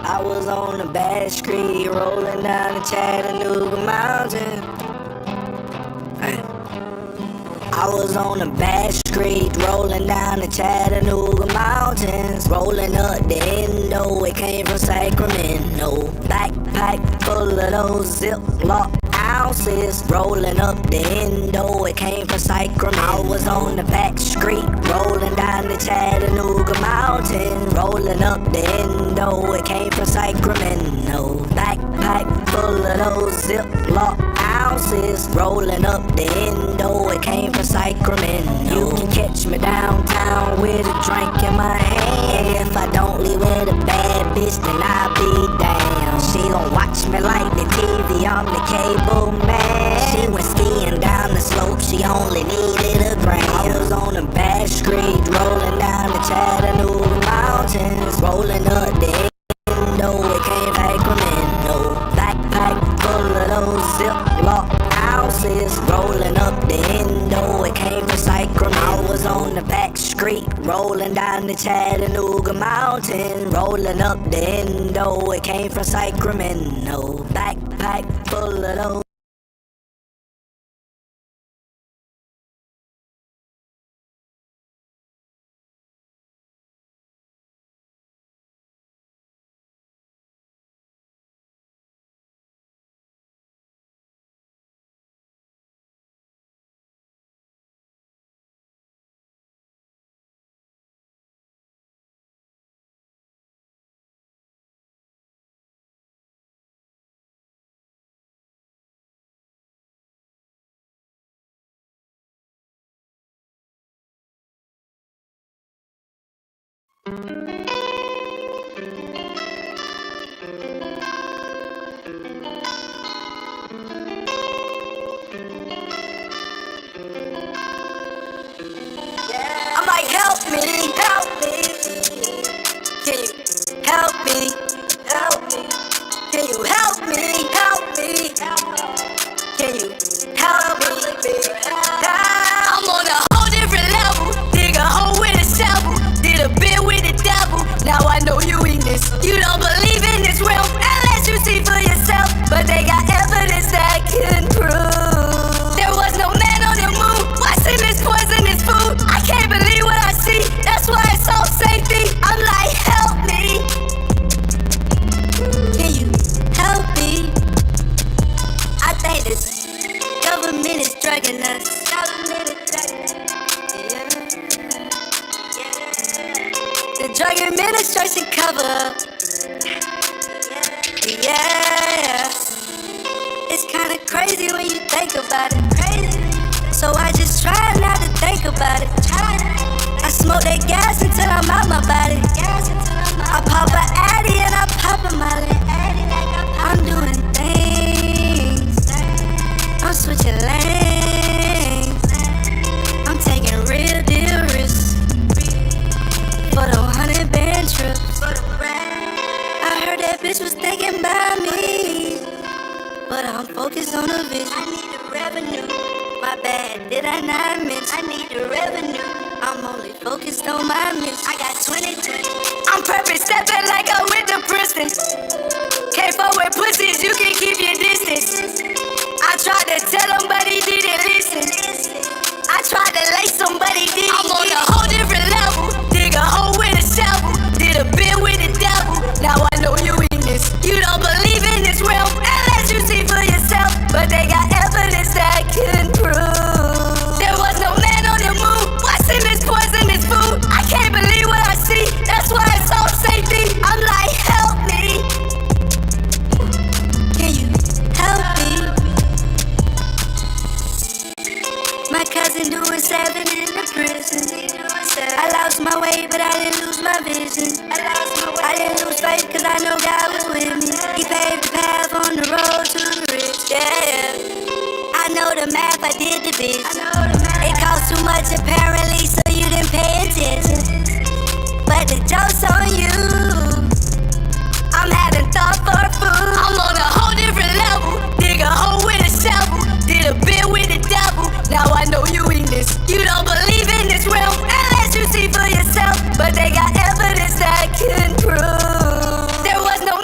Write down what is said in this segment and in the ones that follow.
I was on a bad street, rolling down the Chattanooga mountain. Hey. I was on a bad street, rolling down the Chattanooga mountains. Rolling up the Indo, it came from Sacramento. Backpack full of those Ziploc ounces. Rolling up the Indo, it came from Sacramento. I was on the back street, rolling down the Chattanooga mountains. Rolling up the Indo, it came from Sacramento. Backpack full of those Ziploc ounces. Rolling up the Indo, it came from Sacramento. You can catch me downtown with a drink in my hand. And if I don't leave with a bad bitch, then I'll be damned. She gon' watch me like the TV, I'm the cable man. She went skiing down the slope, she only needed a gram. I was on a bad street, rolling down the Chattanooga mountains. Rolling up the Indo, it came from Sacramento. Backpack full of those Ziploc ounces. Rolling up the Indo, it came from Sacramento. I was on the back street, rolling down the Chattanooga mountain. Rolling up the Indo, it came from Sacramento. Backpack full of those. I'm like, help me, help me. Can you help me, help me? Can you help me, help me? Can you help me? I'm on a whole different level. Dig a hole with a shovel. Did a bit with the devil. Now I know you weakness. You don't believe in this realm unless you see for yourself. But they got evidence that can prove there was no man on the moon watching this poisonous food. I can't believe what I see. That's why it's all safety. I'm like, help me. Can you help me? I think this government is drugging us. The drug administration cover up. Yeah. It's kinda crazy when you think about it. So I just try not to think about it. I smoke that gas until I'm out my body. I pop a addy and I pop a molly. I'm doing things. I'm switching lanes. I'm taking real deal risks for the 100 band trip. I heard that bitch was thinking about me, but I'm focused on the vision. I need the revenue. My bad, did I not mention? I need the revenue. I'm only focused on my mission. I got 2020. I'm perfect stepping like I went to prison. Can't fuck with pussies, you can keep your distance. I tried to tell him, but he didn't listen. I tried to lace him, but he didn't. I'm on a whole different level. Dig a hole with a shovel. Did a bit with the devil. Now I know you weakness. You don't believe in this realm unless you see for yourself. But they got evidence that can prove there was no man on the moon watching this poisonous food. I can't believe what I see. That's why it's all safety. I'm like, help me. Can you help me? My cousin doing 7 in the prison. I lost my way, but I didn't lose my vision. I didn't lose faith, cause I know God was with me. He paved the path on the road to the rich, yeah. I know the math, I did the vision. It cost too much apparently, so you didn't pay attention. But the joke's on you. I'm having thought for food. I'm on a whole different level. Dig a hole with a shovel. Did a bit with the devil. Now I know you weakness. You don't believe in this realm unless you see for yourself. But they got evidence that can prove there was no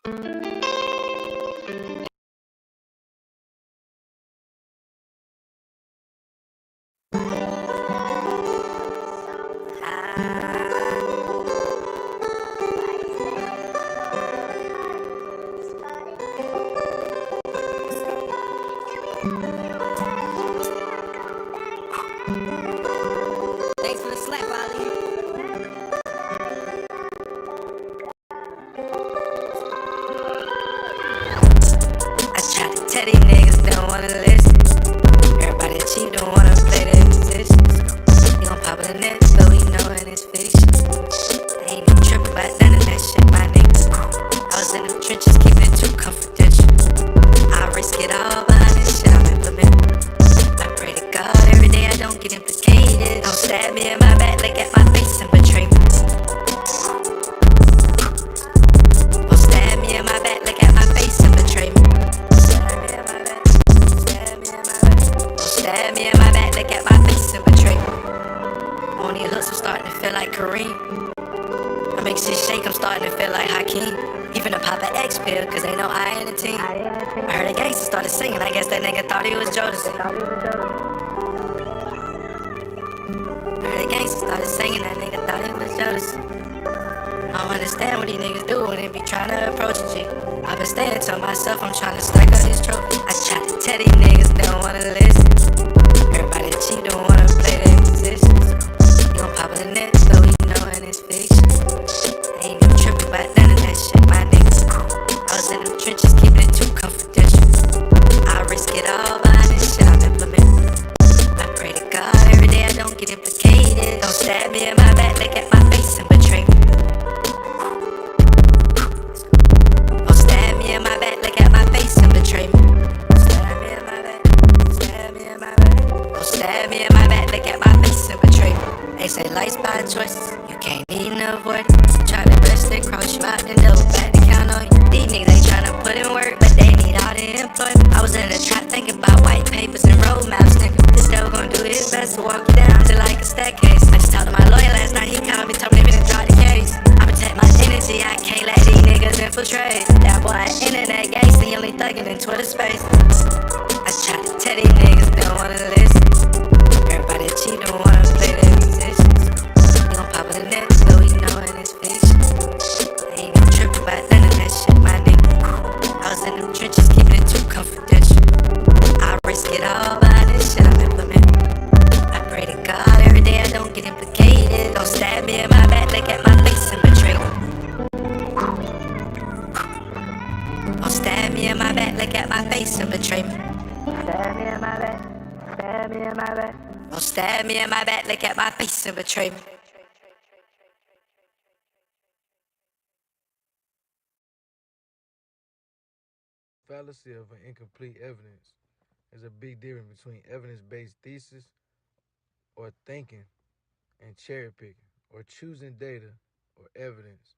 Thanks for the slap, Ali. I try to tell these niggas they don't wanna listen. Everybody cheap don't wanna play their position. You gon' pop in the net, so we know in it's fiction. I ain't even trippin' about none of that shit, my nigga. I was in the trenches, keeping it too confidential. I risk it all behind this shit I'm implementing. I pray to God every day I don't get implicated. Don't stab me in my back, look at my face and betray me. Don't stab me in my back, look at my face and betray me. Stab me in my back, stab me in my back. Don't stab me in my back, look at my face and betray me. On these hooks, I'm starting to feel like Kareem. I make shit shake, I'm starting to feel like Hakeem. Even to pop an X pill, cause ain't no I in the team. I heard a gangster started singing, I guess that nigga thought he was Jodeci. The gangsta started singing, that nigga thought it was Jodeci. I don't understand what these niggas do when they be trying to approach a G. I've been staying to myself, I'm trying to stack up this trophy. I try to tell these niggas they don't wanna listen. Everybody cheap don't wanna play their position. You gon' pop in the net, so we know in it's fiction. I ain't even trippin' about none of that shit, my niggas. I was in them trenches, keeping it too confidential. I risk it all behind this shit I'm implementing. I pray to God every day I don't get implicated. Don't stab me in my back, look at my face and betray me. Don't stab me in my back, look at my face and betray me. Stab me in my back, stab me in my back. Don't stab me in my back, look at my face and betray me. They say life's by choices, you can't even avoid it. Try to best they cross you out and double back to count on you. These niggas ain't tryna put in work, but they need all the employment. I was in the trap thinking about white papers and road maps, nigga. This devil gon' do his best to walk you down to like a staircase. I just talked to my lawyer last night, he called me, told me to drop the case. I protect my energy, I can't let these niggas infiltrate. That boy internet gangsta, he only thuggin' in Twitter space. I try to tell these niggas they don't wanna listen. Everybody cheap don't wanna play their position. You gon' pop in the net, so we know in it's fiction. I ain't even trippin' about none of that shit, my nigga. I was in them trenches, keeping it too confidential. I risk it all behind this shit I'm implementing. I pray to God every day I don't get implicated. Don't stab me in my back, look at my face and betray me. Don't stab me in my back, look at my face and betray me. Stab me in my back, stab me in my back. Don't stab me in my back, look at my face and betray me. Fallacy of an incomplete evidence is a big difference between evidence-based thesis or thinking and cherry picking or choosing data or evidence.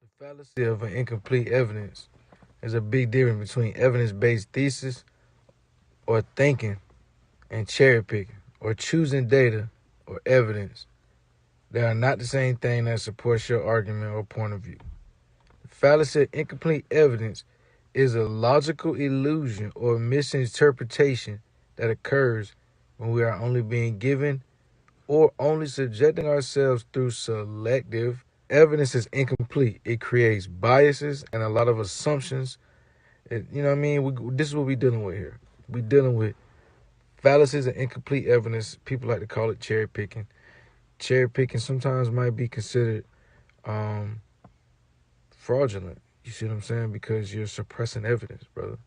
The fallacy of an incomplete evidence is a big difference between evidence-based thesis or thinking and cherry picking or choosing data or evidence. They are not the same thing that supports your argument or point of view. The fallacy of incomplete evidence is a logical illusion or misinterpretation that occurs when we are only being given or only subjecting ourselves through selective evidence is incomplete. It creates biases and a lot of assumptions. You know what I mean? This is what we're dealing with here. We're dealing with fallacies and incomplete evidence. People like to call it cherry picking. Cherry picking sometimes might be considered fraudulent. You see what I'm saying? Because you're suppressing evidence, brother.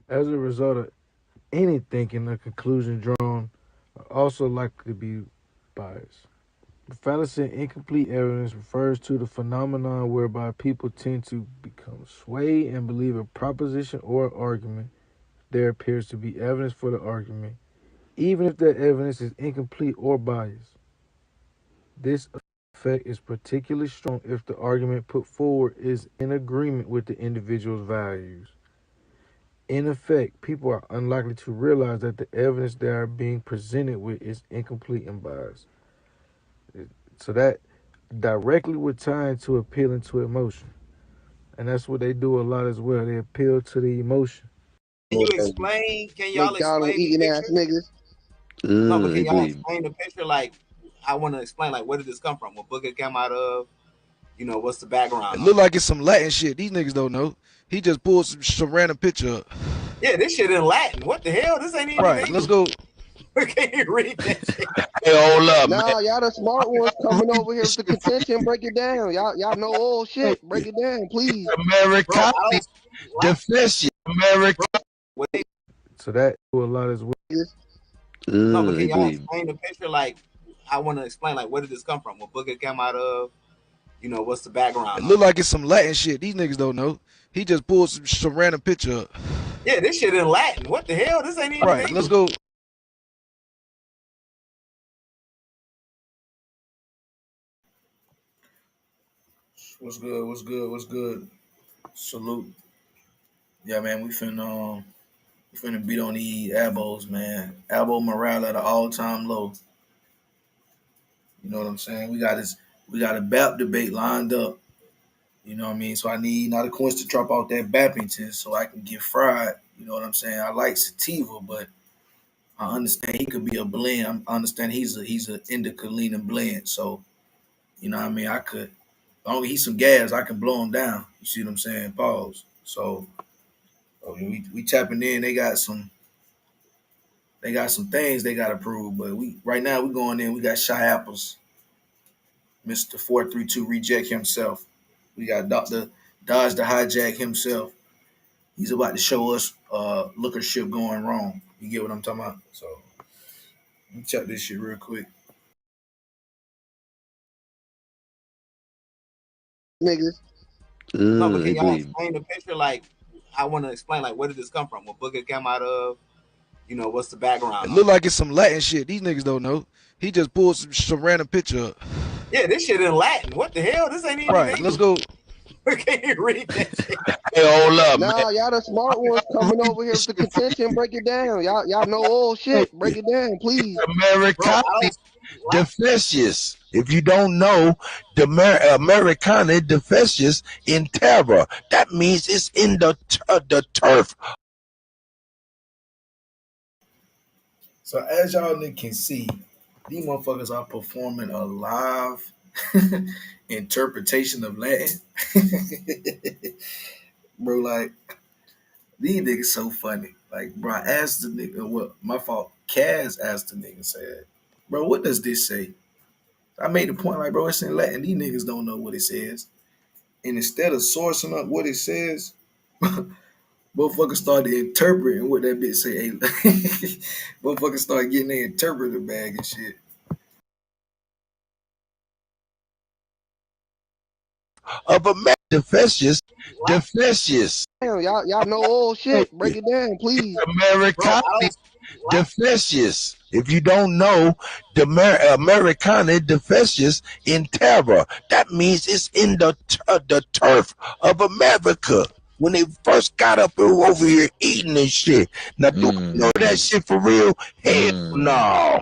As a result of any thinking, a conclusion drawn are also likely to be biased. The fallacy of incomplete evidence refers to the phenomenon whereby people tend to become swayed and believe a proposition or argument. There appears to be evidence for the argument, even if that evidence is incomplete or biased. This effect is particularly strong if the argument put forward is in agreement with the individual's values. In effect, people are unlikely to realize that the evidence they are being presented with is incomplete and biased. So that directly with tying to appealing to emotion. And that's what they do a lot as well. They appeal to the emotion. Can you explain? Can y'all McDonald explain the eating ass picture? niggas. No, but can They y'all bleed. explain the picture? Like, I want to explain. Like, where did this come from? What book it came out of? You know, what's the background? It look like it's some Latin shit. These niggas don't know. He just pulled some random picture up. Yeah, this shit in Latin. What the hell? This ain't even Right, let's go. Can you read that shit? Hey, hold up, man. Nah, y'all the smart ones coming over here with the contention. Break it down. Y'all know old shit. Break it down, please. America deficient. America. So that do a lot as well. No, but They can y'all bleed. explain the picture? Like, I want to explain. Like, where did this come from? What book it came out of? You know, what's the background? It look like it's some Latin shit. These niggas don't know. He just pulled some random picture up. Yeah, this shit in Latin. What the hell? This ain't even Right, let's go. What's good? What's good? What's good? Salute. Yeah, man, we finna beat on these ABOs, man. ABO morale at an all-time low. You know what I'm saying? We got a BAP debate lined up. You know what I mean? So I need not a Quince to drop out that Bappington so I can get fried. You know what I'm saying? I like sativa, but I understand he could be a blend. I understand he's a indica leaning blend. So, you know what I mean? I could, as long as he's some gas, I can blow him down. You see what I'm saying? Pause. So we tapping in. They got some things they got to prove, but we right now we going in. We got Shy Apples, Mr. 432 Reject himself. We got Dr. Dodge the Hijack himself. He's about to show us looker ship going wrong. You get what I'm talking about? So let me check this shit real quick. Niggas. No, but They can y'all bleed. explain the picture? Like, I want to explain. Like, where did this come from? What book it came out of? You know, what's the background? It look like it's some Latin shit. These niggas don't know. He just pulled some random picture up. Yeah, this shit in Latin. What the hell? This ain't even Right, let's go. Can you read that shit? Hey, hold up, man. Nah, y'all the smart ones coming over here with the contention. Break it down. Y'all know old shit. Break it down, please. America deficient. If you don't know, the Americana deficient in terror. That means it's in the turf. So as y'all can see, these motherfuckers are performing a live interpretation of Latin. Bro, like, these niggas so funny. Like, bro, I asked the nigga, what, my fault, Kaz asked the nigga, said, bro, what does this say? I made the point, like, bro, it's in Latin. These niggas don't know what it says. And instead of sourcing up what it says, motherfuckers started interpreting what that bitch say. Motherfuckers started getting their interpreter bag and shit. Of a deficient. Damn, y'all know old shit. Break it down, please. America deficient. If you don't know, the Americana deficient in terror. That means it's in the turf of America. When they first got up over here eating and shit. Now, do you know that shit for real? Hell no.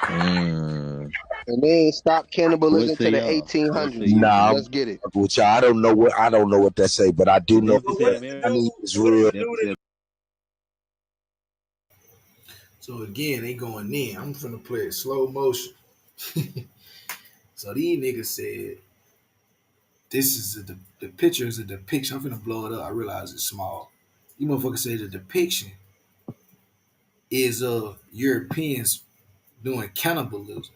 And they ain't stopped cannibalism to the y'all? 1800s. Nah, Let's get it. which I don't know what that say, but I do know it's real. So again, they going in. I'm finna play it slow motion. So these niggas said, this is the picture is a depiction. I'm finna blow it up. I realize it's small. You motherfuckers say the depiction is of Europeans doing cannibalism.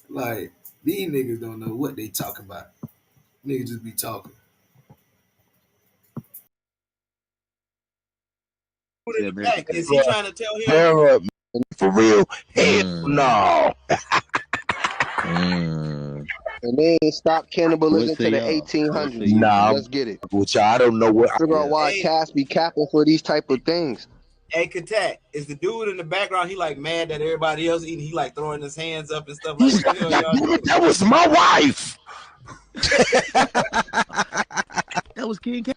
Like, these niggas don't know what they talking about. Niggas just be talking. Is he trying to tell him? Terror, for real? Hell no. And they ain't stopped cannibalism to the 1800s. Nah, Let's get it. which I don't know what. Figure out why Cass be capping for these type of things. Hey, Katak, is the dude in the background? He like mad that everybody else eating. He like throwing his hands up and stuff like what the hell y'all doing? That was my wife. That was King K.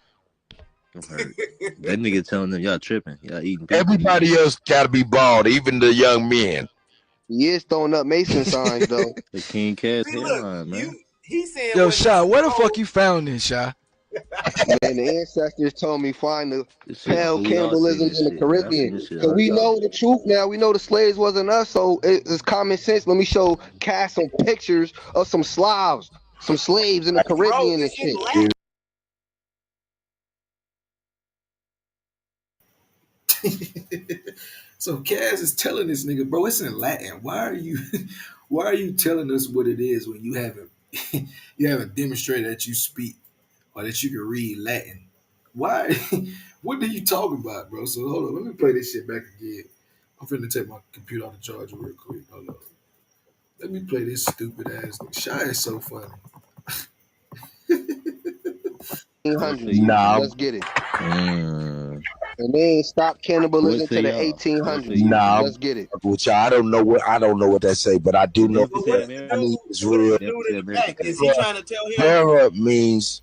That nigga telling them y'all tripping, y'all eating. Everybody else got to be bald, even the young men. He is throwing up Mason signs though. The King Cash See, look, headline, man. he saying Yo, what he Shy, where the told. fuck you found this, Shy? Man, the ancestors told me find the This shit pale cool. Y'all seen cannibalism this in the shit, man. I seen Caribbean. this shit So we early on. know the truth now. We know the slaves wasn't us, so it's common sense. Let me show Cass some pictures of some Slavs, some slaves in the Bro, Caribbean and it's in shit. Latin. So Kaz is telling this nigga, bro, it's in Latin. Why are you why are you telling us what it is when you haven't you haven't demonstrated that you speak or that you can read Latin? Why what are you talking about, bro? So hold on, let me play this shit back again. I'm finna take my computer off the charger real quick. Hold on. Let me play this stupid ass. Shy is so funny. What say 1800s. you? Nah, Let's get it. Mm. And they ain't stopped What cannibalism say to the y'all? What say 1800s. you, nah, G? Let's get it. which I don't know what that say, but I do It know definitely But say what is the America. money dude? is What is real. the Definitely dude say in the American back? Is he Capital. trying to tell him? Terra means,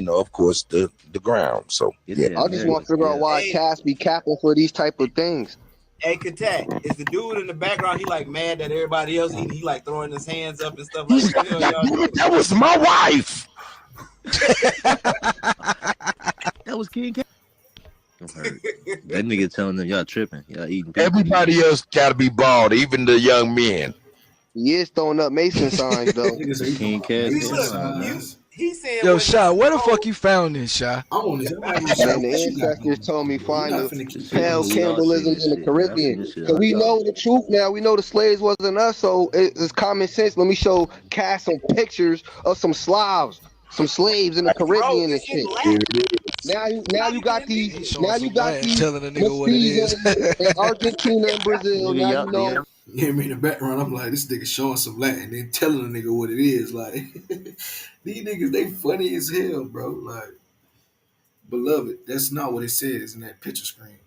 of course, the ground. So It yeah, say I just want America. to figure out Yeah. why Hey, Cass be capping for these type of things. hey, Katak, is the dude in the background? He like mad that everybody else eating. He like throwing his hands up and stuff. Like, he's what the hell y'all doing? that was my wife. That was King Cash. I'm hurt. That nigga telling them y'all tripping. Y'all eating people. Everybody else got to be bald, even the young men. He is throwing up Mason signs though. Nigga The say he talking King about Cash See, Mason look, headline, man. signs. he's saying Yo, what he Shy, where the told. fuck you found this, Shy? I'm on this. I'm not gonna shout Man, the what you got ancestors going told on, me bro. We're find not the finna This keep shit doing pale cool. this. Y'all seen cannibalism this in the shit, man. I seen Caribbean. this shit So we early on. know the truth now. We know the slaves wasn't us, so it's common sense. Let me show Cass some pictures of some Slavs, some slaves in the Bro, Caribbean and it's in shit. Here Latin. it is. It's Now not you even got in these He's English. showing now you some got Latin, these telling a nigga what it is. mestizos in Argentina and Brazil. Nigga, Now y'all, you nigga, know y'all. You hear me in the background? I'm like, this nigga showing some Latin, then telling a nigga what it is. Like, these niggas, they funny as hell, bro. Like, beloved, that's not what it says in that picture screen.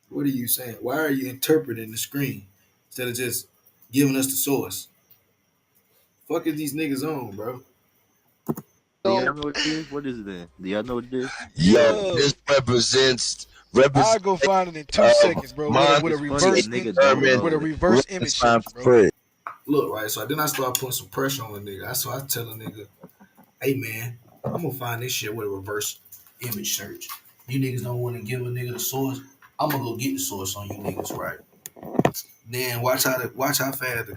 What are you saying? Why are you interpreting the screen instead of just giving us the source? Fuck is these niggas on, bro? Do y'all so know what it is? What is it then? Do y'all know what it is? Yo, Yo, this represents I go find it in 2 seconds, bro. months with a It's funny a reverse nigga don't determined with a know it. reverse image time search, bro. spread. Look, right. So then I start putting some pressure on the nigga. So I tell a nigga, hey man, I'm gonna find this shit with a reverse image search. You niggas don't want to give a nigga the source. I'm gonna go get the source on you niggas, right? Then watch how fast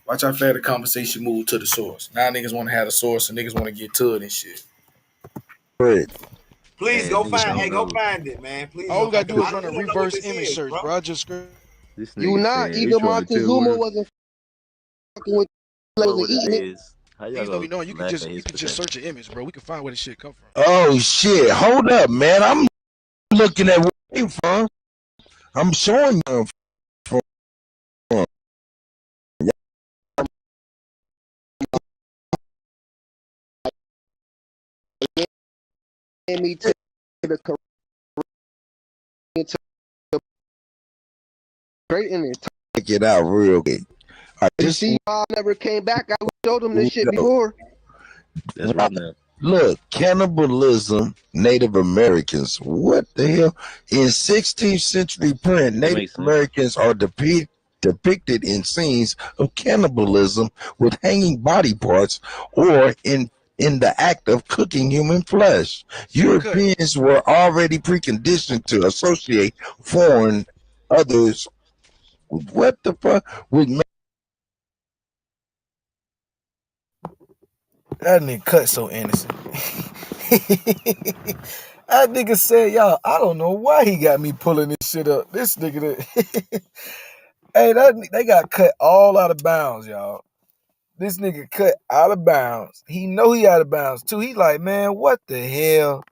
the conversation moved to the source. Now niggas want to have the source and niggas want to get to it and shit. Spread. Please Man, go nigga find. don't Hey, go know. find it, man. Please All go we gotta find. do Cause is I run a don't know what reverse this image is, search, bro. bro. I just This you nigga not saying they even trying to tell Montezuma world wasn't fucking with slaves know and what it eating it. is. How y'all niggas don't gonna be knowing. laugh at You his could just potential? search an image, bro. We can find where this shit come from. Oh shit! Hold up, man. I'm looking at where you from. I'm showing you from. And me to the Caribbean to straight in it. Check it out real quick. You This see, I never came back. I showed them this shit window. before. That's right now. Look, cannibalism, Native Americans. What the hell? In 16th century print, That Native makes sense. Americans are depicted in scenes of cannibalism with hanging body parts or in the act of cooking human flesh. Shortcut. Europeans were already preconditioned to associate foreign others with what the fuck with That nigga cut so innocent. That nigga said, y'all, I don't know why he got me pulling this shit up. This nigga, hey, they got cut all out of bounds, y'all. This nigga cut out of bounds. He know he out of bounds too. He like, man, what the hell?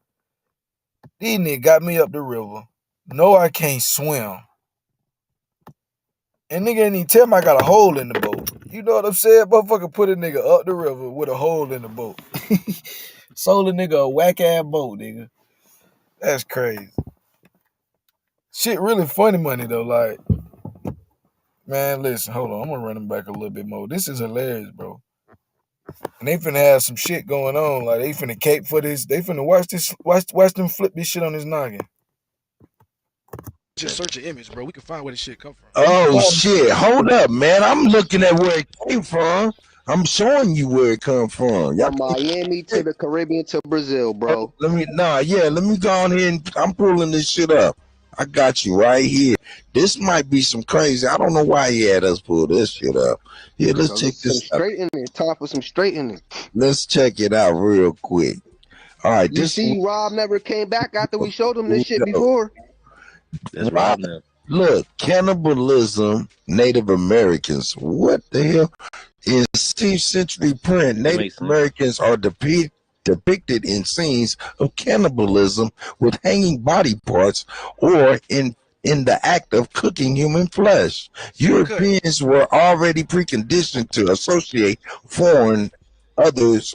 These nigga got me up the river. No, I can't swim. And nigga didn't even tell me I got a hole in the boat. You know what I'm saying? Motherfucker put a nigga up the river with a hole in the boat. Sold a nigga a whack ass boat, nigga. That's crazy. Shit really funny money though. Like, man, listen, hold on. I'm gonna run him back a little bit more. This is hilarious, bro. And they finna have some shit going on. Like they finna cape for this. They finna watch them flip this shit on his noggin. Just search an image, bro. We can find where this shit come from. Oh shit! Hold up, man. I'm looking at where it came from. I'm showing you where it come from. Y'all From Miami to the Caribbean to Brazil, bro. let me go on here and I'm pulling this shit up. I got you right here. This might be some crazy. I don't know why he had us pull this shit up. Here, let's So check some this out. straightening. Time for some straightening. Let's check it out real quick. All right, You this see, Rob never came back after we showed him this shit before. That's Rob now. Look, cannibalism, Native Americans. What the hell? In 16th century print, Native Americans are depicted in scenes of cannibalism with hanging body parts or in the act of cooking human flesh. Europeans were already preconditioned to associate foreign others.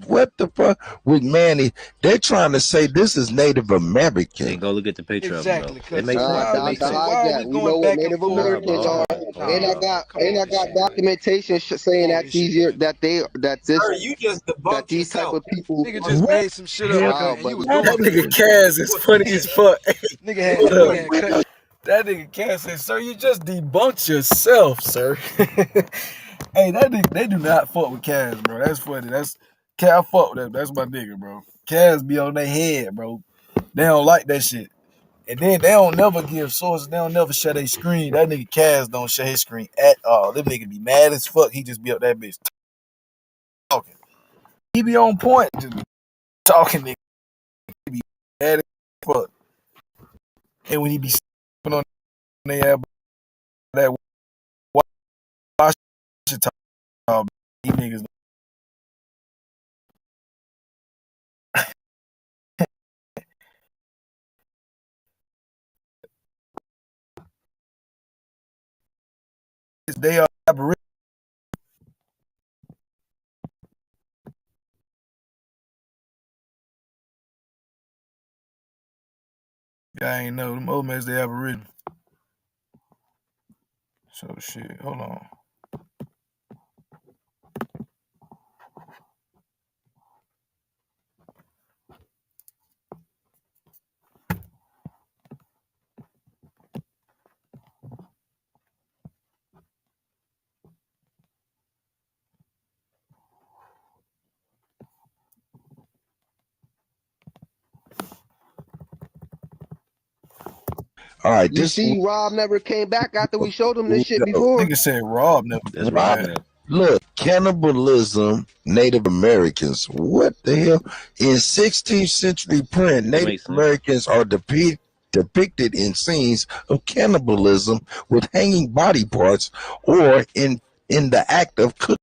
What the fuck with Manny? They're trying to say this is Native American. Hey, go look at the picture Exactly, of him, bro. It makes why, sense. Why are we going back and forth? Native are? And I got documentation saying that Sir, you just debunked these type yourself. of people. Nigga just made some shit up, Wow, and you was That going for nigga it. Kaz is funny as fuck. Nigga had cut. That nigga Kaz said, "Sir, you just debunked yourself, sir." Hey, that nigga, they do not fuck with Kaz, bro. That's funny. That's Kaz. I fuck with them. That's my nigga, bro. Kaz be on their head, bro. They don't like that shit. And then they don't never give sources. They don't never share their screen. That nigga Kaz don't share his screen at all. Them nigga be mad as fuck. He just be up that bitch talking. He be on point, just talking. Nigga, he be mad as fuck. And when he be sleeping on their that Washington, these niggas. They are aboriginal. I ain't know them old mans. They aboriginal. So shit. Hold on. All right, You see, Rob never came back after we showed him this shit before. Nigga said Rob never. That's Rob now. Look, cannibalism, Native Americans. What the hell? In 16th century print, Native Americans are depicted in scenes of cannibalism with hanging body parts or in the act of cooking.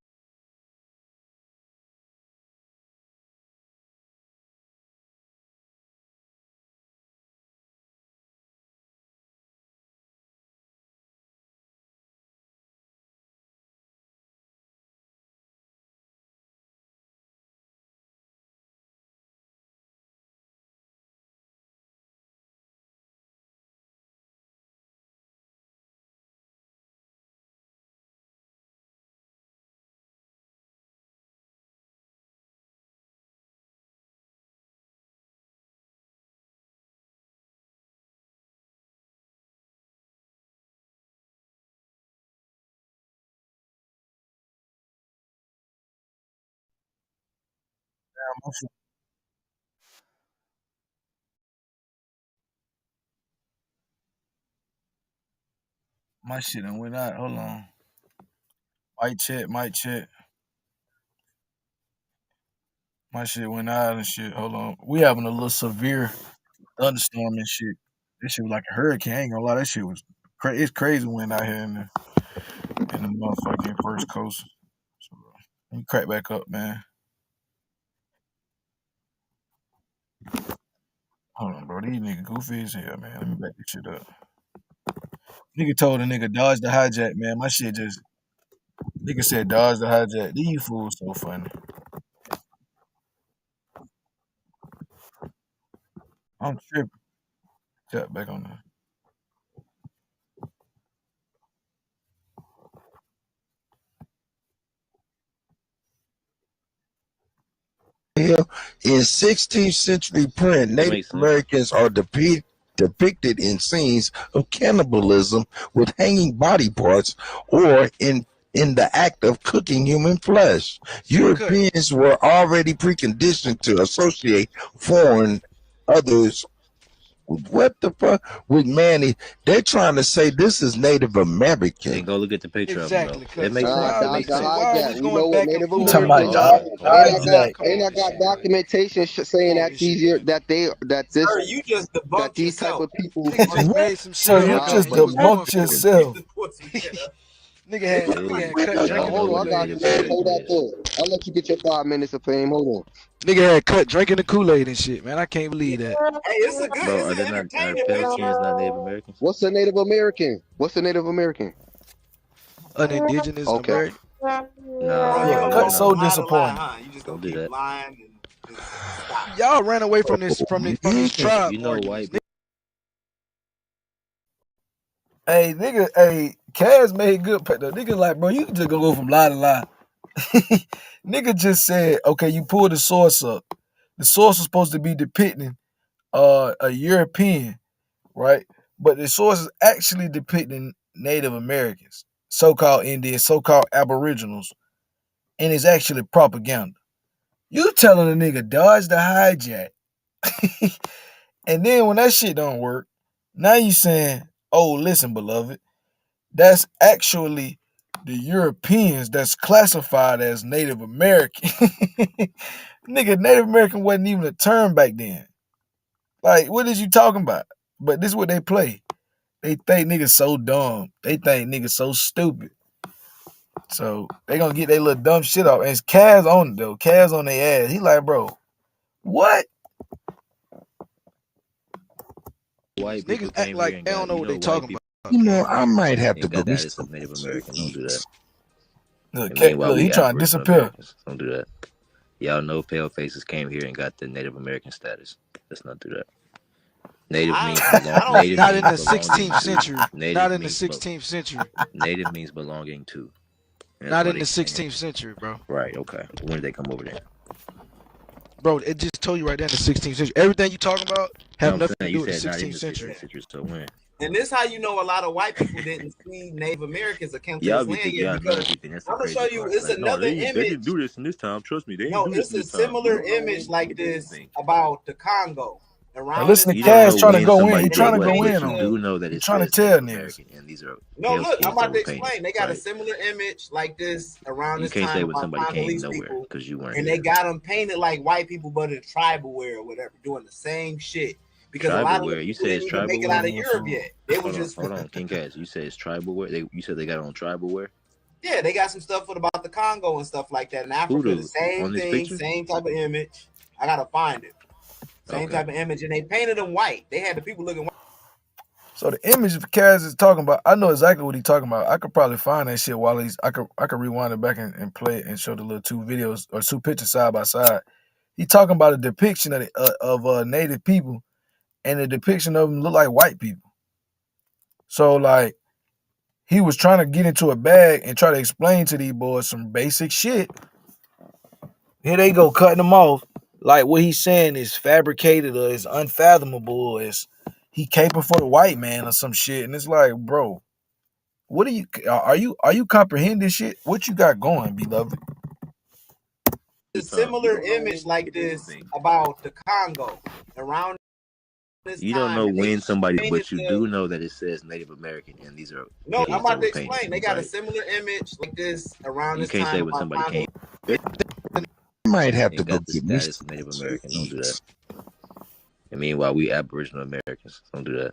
My shit done went out. Hold on. Mic check. My shit went out and shit. Hold on. We having a little severe thunderstorm and shit. This shit was like a hurricane. I ain't gonna lie. That shit was crazy. It's crazy wind out here in the motherfucking First Coast. So, let me crack back up, man. Hold on, bro. These niggas goofy as hell, man. Let me back this shit up. Nigga told a nigga dodge the hijack, man. My shit just nigga said dodge the hijack. These fools so funny. I'm tripping. Tap back on that. In 16th century print, Native Americans are depicted in scenes of cannibalism with hanging body parts or in the act of cooking human flesh. Europeans were already preconditioned to associate foreign others. What the fuck with Manny? They're trying to say this is Native American. Then go look at the picture Exactly, of them, though. It makes sense. why It makes sense. always We going know what back and Native forth? Talking about Americans are, hijack. and I got documentation saying that Sir, you just debunked these type yourself. of people. Nigga just What? made some So shit you up. just He was going debunked yourself. Nigga had cut Y'all drinking know Hold what on, I got Native you. American Hold that is. there. I'll let you get your 5 minutes of fame. Hold on. Nigga had cut drinking the Kool-Aid and shit, man. I can't believe that. Hey, it's a good, Bro, it's are an they not? Are entertaining pale picture. skins not Native Americans? What's a Native American? What's a Native American? An indigenous Okay. American. Nah, Bro, you Yeah, gonna cut go so from lie to lie, disappointed. huh? You just don't gonna do keep that. lying and just stop. Y'all ran away from this from these tribe You know, arguments. white. Hey, nigga, hey, Kaz made good pet though. Nigga, like, bro, you just gonna go from lie to lie. Nigga just said, okay, you pull the source up. The source was supposed to be depicting a European, right? But the source is actually depicting Native Americans, so-called Indians, so-called Aboriginals, and it's actually propaganda. You telling a nigga dodge the hijack, and then when that shit don't work, now you saying, oh, listen, beloved, that's actually the Europeans that's classified as Native American. Nigga, Native American wasn't even a term back then. Like, what is you talking about? But this is what they play. They think niggas so dumb. They think niggas so stupid. So they gonna get their little dumb shit off. And it's Kaz on it though. Kaz on their ass. He like, bro, what? White people Niggas act came like here and they got. don't know You what know, they white talking people about. You know, I might have to and go got me that as some some Native Americans. Don't do that. Look, And meanwhile, look, he we trying to Aboriginal disappear. Americans. Don't do that. Y'all know pale faces came here and got the Native American status. Let's not do that. Native means belong. Native Not in means the belonging 16th century. to. Native Not in the means 16th century. Native means belonging to. And that's Not why in they the came here. 16th century, bro. Right. Okay. When did they come over there? Bro, it just told you right there in the 16th century. Everything you talking about have No, I'm nothing to saying do you with the said not in 16th the century. 16th century. So when? And this how you know a lot of white people didn't see Native Americans or came to Y'all this be land thinking yet, y'all know because everything. That's the I'm gonna show crazy you. part. It's Like, no, another they image. didn't do this in this time. Trust me, they ain't No, do this it's in a this time. You similar don't know image when like people this think. about the Congo. Now Around this listen to You don't Kaz know trying to when go in. He somebody trying did to what, go but in you on do it. know that He it trying to says tell Native niggas. American, and these are No, pale look, I'm skins about to over painted. explain. They got a Right? similar image like this around You this can't say time when about somebody came Congolese nowhere people, because you weren't and here. they got them painted like white people, but in tribal wear or whatever, doing the same shit. Because a lot Tribal of wear. them You people said didn't it's even make tribal it wear. out of Europe yet. They was just Hold on, King Cass. You said it's tribal wear. You said they got on tribal wear. yeah, they got some stuff about the Congo and stuff like that. In Africa, Who the do same on this thing, picture? same type of image. I gotta find it. Same Okay. type of image, and they painted them white. They had the people looking white. So the image of Kaz is talking about, I know exactly what he's talking about. I could probably find that shit while I could rewind it back and play it and show the little two videos or two pictures side by side. He talking about a depiction of native people, and the depiction of them look like white people. So like he was trying to get into a bag and try to explain to these boys some basic shit. Here they go cutting them off. Like what he's saying is fabricated or is unfathomable or is he caping for the white man or some shit. And it's like, bro, what are you comprehending shit? What you got going, beloved? A similar image like this about the Congo around this You don't time, know and they when somebody, painted but you do them. know that it says Native American, and these are No, I'm skins that about to were painted. explain. They got a Right? similar image like this around You this can't say time when about somebody came Congo. I might have to and go got the get me status some of Native to American. Don't do eat. that. And meanwhile, we Aboriginal Americans. Don't do that.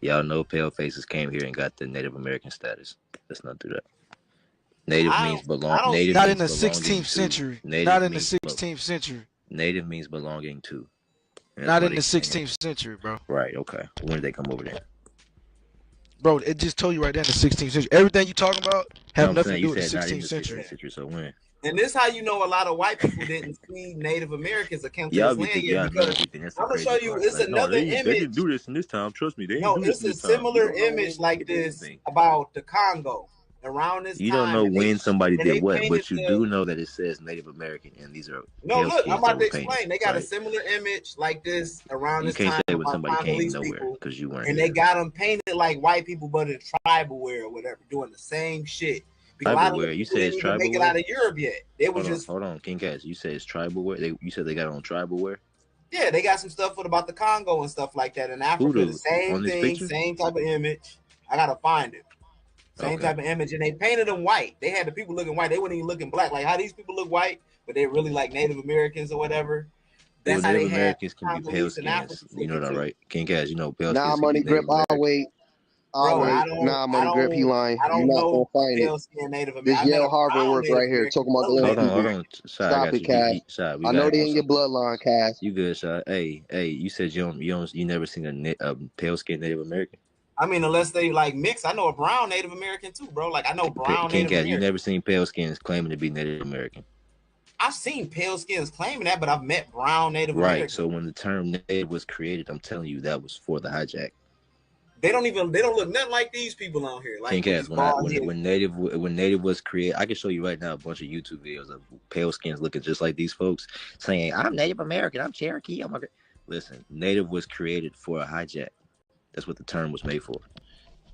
Y'all know pale faces came here and got the Native American status. Let's not do that. Native means belong. Native Not in means the belonging 16th to. century. Native Not in the means 16th century. Native means belonging to. And that's Not why in they the came here. 16th century, bro. Right. Okay. When did they come over there? Bro, it just told you right there in the 16th century. Everything you talking about have No, I'm nothing saying to you do with said the not in 16th the century. 16th century. So when? And this how you know a lot of white people didn't see Native Americans or came to Y'all this be land thinking yet, y'all know because everything. That's the I'm gonna show crazy you. part. It's Like, no, another they image. didn't do this in this time. Trust me, they ain't No, do this it's in a this time. You similar don't know image when like people this think. about the Congo around this You don't time, know and when somebody did they what, painted but you the. do know that it says Native American, and these are No, pale look, I'm skins that about to were painted, explain. They got a right? similar image like this around You this can't time say when about somebody came Congolese nowhere people, because you weren't and they here. got them painted like white people, but in tribal wear or whatever, doing the same shit. Because a lot Tribal of the wear. You people say didn't it's even make tribal it wear. out of Europe yet. They was just Hold on, King Cats. You say it's tribal wear. You said they got on tribal wear. yeah, they got some stuff about the Congo and stuff like that. In Africa, the Hoodoo same on this thing, picture. same type of image. I gotta find it. Same Okay. type of image, and they painted them white. They had the people looking white. They weren't even looking black. Like how these people look white, but they're really like Native Americans or whatever. Well, That's how Native they had Americans can be pale Congolese and skins. Africans You know looking that, too. right? King Cats. You know pale Nah, skins can be money grip. Native American. I'll Bro, wait. Nah, money grip. He lying. I You're don't not gonna know find it. pale skin Native This American. I met Yale a Harvard brown work right Native here American, talking about the melanated other Hold people. American. on. Shy, I Stop got it, you. Cass. Shy, we I got know him they on in your something. bloodline, Cass. You good, Shy? Hey. You said you never seen a pale skinned Native American. I mean, unless they like mix. I know a brown Native American too, bro. Like I know brown King Native Cats. You American. never seen pale skins claiming to be Native American. I've seen pale skins claiming that, but I've met brown Native Right. Americans. So when the term Native was created, I'm telling you that was for the hijack. They don't look nothing like these people on here, King like with Cats. these bald heads. When Native was created, I can show you right now a bunch of YouTube videos of pale skins looking just like these folks saying, "I'm Native American. I'm Cherokee. I'm a." Listen, Native was created for a hijack. That's what the term was made for.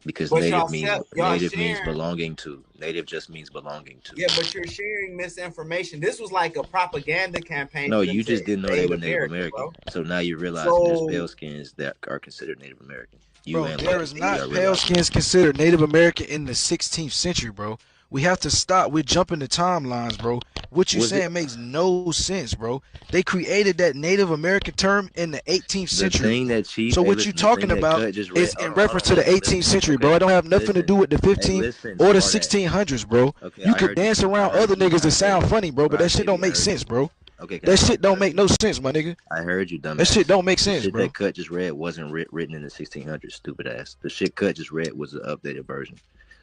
Because But y'all native means sharing, belonging to. Native just means belonging to. yeah, but you're sharing misinformation. This was like a propaganda campaign No, for them you to just didn't know they invade were Native America, American. bro. So now you're realizing there's So pale skins that are considered Native American. You Bro, and there Lucky, is we not are pale realizing. skins considered Native American in the 16th century, bro. We have to stop. We're jumping the timelines, bro. What you Was it saying makes no sense, bro. They created that Native American term in the 18th the century. thing that Chief? So Hey, what you listen, the thing talking that about Cut just read. is Hold in on, reference to the listen. 18th century, bro. Okay, It don't have nothing to listen. do with the Hey, 15th listen. or the All that. 1600s, bro. Okay, You I could heard you. dance I around heard other you. niggas that Hey, sound funny, bro, but that shit don't Crybaby, I make heard you. sense, bro. Okay, can I That talk? shit don't make no sense, my nigga. I heard you, That shit dumbass. don't make The sense, shit bro. that Cut just read wasn't written in the 1600s, stupid ass. The shit Cut just read was the updated version.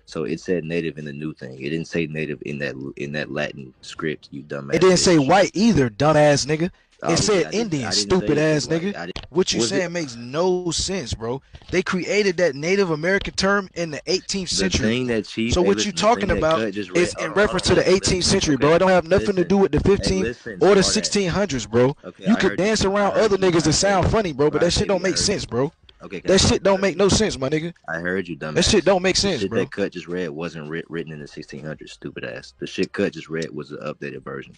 So it said native in the new thing. It didn't say native in that Latin script, you It dumbass didn't say bitch. white either, dumbass nigga. It Obviously, said Indian, I didn't say stupid it said ass white. nigga. What you Was it saying makes no sense, bro. They created that Native American term in the 18th the century. thing that Chief? So Hey, what you listen. The thing talking that about Cut just read. is Hold in on, hold reference on. to the Listen, 18th listen. century, Okay, bro. It don't have nothing to listen. do with the Hey, 15th listen. or the All that. 1600s, bro. Okay, You I could heard you. dance I around other heard you. niggas I that heard sound you. funny, bro, but that shit don't Crybaby, I make heard sense, you. bro. Okay, can I That talk? shit don't make no sense, my nigga. I heard you, That shit dumbass. don't make The sense, shit bro. that Cut just read wasn't written in the 1600s, stupid ass. The shit Cut just read was the updated version.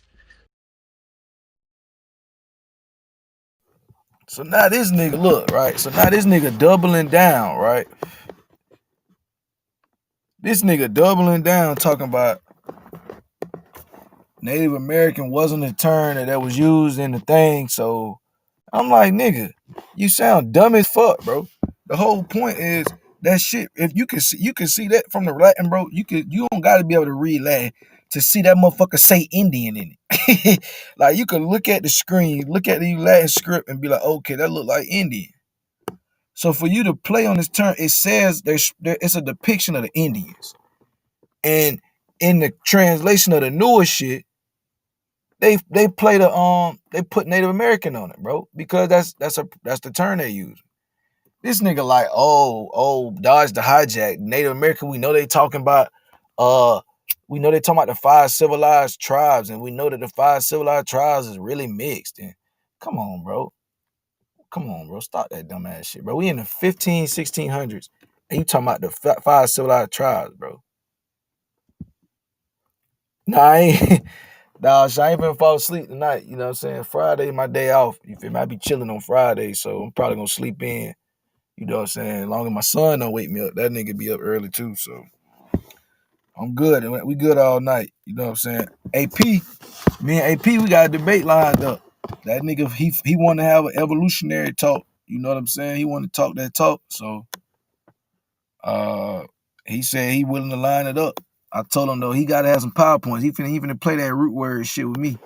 So now this nigga look, right? So now this nigga doubling down, right? This nigga doubling down talking about Native American wasn't a term that was used in the thing. So I'm like, nigga, you sound dumb as fuck, bro. The whole point is that shit. If you can see that from the Latin, bro. You don't got to be able to read Latin to see that motherfucker say Indian in it. Like you can look at the screen, look at the Latin script, and be like, okay, that look like Indian. So for you to play on this term, it says it's a depiction of the Indians, and in the translation of the newer shit, they play they put Native American on it, bro, because that's the term they use. This nigga like, dodge the hijack. Native American, we know they talking about we know they talking about the 5 civilized tribes, and we know that the 5 civilized tribes is really mixed. And come on, bro. Come on, bro. Stop that dumbass shit, bro. We in the 1600s, and you talking about the 5 civilized tribes, bro. Nah, I ain't. Nah, I ain't finna fall asleep tonight. You know what I'm saying? Friday, my day off. You feel me? I be chilling on Friday, so I'm probably gonna sleep in. You know what I'm saying? As long as my son don't wake me up, that nigga be up early too. So I'm good. We good all night. You know what I'm saying? AP, me and AP, we got a debate lined up. That nigga, he want to have an evolutionary talk. You know what I'm saying? He want to talk that talk. So he said he willing to line it up. I told him though he gotta have some PowerPoints. He finna play that root word shit with me.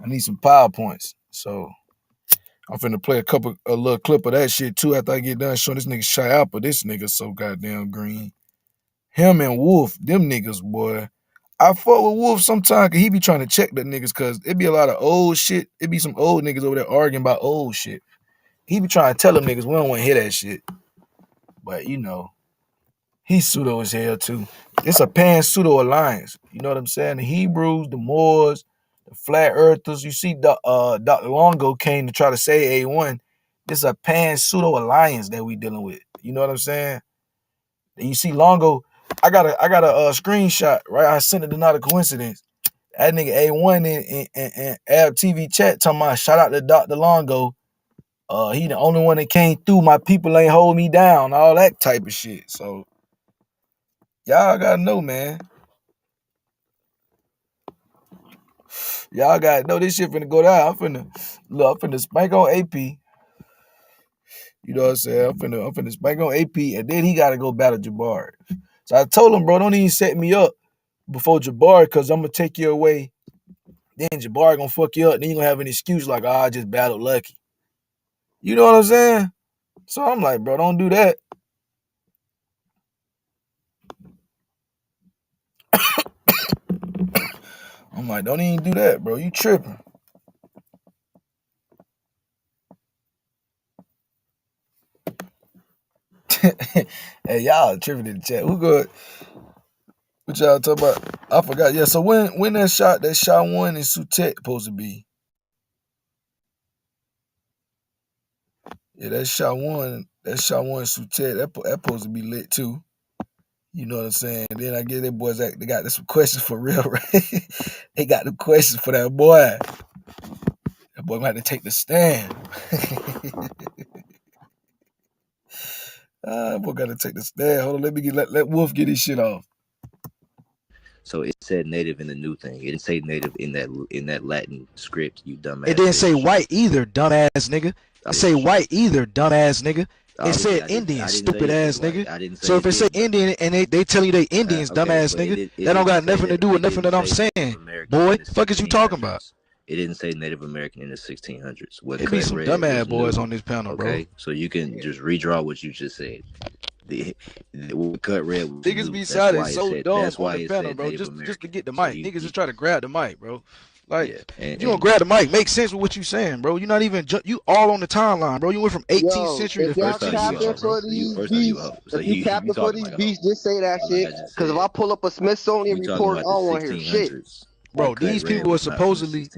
I need some PowerPoints. So I'm finna play a little clip of that shit too after I get done showing this nigga Shy out, but this nigga so goddamn green. Him and Wolf, them niggas, boy. I fuck with Wolf sometimes cause he be trying to check the niggas cause it be a lot of old shit. It be some old niggas over there arguing about old shit. He be trying to tell them niggas we don't want to hear that shit. But you know, he's pseudo as hell too. It's a Pan-Pseudo alliance. You know what I'm saying? The Hebrews, the Moors, the Flat Earthers. You see, Dr. Longo came to try to say A1. This is a Pan-Pseudo alliance that we dealing with. You know what I'm saying? And you see Longo. I got a screenshot, right? I sent it to Not a Coincidence. That nigga A1 in Ab TV chat talking about shout out to Dr. Longo. He the only one that came through. My people ain't hold me down. All that type of shit. So y'all gotta know, man. Y'all gotta know this shit finna go down. I'm finna spank on AP. You know what I'm saying? I'm finna spank on AP, and then he gotta go battle Jabbar. So I told him, bro, don't even set me up before Jabbar, cause I'm gonna take you away. Then Jabbar gonna fuck you up. Then you gonna have an excuse like, I just battled Lucky. You know what I'm saying? So I'm like, bro, don't do that. I'm like, don't even do that, bro. You tripping. Hey, y'all tripping in the chat. Who good? What y'all talking about? I forgot. Yeah, so when that shot one in Sutet supposed to be? Yeah, that shot one in Sutet, that supposed to be lit too. You know what I'm saying? Then I get that boys they got some questions for real, right? They got the questions for that boy. That boy might have to take the stand. That boy gotta take the stand. Hold on, let Wolf get his shit off. So it said native in the new thing. It didn't say native in that Latin script, you dumbass. It didn't say white either, dumbass nigga. It say white either, dumbass nigga. It said Indian, stupid ass nigga. So if it say Indian and they tell you they Indians, dumbass nigga, that don't got nothing to do with nothing that I'm saying. Boy, fuck is you talking about? It didn't say Native American in the 1600s. It be some dumbass boys on this panel, bro. Okay, so you can just redraw what you just said. The cut red. Niggas be silent so dumb on the panel, bro. Just to get the mic. Niggas just try to grab the mic, bro. Like, you don't grab the mic, make sense with what you saying, bro. You're not even, you all on the timeline, bro. You went from 18th century to 15th century, bro. If you capping for these beats, just say that shit. Because if I pull up a Smithsonian report, I don't want to hear shit. Bro, these people are supposedly,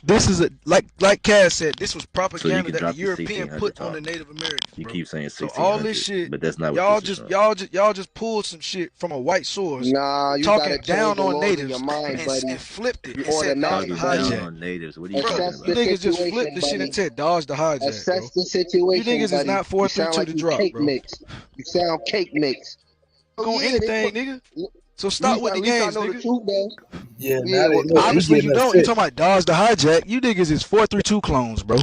this is like Cass said, this was propaganda that the European put on the Native Americans. You keep saying 1600s, so all this shit, but that's not y'all what y'all just pulled some shit from a white source, nah, you talking gotta down on natives your mind, and flipped it. You and said talking down on natives. What are you talking about? You niggas just flipped the shit and said dodge the hijack, Assess bro. the situation, You niggas is not 432 to drop, cake bro. Mix. You sound cake mix. On anything, nigga. So stop with the games, nigga. Yeah, obviously you don't. You talking about dodge the hijack? You niggas is 432 clones, bro.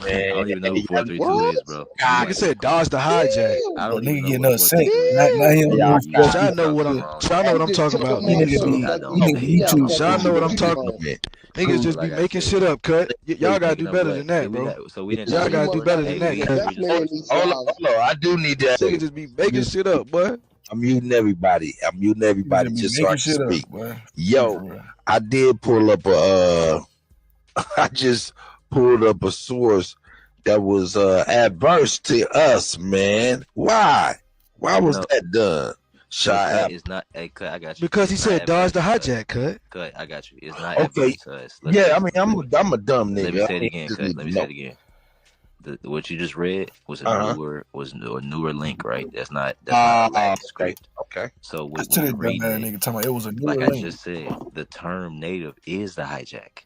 Man, I don't even know who 432 is, bro. Nigga said dodge the hijack. I don't even nigga know getting upset. Now he don't know. Y'all know what I'm talking about. Y'all know what I'm talking about. Niggas just be making shit up, cut. Y'all gotta do better than that, bro. Y'all gotta do better than that, cut. Hold on, I do need that. Niggas just be making shit up, boy. I'm muting everybody. Just so I can speak. Yo, I did pull up I just pulled up a source that was adverse to us, man. Why? Why was that done? It's not. Hey, cut. I got you. Because he said dodge the hijack, cut. Cut. I got you. It's not adverse to us. Yeah, I mean, I'm a dumb nigga. Let me say it again, cut. Let me say it again. What you just read was a newer link, right? That's not a Latin script. Okay. So when you read it, it was a newer like link. I just said, the term native is the hijack.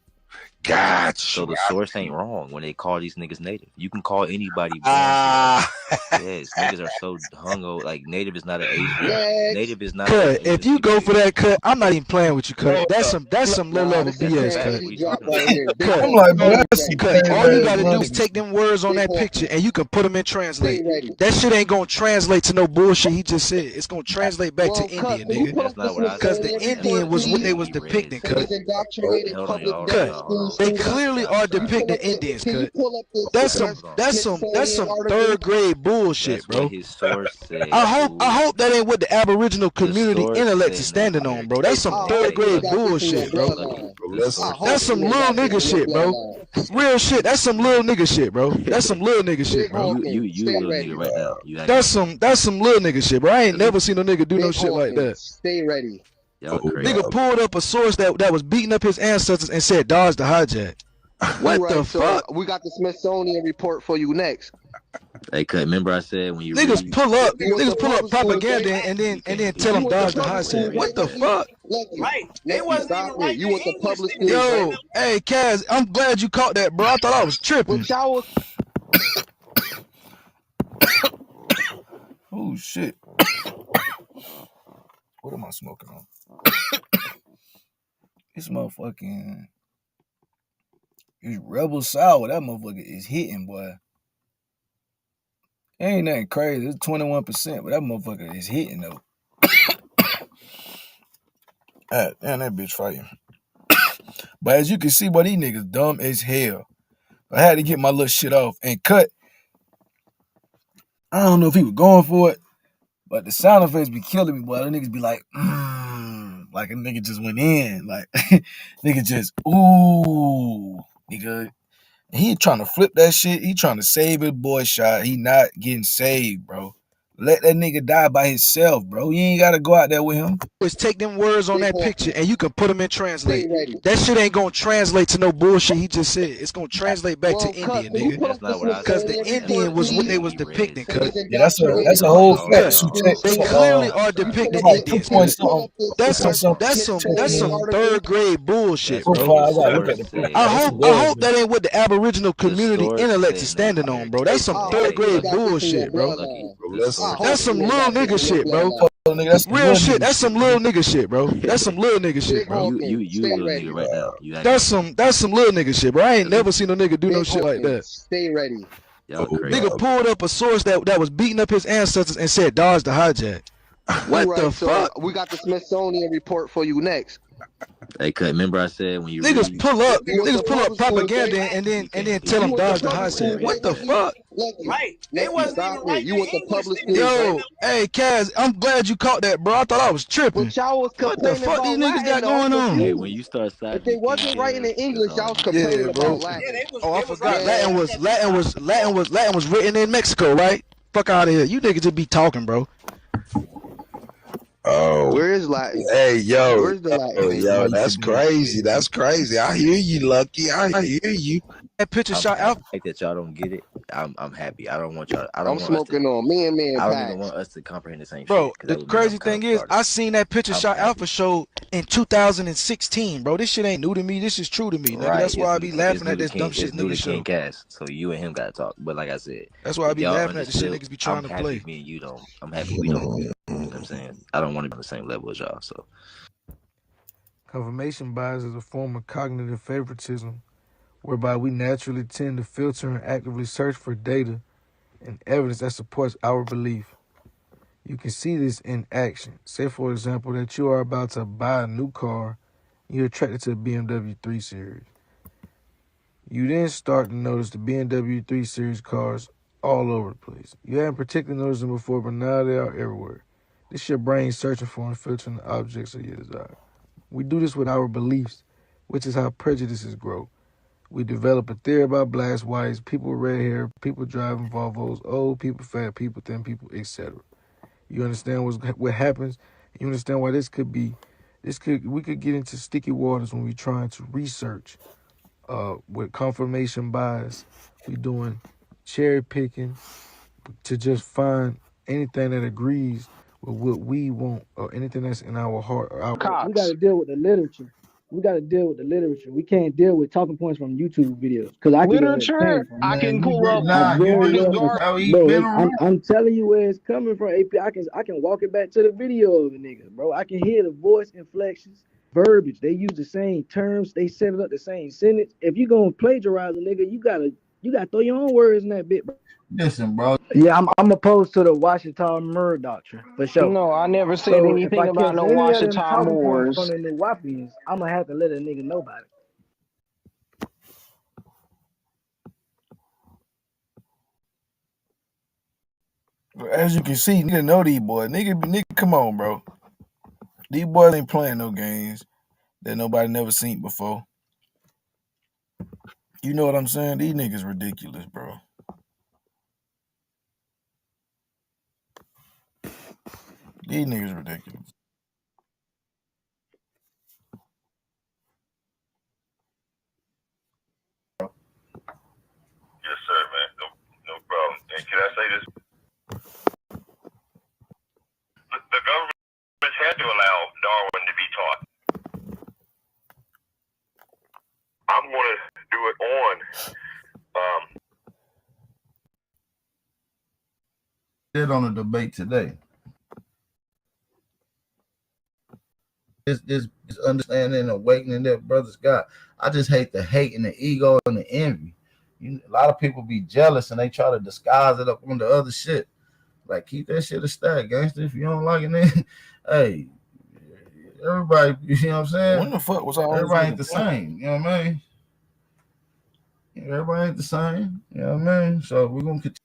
Gotcha. So the source ain't wrong when they call these niggas native. You can call anybody born. Yes, niggas are so hungo. Like native is not an Asian. Native is not. Cut. If you go for that, cut, I'm not even playing with you, cut. That's some low level BS, cut. I'm like, bro, that's cut. All you gotta do is take them words on that picture and you can put them in translate. That shit ain't gonna translate to no bullshit he just said. It's gonna translate back to Indian, nigga. That's not what I said. Because the Indian was what they was depicting, cut. They clearly are depicting Indians, cut. That's some third grade bullshit, bro. His source said. I hope that ain't what the Aboriginal community intellect is standing on, bro. That's some third grade bullshit, bro. That's some little nigga shit, bro. Real shit. That's some little nigga shit, bro. That's some little nigga shit, Big bro. Hawkins, You stay a little ready. nigga right now. You That's some little nigga shit, bro. I ain't never seen a nigga do no Big shit like that. Hawkins, stay ready. y'all crazy. Nigga pulled up a source that was beating up his ancestors and said dodge the hijack. What Right, the so fuck? we got the Smithsonian report for you next. Hey, cut. Remember I said when you Niggas read, pull up, You went niggas to pull up public school, propaganda right? and then You tell them went to dodge the public school, hijack. right? What the Lucky? fuck? Lucky, Right. They Lucky, wasn't stop even it. writing You the went to English. public They school, was right? Yo, hey Kaz, I'm glad you caught that, bro. I thought I was tripping. But y'all was Oh shit. What am I smoking on? This motherfucking it's Rebel Sour. That motherfucker is hitting, boy. It ain't nothing crazy. It's 21%, but that motherfucker is hitting though. Damn, that bitch fighting. But as you can see, boy, these niggas dumb as hell. I had to get my little shit off and cut. I don't know if he was going for it, but the sound effects be killing me, boy. The niggas be like a nigga just went in. Like, nigga just, ooh. Nigga, he trying to flip that shit. He trying to save his boy shot. He not getting saved, bro. Let that nigga die by himself, bro. You ain't gotta go out there with him. Just take them words on Big that picture Hawkins, and you can put them in stay translate. ready. That shit ain't gonna translate to no bullshit he just said. It's gonna translate back to Well, cut. Indian, Can you nigga. put That's up the not what I Because said. the Smithsonian That's report, Indian what was what they please? was he read. depicting, For cut. this Yeah, that's indoctrination. a No, whole no, fact Cut. no. sheet. They Big clearly Hawkins, are can you put depicting up Like this? two Indians, Can point you cut. pull something, up this That's Where some from? that's some that's Smithsonian some article? third grade bullshit, That's what four bro. the five. I gotta look source at the picture. said. That's a I good hope one. that ain't what the Aboriginal The community source intellect is said Native standing on, bro. American. That's some I third hope you ain't grade got this in your bullshit, bro. Lucky. bloodline. The I That's hope source some you ain't little got this nigga in your shit, bro. bloodline. Nigga, that's some Real little shit. nigga That's shit, some little nigga shit, bro. That's some little nigga shit, Big bro. Hawkins, stay little ready. nigga right now. You acting That's like some little nigga shit, bro. I ain't never seen a nigga do no Big shit like that. Hawkins, stay ready. y'all crazy. Nigga pulled up a source that was beating up his ancestors and said dodge the hijack. What the Right, so fuck? we got the Smithsonian report for you next. Hey, cut. Remember I said when you Niggas read, You went to pull up public school, propaganda right? and then he tell You them went to dodge the public hijack. school, crazy. right, What the Lucky? fuck? Lucky, Right. They Lucky, wasn't stop even it. writing You the went to English. public They was school, right? Yo, hey Kaz, I'm glad you caught that, bro. I thought I was tripping. But y'all was What the complaining fuck these about niggas Latin, got though. I'm going on? Hey, when you confused. start If side they dicking wasn't writing kids, in it's English, on y'all was you. complaining Yeah, about bro. Yeah, Latin. Oh, I they was forgot. writing Man, Latin was written in Mexico, right? Fuck out of here. You niggas just be talking, bro. Oh, where is Latin? hey, yo, Where's the Latin, man? yo, that's crazy. That's crazy. I hear you, Lucky. I hear you. That picture I'm shot happy out. that y'all don't get it. I'm happy. I don't want y'all. I I'm don't want us to. smoking on me and man I don't even packs. want us to comprehend the same shit Bro, because the that would mean I'm crazy kind of thing is, retarded. I seen that picture I'm shot Alpha happy. show in 2016, bro. This shit ain't new to me. This is true to me, nigga. Right? That's why I be It's laughing new at to this dumb King. shit It's new to niggas King show. Cass. So you and him got to talk. But like I said, That's why I if be y'all laughing at the shit understood, niggas be I'm trying to happy. play. Me and you don't. I'm happy we don't. You know what I'm saying? I don't want to be on the same level as y'all. So Confirmation bias is a form of cognitive favoritism whereby we naturally tend to filter and actively search for data and evidence that supports our belief. You can see this in action. Say, for example, that you are about to buy a new car, you're attracted to a BMW 3 Series. You then start to notice the BMW 3 Series cars all over the place. You hadn't particularly noticed them before, but now they are everywhere. This is your brain searching for and filtering the objects of your desire. We do this with our beliefs, which is how prejudices grow. We develop a theory about blacks, whites, people with red hair, people driving Volvos, old people, fat people, thin people, etc. You understand what happens? You understand why we could get into sticky waters when we're trying to research with confirmation bias. We doing cherry picking to just find anything that agrees with what we want or anything that's in our heart or our We got to deal with the literature. We got to deal with the literature. We can't deal with talking points from YouTube videos because I can go ahead and tell you from Man, you did I not. You very did well can, how he bro. been around. I'm telling you where it's coming from. AP, I can walk it back to the video of the nigga, bro. I can hear the voice inflections, verbiage. They use the same terms. They set it up the same sentence. If you gonna plagiarize a nigga, you gotta throw your own words in that bit, bro. Listen, bro. Yeah, I'm opposed to the Washington murder doctrine for sure. No, I never said So if I anything about catch no any of them Washington talking points from Moors. the New Wapians, I'm gonna have to let a nigga know about it. As you can see, nigga know these boys. Nigga, come on, bro. These boys ain't playing no games that nobody never seen before. You know what I'm saying? These niggas ridiculous, bro. These niggas ridiculous. Yes, sir, man. No problem. And can I say this? The government had to allow Darwin to be taught. I'm going to do it on. Did on a debate today. This understanding and awakening that brothers got. I just hate the hate and the ego and the envy. A lot of people be jealous and they try to disguise it up on the other shit. Like, keep that shit a stack, gangster. If you don't like it, then hey, everybody, you know what I'm saying? When the fuck was I always everybody ain't the same. You know what I mean? Everybody ain't the same. You know what I mean? So we're gonna continue.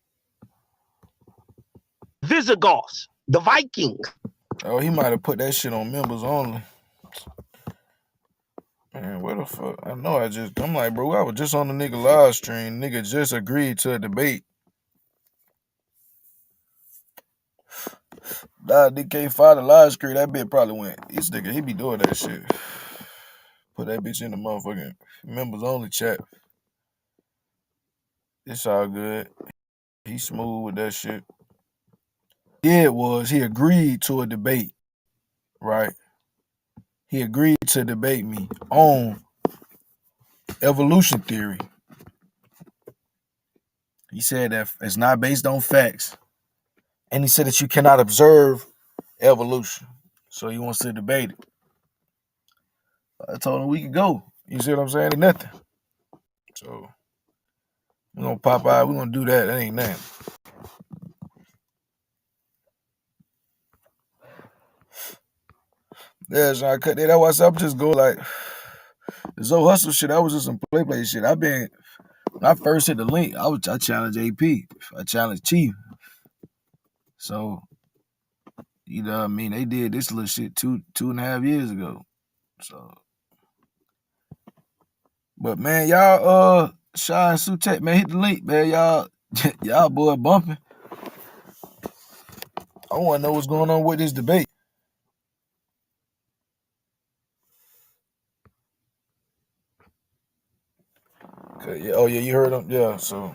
Visigoths, the Vikings. Oh, he might have put that shit on members only. Man, what the fuck? I know I'm like, bro, I was just on the nigga live stream. Nigga just agreed to a debate. Nah, DK find the live screen, that bitch probably went. This nigga, he be doing that shit. Put that bitch in the motherfucking members only chat. It's all good. He smooth with that shit. He agreed to a debate, right? He agreed to debate me on evolution theory. He said that it's not based on facts. And he said that you cannot observe evolution. So he wants to debate it. I told him we could go. You see what I'm saying? Ain't nothing. So we're gonna pop out. We're gonna do that. That ain't nothing. Yeah, so I cut that. That's why I said I'm just go like the Zoe Hustle shit. That was just some play shit. When I first hit the link, I challenged AP. I challenged Chief. So you know what I mean? They did this little shit 2.5 years ago. So, but man, y'all Shy and Sutek, man, hit the link, man. Y'all boy bumping. I wanna know what's going on with this debate. Yeah, oh yeah, you heard him? Yeah, so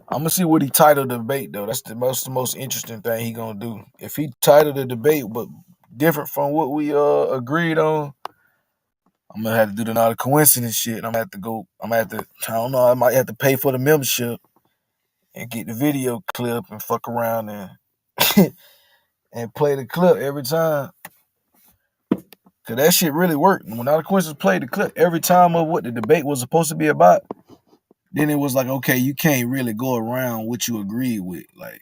I'm gonna see what he titled the debate though. That's the most interesting thing he gonna do. If he titled the debate but different from what we agreed on, I'm gonna have to do the not a coincidence shit. I'm gonna have to go. I don't know. I might have to pay for the membership and get the video clip and fuck around and and play the clip every time. Cause that shit really worked. When not a coincidence played the clip every time of what the debate was supposed to be about, then it was like, okay, you can't really go around what you agreed with. Like,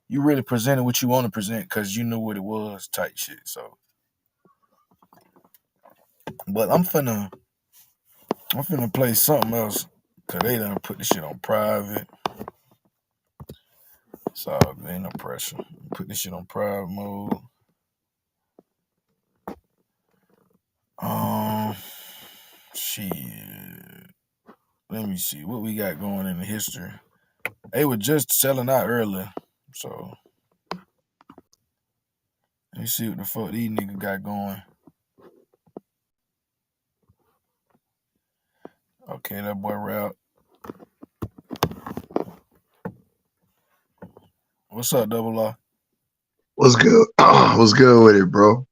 you really presented what you want to present because you knew what it was, type shit. So, but I'm finna play something else because they done put this shit on private. So ain't no pressure. Put this shit on private mode. Shit. Let me see what we got going in the history. They were just selling out earlier, so let me see what the fuck these niggas got going. Okay, that boy Rap. What's up, Double R? What's good? What's good with it, bro?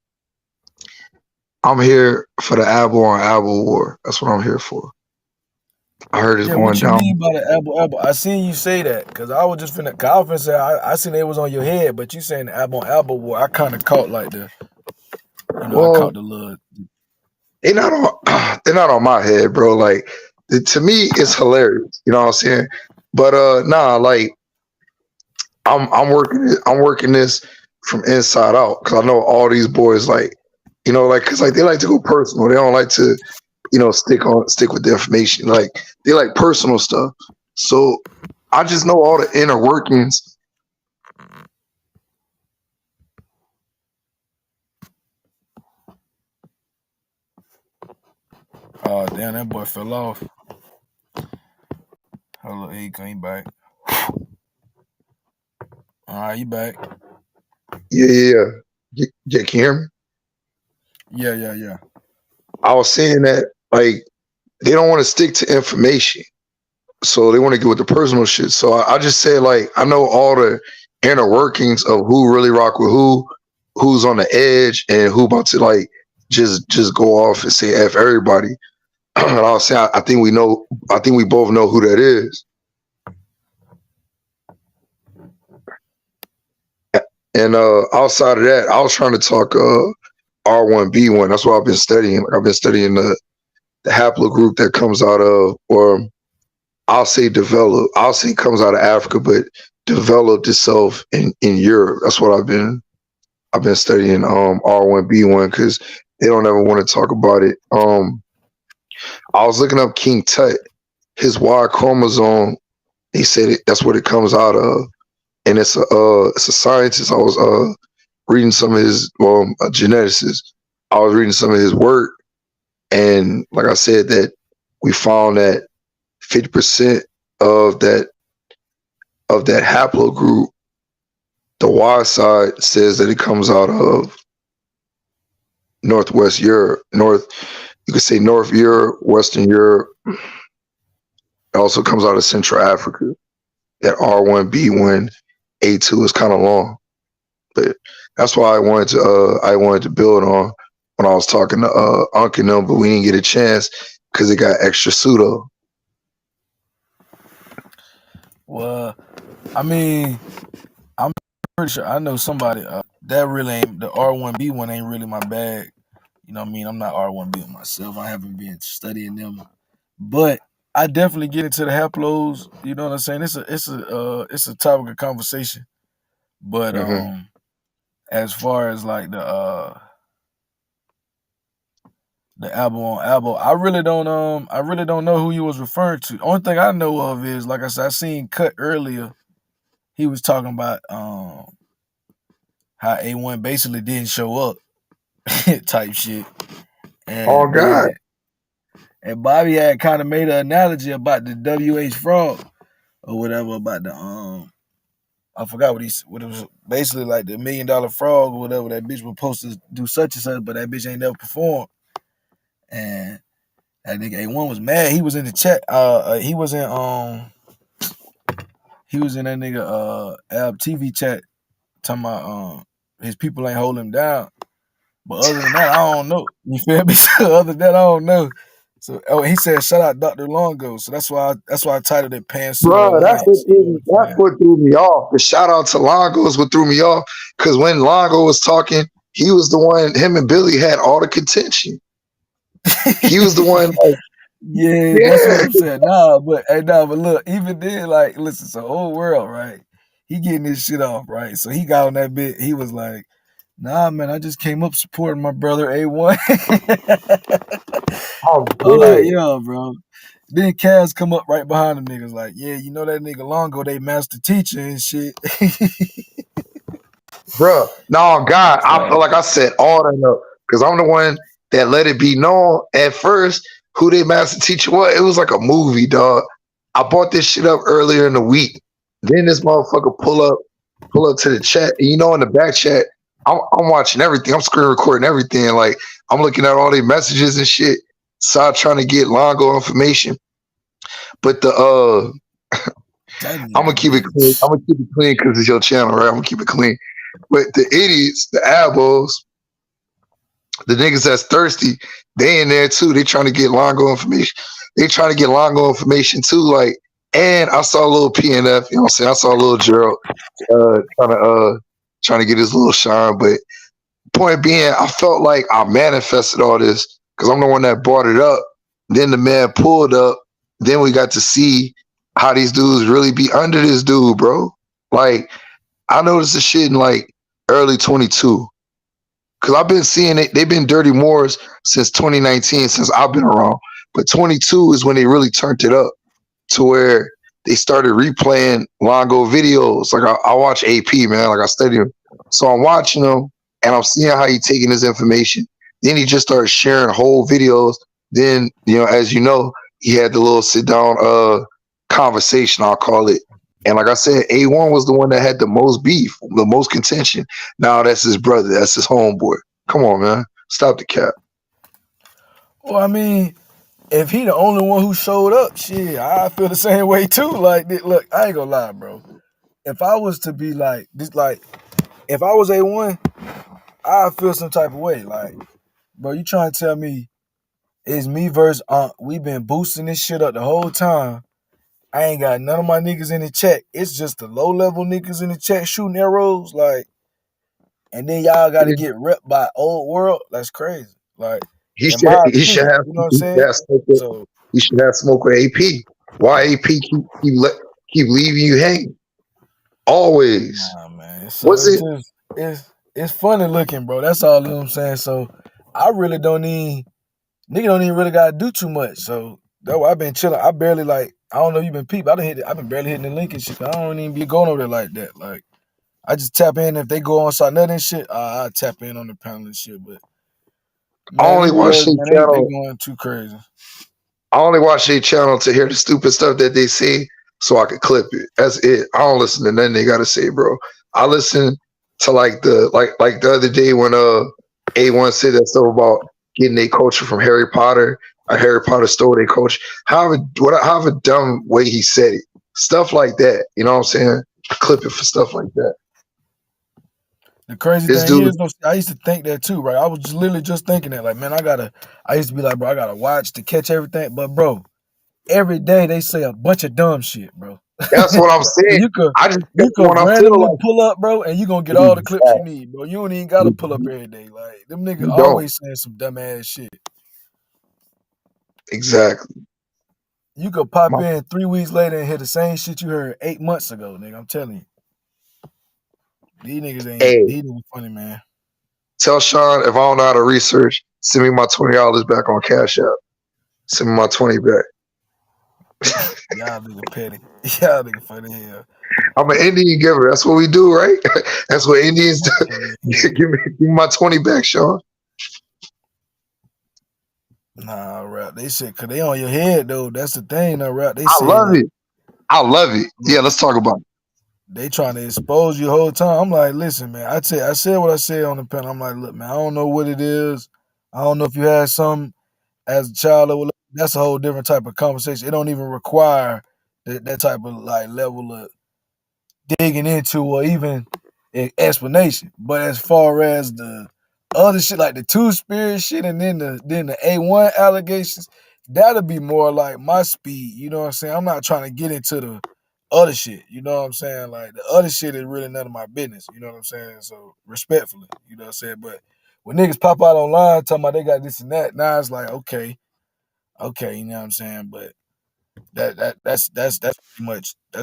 I'm here for the ABO on ABO war. That's what I'm here for. I heard it's Yeah, going what you down. mean by the Apple? I seen you say that because I was just finna. Cause I was finna say I seen it was on your head, but you saying the Apple war. I kind of caught like the, I Well, caught the little. they're not on. They're not on my head, bro. Like to me, it's hilarious. You know what I'm saying? But nah, like I'm working this from inside out because I know all these boys like, like because like they like to go personal. They don't like to, stick with the information. Like they like personal stuff. So I just know all the inner workings. Oh damn, that boy fell off. he came back. All right, you back. Yeah. Can you hear me? Yeah. I was saying that like they don't want to stick to information, so they want to get with the personal shit. So I just said like I know all the inner workings of who really rock with who's on the edge, and who about to like just go off and say F everybody. And I'll say I think we know. I think we both know who that is. And outside of that, I was trying to talk R1B1. That's what I've been studying. I've been studying the haplogroup that comes out of, or I'll say develop. I'll say comes out of Africa, but developed itself in Europe. That's what I've been studying R1B1 because they don't ever want to talk about it. I was looking up King Tut, his Y chromosome. He said that's what it comes out of, and it's a scientist. I was reading some of his a geneticist. I was reading some of his work, and like I said, that we found that 50% of that haplogroup, the Y side says that it comes out of Northwest Europe, you could say North Europe, Western Europe. It also comes out of Central Africa. That R1B1 A2 is kind of long, but that's why I wanted to build on when I was talking to Unc and them, but we didn't get a chance because it got extra pseudo. Well, I mean, I'm pretty sure I know somebody that really ain't the R1B1 ain't really my bag. You know what I mean? I'm not R1B myself. I haven't been studying them, but I definitely get into the haplos. You know what I'm saying? It's a topic of conversation. But as far as like the ABO on ABO, I really don't know who you was referring to. Only thing I know of is, like I said, I seen Cut earlier. He was talking about how A1 basically didn't show up type shit. Oh And God. then Bobby had kind of made an analogy about the WH frog or whatever, about the I forgot what it was, basically like the $1 million frog or whatever. That bitch was supposed to do such and such, but that bitch ain't never performed. And that nigga A1 was mad. He was in the chat. He was in that nigga Ab TV chat talking about his people ain't holding him down. But other than that, I don't know. You feel me? So other than that, I don't know. So he said shout out Dr. Longo. So that's why I titled it Pan-Pseudo Bro, that's Alliance. what threw me off. The shout out to Longo is what threw me off. Because when Longo was talking, he was the one, him and Billy had all the contention. He was the one like, yeah, that's what I'm saying. But look, even then, like, listen, it's the whole world, right? He getting this shit off, right? So he got on that bit, he was like, nah, man, I just came up supporting my brother A1. oh, I'm like, good. yo, bro. Then Kaz come up right behind them niggas, like, yeah, you know that nigga Longo, they master teacher and shit. Bro, no, God, I feel like I set all that up because I'm the one that let it be known at first who their master teacher was. It was like a movie, dog. I bought this shit up earlier in the week. Then this motherfucker pull up to the chat. And you know, in the back chat, I'm watching everything. I'm screen recording everything. Like I'm looking at all these messages and shit. So I'm trying to get Longo information. But I'm gonna keep it clean. I'm gonna keep it clean because it's your channel, right? I'm gonna keep it clean. But the idiots, the ABOs, the niggas that's thirsty, they in there too. They trying to get Longo information. They trying to get Longo information too. Like, and I saw a little PNF, you know what I'm saying? I saw a little Gerald trying to get his little shine. But point being, I felt like I manifested all this because I'm the one that brought it up. Then the man pulled up. Then we got to see how these dudes really be under this dude, bro. Like, I noticed the shit in like early 22. Cause I've been seeing it. They've been Dirty Moors since 2019, since I've been around. But 22 is when they really turned it up to where they started replaying Longo videos. Like I watch AP, man. Like I study him. So I'm watching him and I'm seeing how he taking his information. Then he just started sharing whole videos. Then, you know, as you know, he had the little sit down conversation, I'll call it. And like I said, A1 was the one that had the most beef, the most contention. Now that's his brother, that's his homeboy. Come on, man, stop the cap. Well, I mean, if he the only one who showed up, shit, I feel the same way too. Like, look, I ain't gonna lie, bro. If I was to be like this, like, if I was A1, I'd feel some type of way. Like, bro, you trying to tell me it's me versus we been boosting this shit up the whole time. I ain't got none of my niggas in the chat. It's just the low level niggas in the chat shooting arrows, like, and then y'all got to get ripped by old world. That's crazy. Like, He in should my he should opinion, have you know what I'm he should saying? have smoke with, So, he should have smoke with AP. Why AP keep leaving you hanging? Always. nah, man. So Was it's it just it's funny looking, bro. That's all, you know what I'm saying. So I really don't even nigga don't even really gotta do too much. So that's why I've been chilling. I barely like I don't know if you been peep. I've been barely hitting the link and shit. I don't even be going over there like that. Like I just tap in if they go on side nothing and shit. I tap in on the panel and shit. But I man, only these watch boys, their man, they channel. going too crazy. I only watch their channel to hear the stupid stuff that they say so I could clip it. That's it. I don't listen to nothing they gotta say, bro. I listen to like the other day when A1 said that stuff about getting a culture from Harry Potter. Harry Potter stole their culture. However dumb way he said it. Stuff like that. You know what I'm saying? I clip it for stuff like that. The crazy This thing dude, is, though, I used to think that too, right? I was just literally just thinking that, like, man, I used to be like, bro, I gotta watch to catch everything. But bro, every day they say a bunch of dumb shit, bro. that's what I'm saying. you could I just you could when I feel randomly like pull up, bro, and you gonna get all the clips you exactly, need, bro. You don't even gotta pull up every day. Like them niggas you don't always saying some dumb ass shit. exactly. You could pop My, in 3 weeks later and hear the same shit you heard 8 months ago, nigga. I'm telling you. hey, These niggas funny, man. tell Sean if I don't know how to research, send me my $20 back on Cash App. Send me my 20 back. Y'all nigga petty. Y'all nigga funny hell. I'm an Indian giver. That's what we do, right? That's what Indians do. Y'all funny hell. Give me my 20 back, Sean. Nah, rap. They said, cause they on your head though. That's the thing, though, rap. They I said love like, it. I love it. Yeah, look, let's talk about it. they trying to expose you the whole time. I'm like, listen, man. I said what I said on the pen. I'm like, look, man. I don't know what it is. I don't know if you had some as a child or whatever. That's a whole different type of conversation. It don't even require that type of like level of digging into or even explanation. But as far as the other shit, like the two spirit shit, and then the A1 allegations, that'll be more like my speed. You know what I'm saying? I'm not trying to get into the other shit. You know what I'm saying? Like the other shit is really none of my business. You know what I'm saying? So respectfully, you know what I'm saying? But when niggas pop out online talking about they got this and that, now it's like, okay, you know what I'm saying? But that's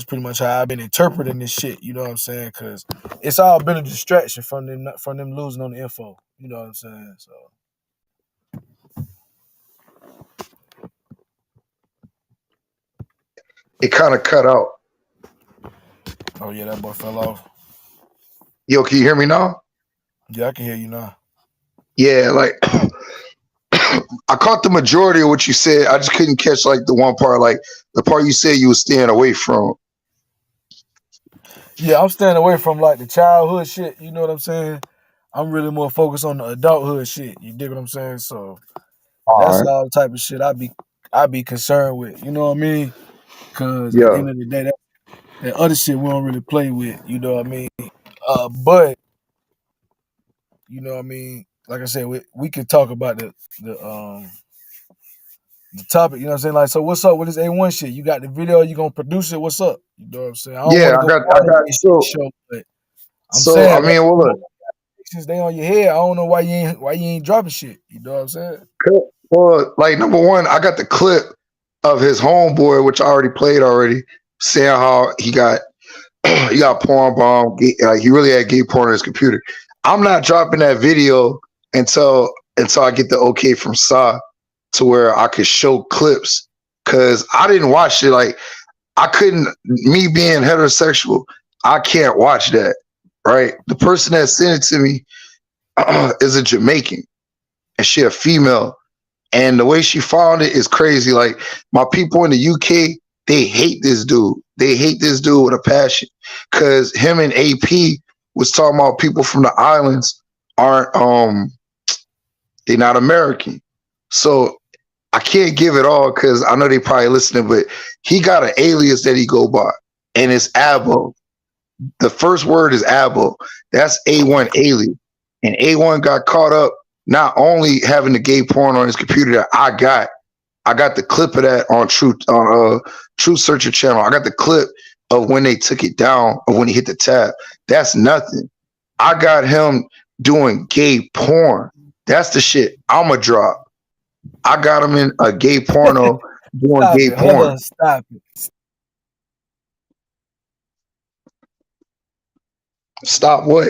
pretty much how I've been interpreting this shit. You know what I'm saying? Because it's all been a distraction from them losing on the info. You know what I'm saying? So It kind of cut out. oh yeah, that boy fell off. Yo, can you hear me now? Yeah, I can hear you now. Yeah, like I caught the majority of what you said. I just couldn't catch like the one part, like the part you said you were staying away from. Yeah, I'm staying away from like the childhood shit. You know what I'm saying? I'm really more focused on the adulthood shit. You dig what I'm saying? So All that's right. all the type of shit I be concerned with. You know what I mean? Because at the Yeah. end of the day, that other shit we don't really play with. You know what I mean? But you know what I mean? Like I said, we could talk about the topic, you know what I'm saying? Like, so what's up with this A1 shit? You got the video, you gonna produce it, what's up? You know what I'm saying? I don't want Yeah, to go I all the got way shit show, but I'm so I saying like mean, well look, since they on your head, I don't know why you ain't dropping shit. You know what I'm saying? well, like number one, I got the clip of his homeboy, which I already played already, saying how he got porn bomb. Like he really had gay porn on his computer. I'm not dropping that video until I get the okay from Sa to where I could show clips because I didn't watch it. Like I couldn't. Me being heterosexual, I can't watch that. Right. The person that sent it to me is a Jamaican, and she a female. And the way she found it is crazy. Like my people in the UK, they hate this dude. They hate this dude with a passion because him and AP was talking about people from the islands aren't they're not American. So I can't give it all because I know they probably listening, but he got an alias that he go by, and it's ABO. The first word is ABO. That's A1 alias, and A1 got caught up not only having the gay porn on his computer that I got the clip of that on Truth Searcher channel. I got the clip of when they took it down or when he hit the tab. That's nothing. I got him doing gay porn. That's the shit I'ma drop. I got him in a gay porno doing Stop gay it. Hold porn. on. Stop it. Stop what?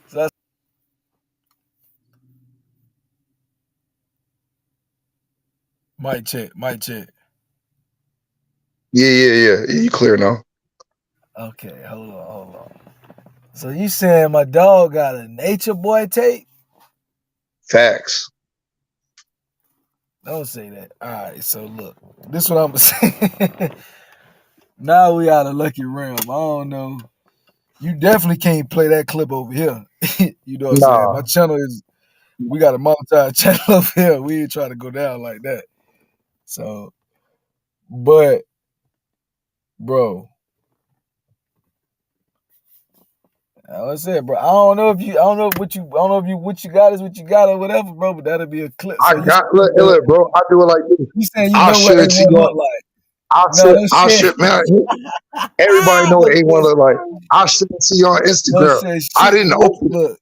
So that's mic check. Mic check. Yeah. You clear now. Okay, hold on. So you saying my dog got a Nature Boy tape? Facts. Don't say that. All right, so look, this is what I'm gonna say. Now we out of lucky realm. I don't know. You definitely can't play that clip over here. You know what I'm saying? My Nah. channel is we got a monetized channel over here. We ain't trying to go down like that. So, but bro, I said, bro, I don't know if what you got is what you got or whatever, bro. But that'll be a clip. I So you got look, bro. I do it like this. you saying you I'll know what share it to A1 you. look like? No, don't I'll share. share, man. Everybody know what Look, A1 look like. I'll share it to you on don't Instagram. share I shit. didn't But look, open. look.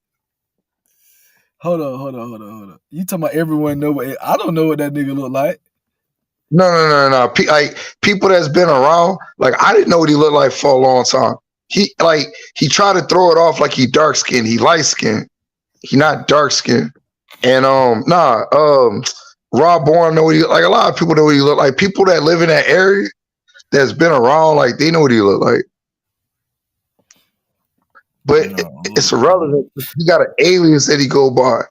Hold on. You talking about everyone know what I don't know what that nigga look like. No. Like people that's been around, like I didn't know what he looked like for a long time. He tried to throw it off like he dark skinned. He light skinned. He not dark skinned. And Rob Bourne know what he like. A lot of people know what he look like. People that live in that area that's been around, like they know what he look like. But it's irrelevant. He got an alias that he go by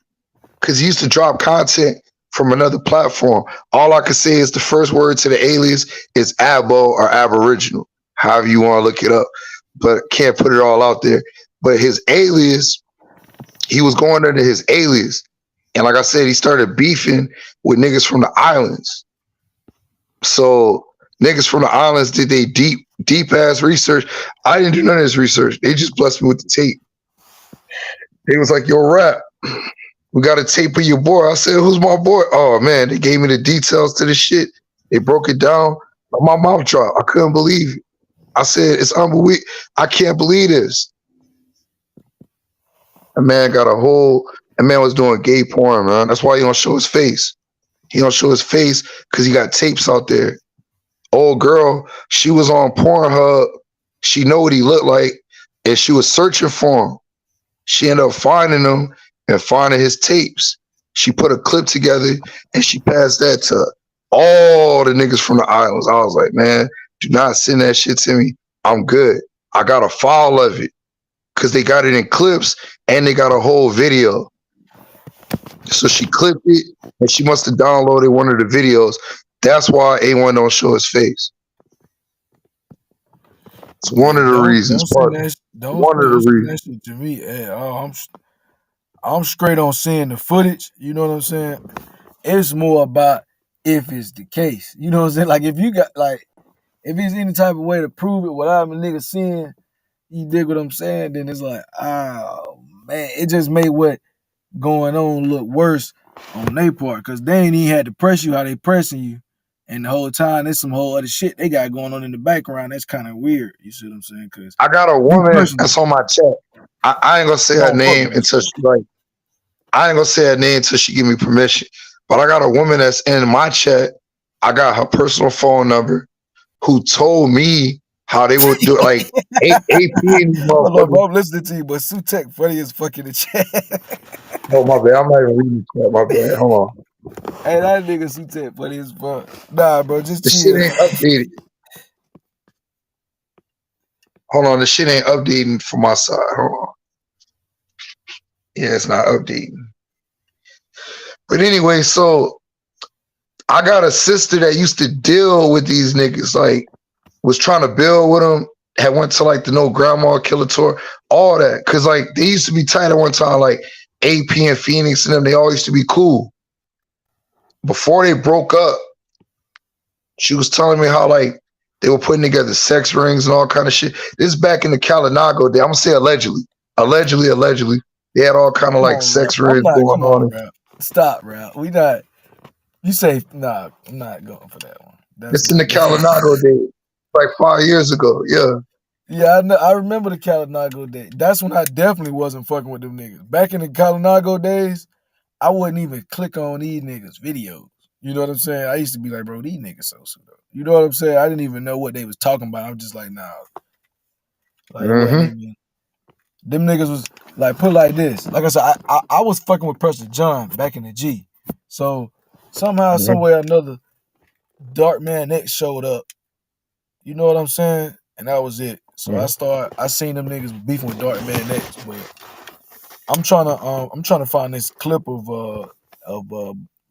because he used to drop content from another platform. All I can say is the first word to the alias is Abo or Aboriginal, however you want to look it up, but can't put it all out there. But his alias, he was going under his alias. And like I said, he started beefing with niggas from the islands. So niggas from the islands did they deep ass research. I didn't do none of this research. They just blessed me with the tape. They was like, yo, rap, we got a tape of your boy. I said, who's my boy? Oh man, they gave me the details to the shit. They broke it down. My mouth dropped. I couldn't believe it. I said, it's unbelievable. I can't believe this. A man was doing gay porn, man. That's why he don't show his face. He don't show his face because he got tapes out there. Old girl, she was on Pornhub. She know what he looked like, and she was searching for him. She ended up finding him and finding his tapes. She put a clip together and she passed that to all the niggas from the islands. I was like, man, do not send that shit to me. I'm good. I got a file of it because they got it in clips and they got a whole video. So she clipped it and she must have downloaded one of the videos. That's why A1 don't show his face. It's one of the reasons. Don't send Reasons. that shit to me. Hey, I'm straight on seeing the footage. You know what I'm saying? It's more about if it's the case. You know what I'm saying? Like if you got if there's any type of way to prove it without a nigga seeing, you dig what I'm saying? Then it's like, oh man, it just made what going on look worse on their part because they ain't even had to press you how they pressing you. And the whole time, there's some whole other shit they got going on in the background. That's kind of weird. You see what I'm saying? Because I got a woman that's on my chat. I ain't gonna say her name until she I ain't gonna say her name until she give me permission. But I got a woman that's in my chat. I got her personal phone number who told me how they would do it. Like AP. Hold on, bro. I'm listening to you, but Sutek funny as fuck in the chat. Oh my bad. I'm not even reading the chat. My bad. Hold on. Hey, that nigga Sutek funny as fuck. Nah, bro, just the chill. shit ain't updated. Hold on, the shit ain't updating from my side. Hold on. Yeah, it's not updating. But anyway, so I got a sister that used to deal with these niggas, like was trying to build with them, had went to like the No Grandma Killer tour, all that. Cause like they used to be tight at one time, like AP and Phoenix and them, they all used to be cool. Before they broke up, she was telling me how like they were putting together sex rings and all kind of shit. This is back in the Calinago day. I'm gonna say allegedly. Allegedly. They had all kind of Come like on, rap. sex rings going Come on, on. rap. Stop, rap. We not. You say nah. I'm not going for that one. That's It's in the not. Calinago day, like 5 years ago. Yeah. Yeah, I know, I remember the Calinago day. That's when I definitely wasn't fucking with them niggas. Back in the Calinago days, I wouldn't even click on these niggas' videos. You know what I'm saying? I used to be like, bro, these niggas so pseudo. You know what I'm saying? I didn't even know what they was talking about. I'm just like, nah. Like it wasn't Mm-hmm. even. Them niggas was like put like this. Like I said, I was fucking with Pressure John back in the G. So somehow, Mm-hmm. some way or another, Dark Man X showed up. You know what I'm saying? And that was it. So I seen them niggas beefing with Dark Man X, but I'm trying to find this clip of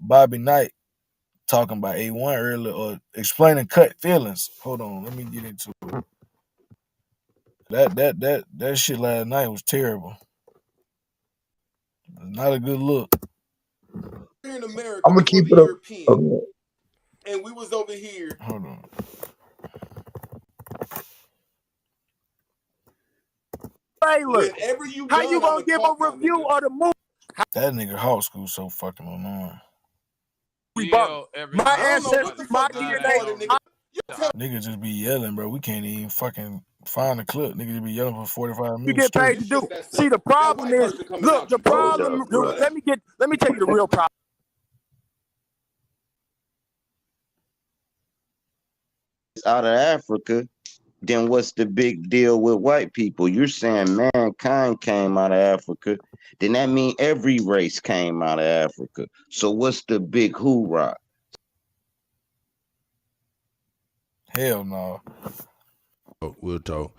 Bobby Knight talking about A1 earlier or explaining cut feelings. Hold on, let me get into it. That shit last night was terrible. Not a good look. Here in America I'm gonna before keep the it up. European, and we was over here. Hold on. Whenever you done, you gonna give a review of the movie? That nigga Hawk School so fucking annoying. My ancestors, my DNA. Niggas just be yelling, bro. We can't even fucking find a clip. Niggas just be yelling for 45 You minutes get paid straight. to do. See, the problem is, look, the problem. Let me tell you the real problem. Out of Africa, then what's the big deal with white people? You're saying mankind came out of Africa, then that means every race came out of Africa. So what's the big hoorah? Hell no. We'll talk.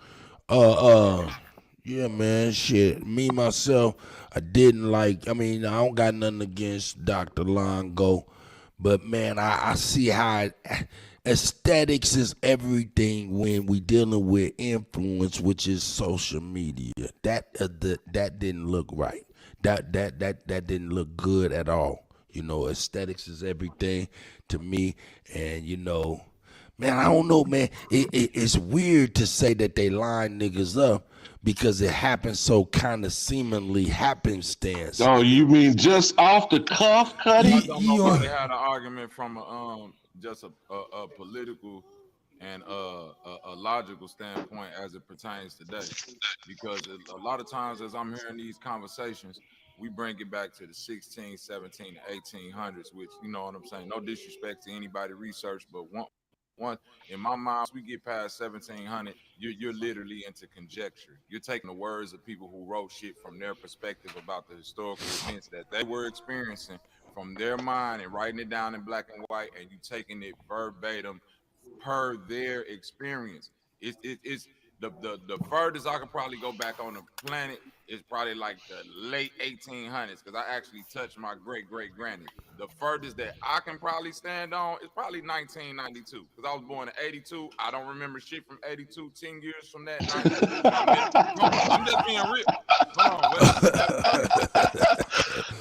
Yeah, man, shit. Me, myself, I didn't like, I mean, I don't got nothing against Dr. Longo, but man, I see how aesthetics is everything when we dealing with influence, which is social media. That didn't look right. That didn't look good at all. You know, aesthetics is everything to me, and you know, man, I don't know, man. It's weird to say that they line niggas up because it happens so kind of seemingly happenstance. Oh, you mean just off the cuff, Cuddy? Don't nobody had an argument from just a political and a logical standpoint as it pertains today, because a lot of times as I'm hearing these conversations, we bring it back to the 16, 17, 1800s, which, you know what I'm saying, no disrespect to anybody research, but one in my mind, we get past 1700, you're literally into conjecture. You're taking the words of people who wrote shit from their perspective about the historical events that they were experiencing from their mind and writing it down in black and white, and you taking it verbatim per their experience. It's the furthest I could probably go back on the planet is probably like the late 1800s, because I actually touched my great granny. The furthest that I can probably stand on is probably 1992, because I was born in 82. I don't remember shit from 82. 10 years from that, 92. I'm just being real.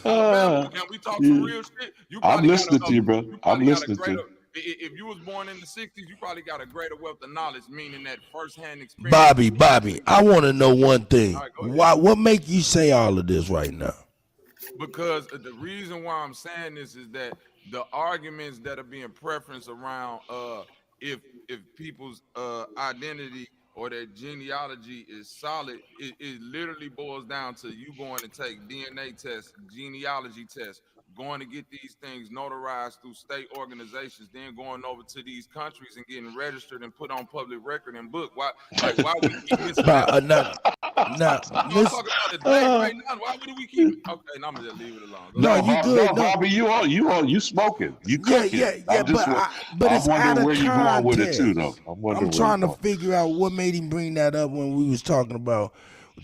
Alabama, can we talk some real shit? I'm listening to you, bro. I'm listening to you. If you was born in the 60s, you probably got a greater wealth of knowledge, meaning that firsthand experience. Bobby, I want to know one thing. Right, what make you say all of this right now? Because the reason why I'm saying this is that the arguments that are being preferenced around if people's identity or their genealogy is solid, it literally boils down to you going to take DNA tests, genealogy tests, going to get these things notarized through state organizations, then going over to these countries and getting registered and put on public record and book. Why we keep missing out? Now, I'm talking about the day right now. Why would we keep? Okay, now I'm gonna just leave it alone. No, you good. No, Bobby, you smoking. You cooking. Yeah, but it's out of where you going with it too, though. I'm trying to figure out what made him bring that up when we was talking about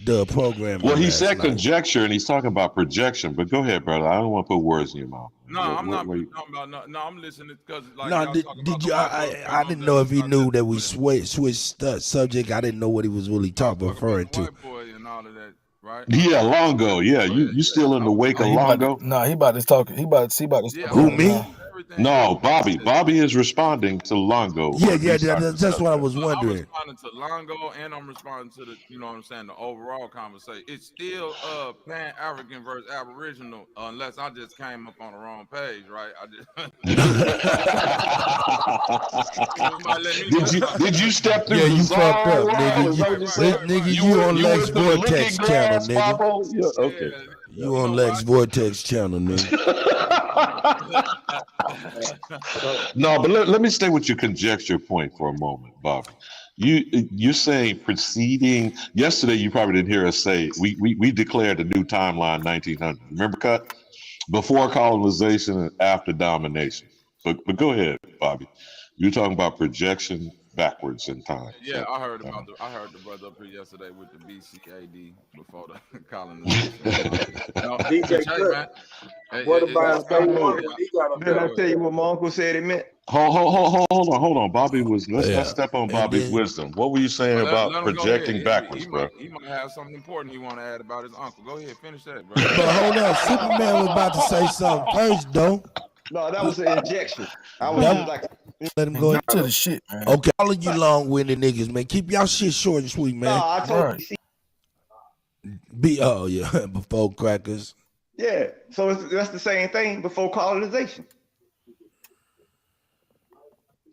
the program Well, he last said night. conjecture, and he's talking about projection. But go ahead, brother. I don't want to put words in your mouth. No, I'm not talking about. No, I'm listening because like No, y'all talking about did the you? white boy I didn't know if he knew that we switched subject. I didn't know what he was really referring to. white boy and all of that, right? Yeah, Longo. Yeah, you still in the wake of Longo? He about to talk. He about to talk. Who, me? No, Bobby. Bobby is responding to Longo. Yeah, that's what I was wondering. I'm responding to Longo and I'm responding to the, you know what I'm saying, the overall conversation. It's still Pan-African versus Aboriginal, unless I just came up on the wrong page, right? Did you step through? Yeah, the you fucked up, nigga. Nigga, You on Lex Vortex channel, nigga. Yeah, okay. You on Lex Vortex channel, nigga. No, but let me stay with your conjecture point for a moment, Bobby. You're saying preceding yesterday. You probably didn't hear us say we declared a new timeline 1900. Remember, cut before colonization and after domination. But go ahead, Bobby. You're talking about projection backwards in time. Yeah, I heard the brother up here yesterday with the BCAD before the colonization. DJ Cut. What about Did I tell you what my uncle said it meant? Hold on. Bobby was let's step on Bobby's wisdom. What were you saying about projecting backwards, bro? He might have something important he want to add about his uncle. Go ahead, finish that, bro. But hold up, Superman was about to say something first, though. No, that was an injection. I was just like, let him go into the shit, man. Okay, all of you long-winded niggas, man, keep y'all shit short and sweet, man. No, I told you. Before crackers. Yeah, so that's the same thing before colonization.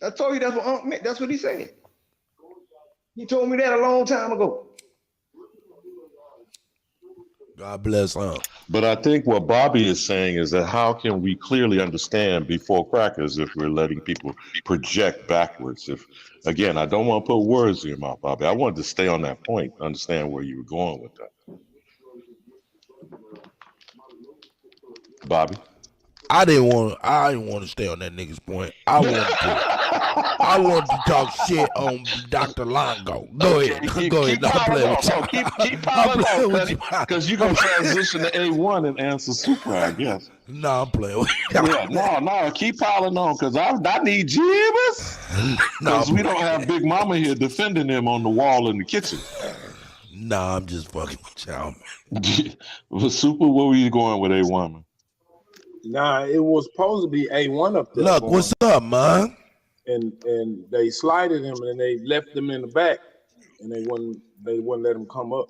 I told you that's what Unc meant. That's what he said. He told me that a long time ago. God bless Unc. But I think what Bobby is saying is that how can we clearly understand before crackers if we're letting people project backwards? If again, I don't want to put words in your mouth, Bobby. I wanted to stay on that point, understand where you were going with that. Bobby? I didn't want to stay on that nigga's point. I wanted to talk shit on Dr. Longo. Go ahead. Don't play with you. Keep piling on, because you're going to transition to A1 and answer Super, I guess. No, I'm playing with you. No, keep piling on, because I need Jibas. Because we don't have Big Mama here defending him on the wall in the kitchen. Nah, I'm just fucking with y'all, man. Well, Super, where were you going with A1, man? Nah, it was supposed to be A1 up there. Look, what's up, man? And they slided him and they left him in the back, and they wouldn't let him come up,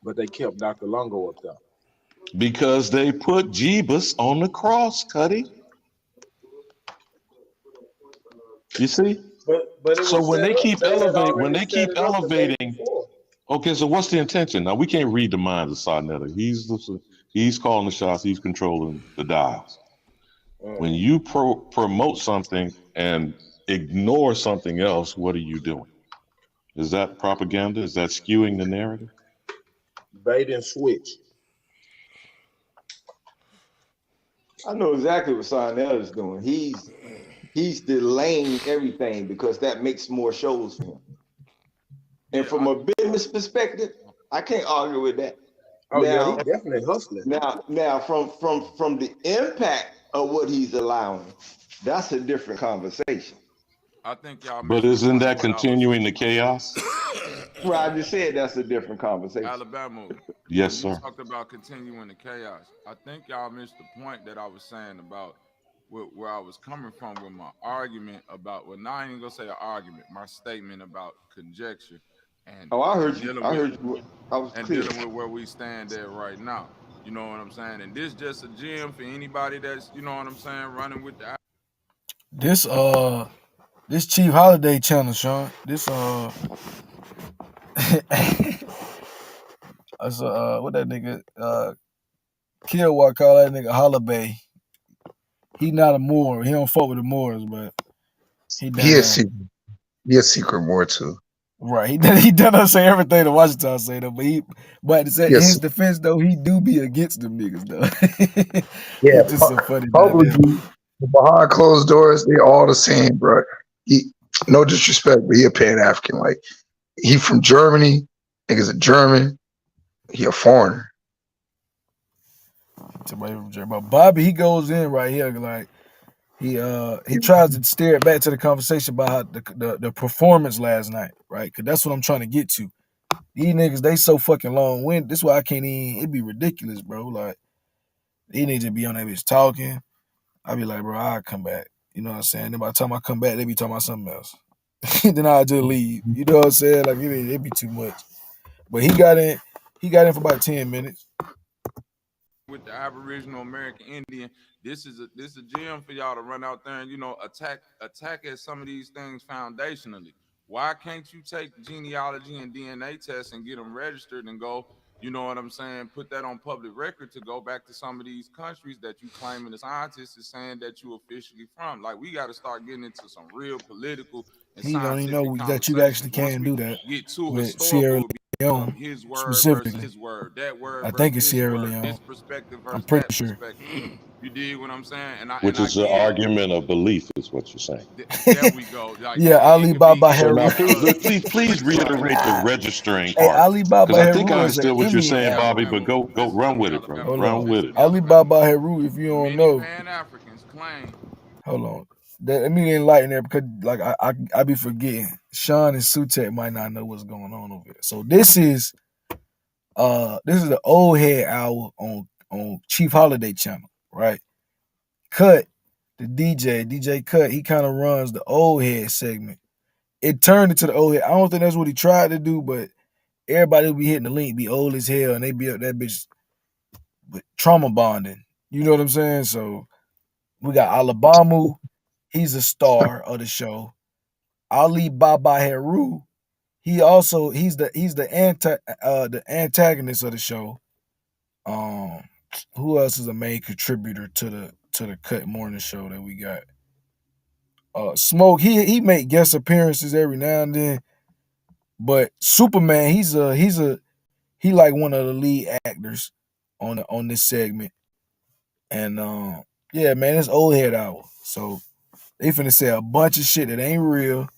but they kept Dr. Longo up there because they put Jeebus on the cross, Cuddy. You see? But so when they keep elevating, okay. So what's the intention? Now we can't read the mind of Sarnetta. He's calling the shots. He's controlling the dials. When you promote something and ignore something else, what are you doing? Is that propaganda? Is that skewing the narrative? Bait and switch. I know exactly what Sarnetta is doing. He's delaying everything because that makes more shows for him. And from a business perspective, I can't argue with that. Oh yeah, he's definitely hustling. Now, from the impact of what he's allowing, that's a different conversation. I think y'all. But isn't that continuing the chaos? Well, I just said that's a different conversation. Alabama. Yes, sir. You talked about continuing the chaos. I think y'all missed the point that I was saying about where I was coming from with my argument about. Well, now I ain't gonna say an argument. My statement about conjecture. And I heard you. I heard you. I was and clear. Dealing with where we stand at right now. You know what I'm saying? And this just a gem for anybody that's, you know what I'm saying, running with the. This Chief Holiday channel, Sean. This what that nigga Killwatt call that nigga Hollabay. He not a Moor. He don't fuck with the Moors, but he a secret Moor too. Right, he doesn't say everything that Washington say though, but in his defense though, he do be against them niggas though. Yeah, it's just so funny. Publicly, behind closed doors, they all the same, bro. He, no disrespect, but he a Pan African. Like he from Germany, niggas a German. He a foreigner. But Bobby, he goes in right here like he tries to steer it back to the conversation about how the performance last night, right? Because that's what I'm trying to get to. These niggas, they so fucking long-winded. This is why I can't even. It'd be ridiculous, bro. Like these niggas be on that bitch talking. I be like, bro, I'll come back. You know what I'm saying? Then by the time I come back, they be talking about something else. Then I'll just leave. You know what I'm saying? Like it be too much. But he got in for about 10 minutes. With the Aboriginal American Indian, this is a gem for y'all to run out there and attack at some of these things foundationally. Why can't you take genealogy and DNA tests and get them registered and go, you know what I'm saying, put that on public record to go back to some of these countries that you claiming the scientists is saying that you officially from? Like, we got to start getting into some real political and He don't even scientific know that you actually conversations. Once can we do that get too with historical, Sierra it Leone becomes his word versus specifically. his word, that word I versus think it's this Sierra word, Leone. this perspective I'm versus pretty that sure. perspective. You dig what I'm saying? And Which I is the get it. argument of belief, is what you're saying. There we go. Like Yeah, Ali Baba So now, Heru. please reiterate the registering Hey, part, Ali because Baba I think I Heru is an understood what you're Indian saying, Bobby. African. But go run with it, brother. Hold Run on. with it. Ali Baba Heru, if you don't many know. Pan-Africans claim. Hold on. Let me enlighten there because like I be forgetting. Sean and Sutek might not know what's going on over here. So this is the old head hour on Chief Holiday channel, right? Cut, the DJ Cut, he kind of runs the old head segment. It turned into the old head. I don't think that's what he tried to do, but everybody will be hitting the link, be old as hell, and they be up that bitch with trauma bonding. You know what I'm saying? So we got Alabama. He's a star of the show. Ali Baba Heru. He's the antagonist of the show. Who else is a main contributor to the Cut Morning show that we got? Smoke. He make guest appearances every now and then, but Superman. He like one of the lead actors on this segment, and yeah, man, it's old head hour. So they finna say a bunch of shit that ain't real,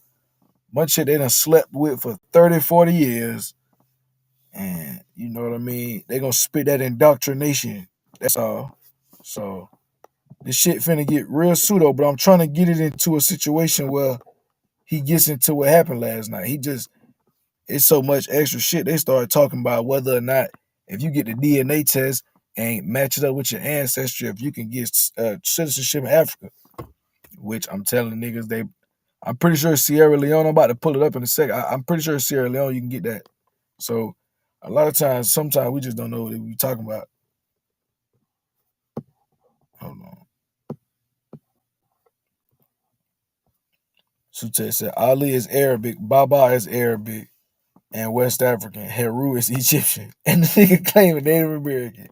bunch of shit they done slept with for 30, 40 years. And you know what I mean? They gonna spit that indoctrination. That's all. So this shit finna get real pseudo, but I'm trying to get it into a situation where he gets into what happened last night. It's so much extra shit. They started talking about whether or not if you get the DNA test and match it up with your ancestry, if you can get citizenship in Africa. Which I'm telling niggas I'm pretty sure Sierra Leone. I'm about to pull it up in a second. I'm pretty sure Sierra Leone you can get that. So a lot of times, sometimes we just don't know what we talking about. Hold on. Sute said Ali is Arabic, Baba is Arabic, and West African. Heru is Egyptian, and the nigga claiming Native American.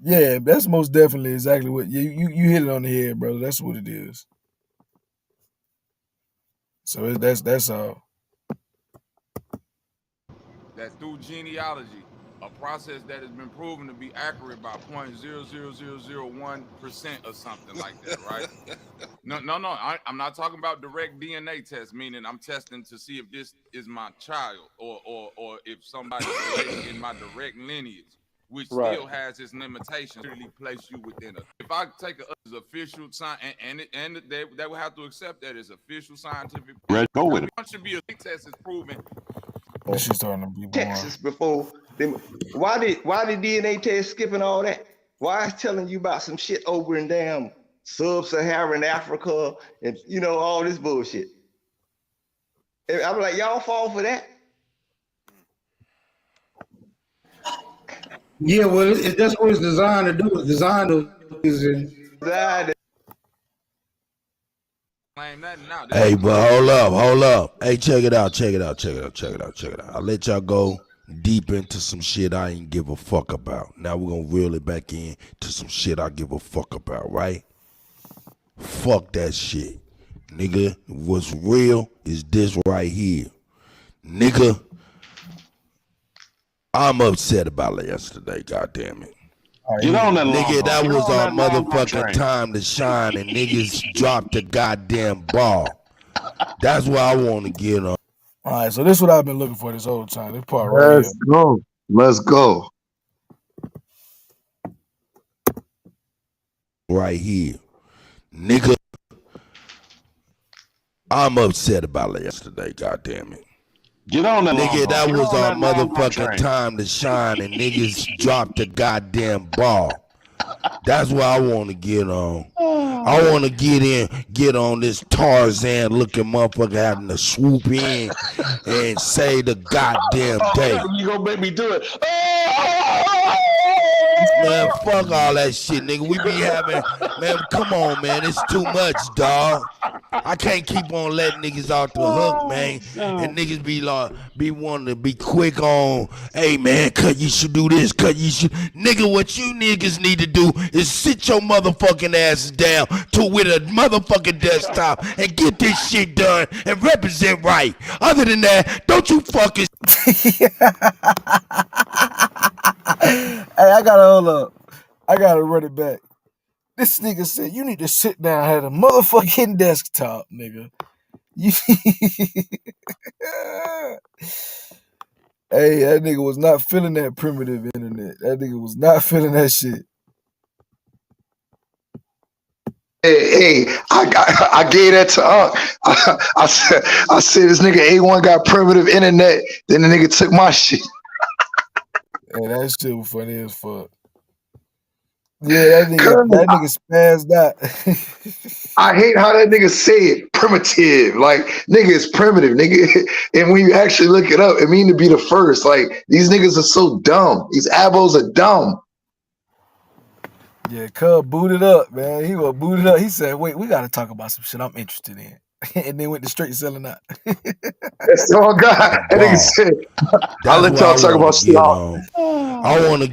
Yeah, that's most definitely exactly what you hit it on the head, brother. That's what it is. So that's all. That through genealogy, a process that has been proven to be accurate by 0.00001% or something like that, right? No, I'm not talking about direct DNA tests, meaning I'm testing to see if this is my child or if somebody's related in my direct lineage, which still has its limitations. Really place you within a. If I take as official sign and they will have to accept that as official scientific. Go with it. Should be a test is proven. This shit's starting to be boring. Texas before. Why did DNA test skipping all that? Why is telling you about some shit over in damn sub-Saharan Africa and all this bullshit? And I'm like, y'all fall for that? Yeah, well, that's what it's designed to do. It's designed to Hey, but hold up. Hey, check it out. I'll let y'all go deep into some shit I ain't give a fuck about. Now we're gonna reel it back in to some shit I give a fuck about, right? Fuck that shit. Nigga, what's real is this right here. Nigga, I'm upset about it yesterday, goddamn it. Get on that nigga, that Get was on our that Longo motherfucking train. time to shine, and niggas dropped the goddamn ball. That's what I want to get on. All right, so this is what I've been looking for this whole time. This part right here. Let's go. Let's go. Right here. Nigga, I'm upset about it yesterday, goddamn it. Get on that Nigga, Longo. that Get was on our that Longo motherfucking train. time to shine, and niggas dropped the goddamn ball. That's what I want to get on. I want to get on this Tarzan looking motherfucker having to swoop in and say the goddamn day. You gonna make me do it? Man, fuck all that shit, nigga. We be having, man, come on, man. It's too much, dog. I can't keep on letting niggas off the hook, man. And niggas be like, be wanting to be quick on, hey, man, cut, you should do this, cut, you should. Nigga, what you niggas need to do is sit your motherfucking asses down with a motherfucking desktop and get this shit done and represent right. Other than that, don't you fucking. Hey, I gotta hold up. I gotta run it back. This nigga said you need to sit down and have a motherfucking desktop, nigga. Hey, that nigga was not feeling that primitive internet. That nigga was not feeling that shit. Hey, I gave that to I said this nigga A1 got primitive internet. Then the nigga took my shit. Hey, that shit was funny as fuck. Yeah, that nigga spazzed out. I hate how that nigga say it, primitive. Like, nigga, it's primitive, nigga. And when you actually look it up, it mean to be the first. Like, these niggas are so dumb. These ABOs are dumb. Yeah, Cub booted up, man. He was booted up. He said, wait, we got to talk about some shit I'm interested in. And then went to straight selling out. That's all God. That nigga said, I'll let y'all talk about shit. I want to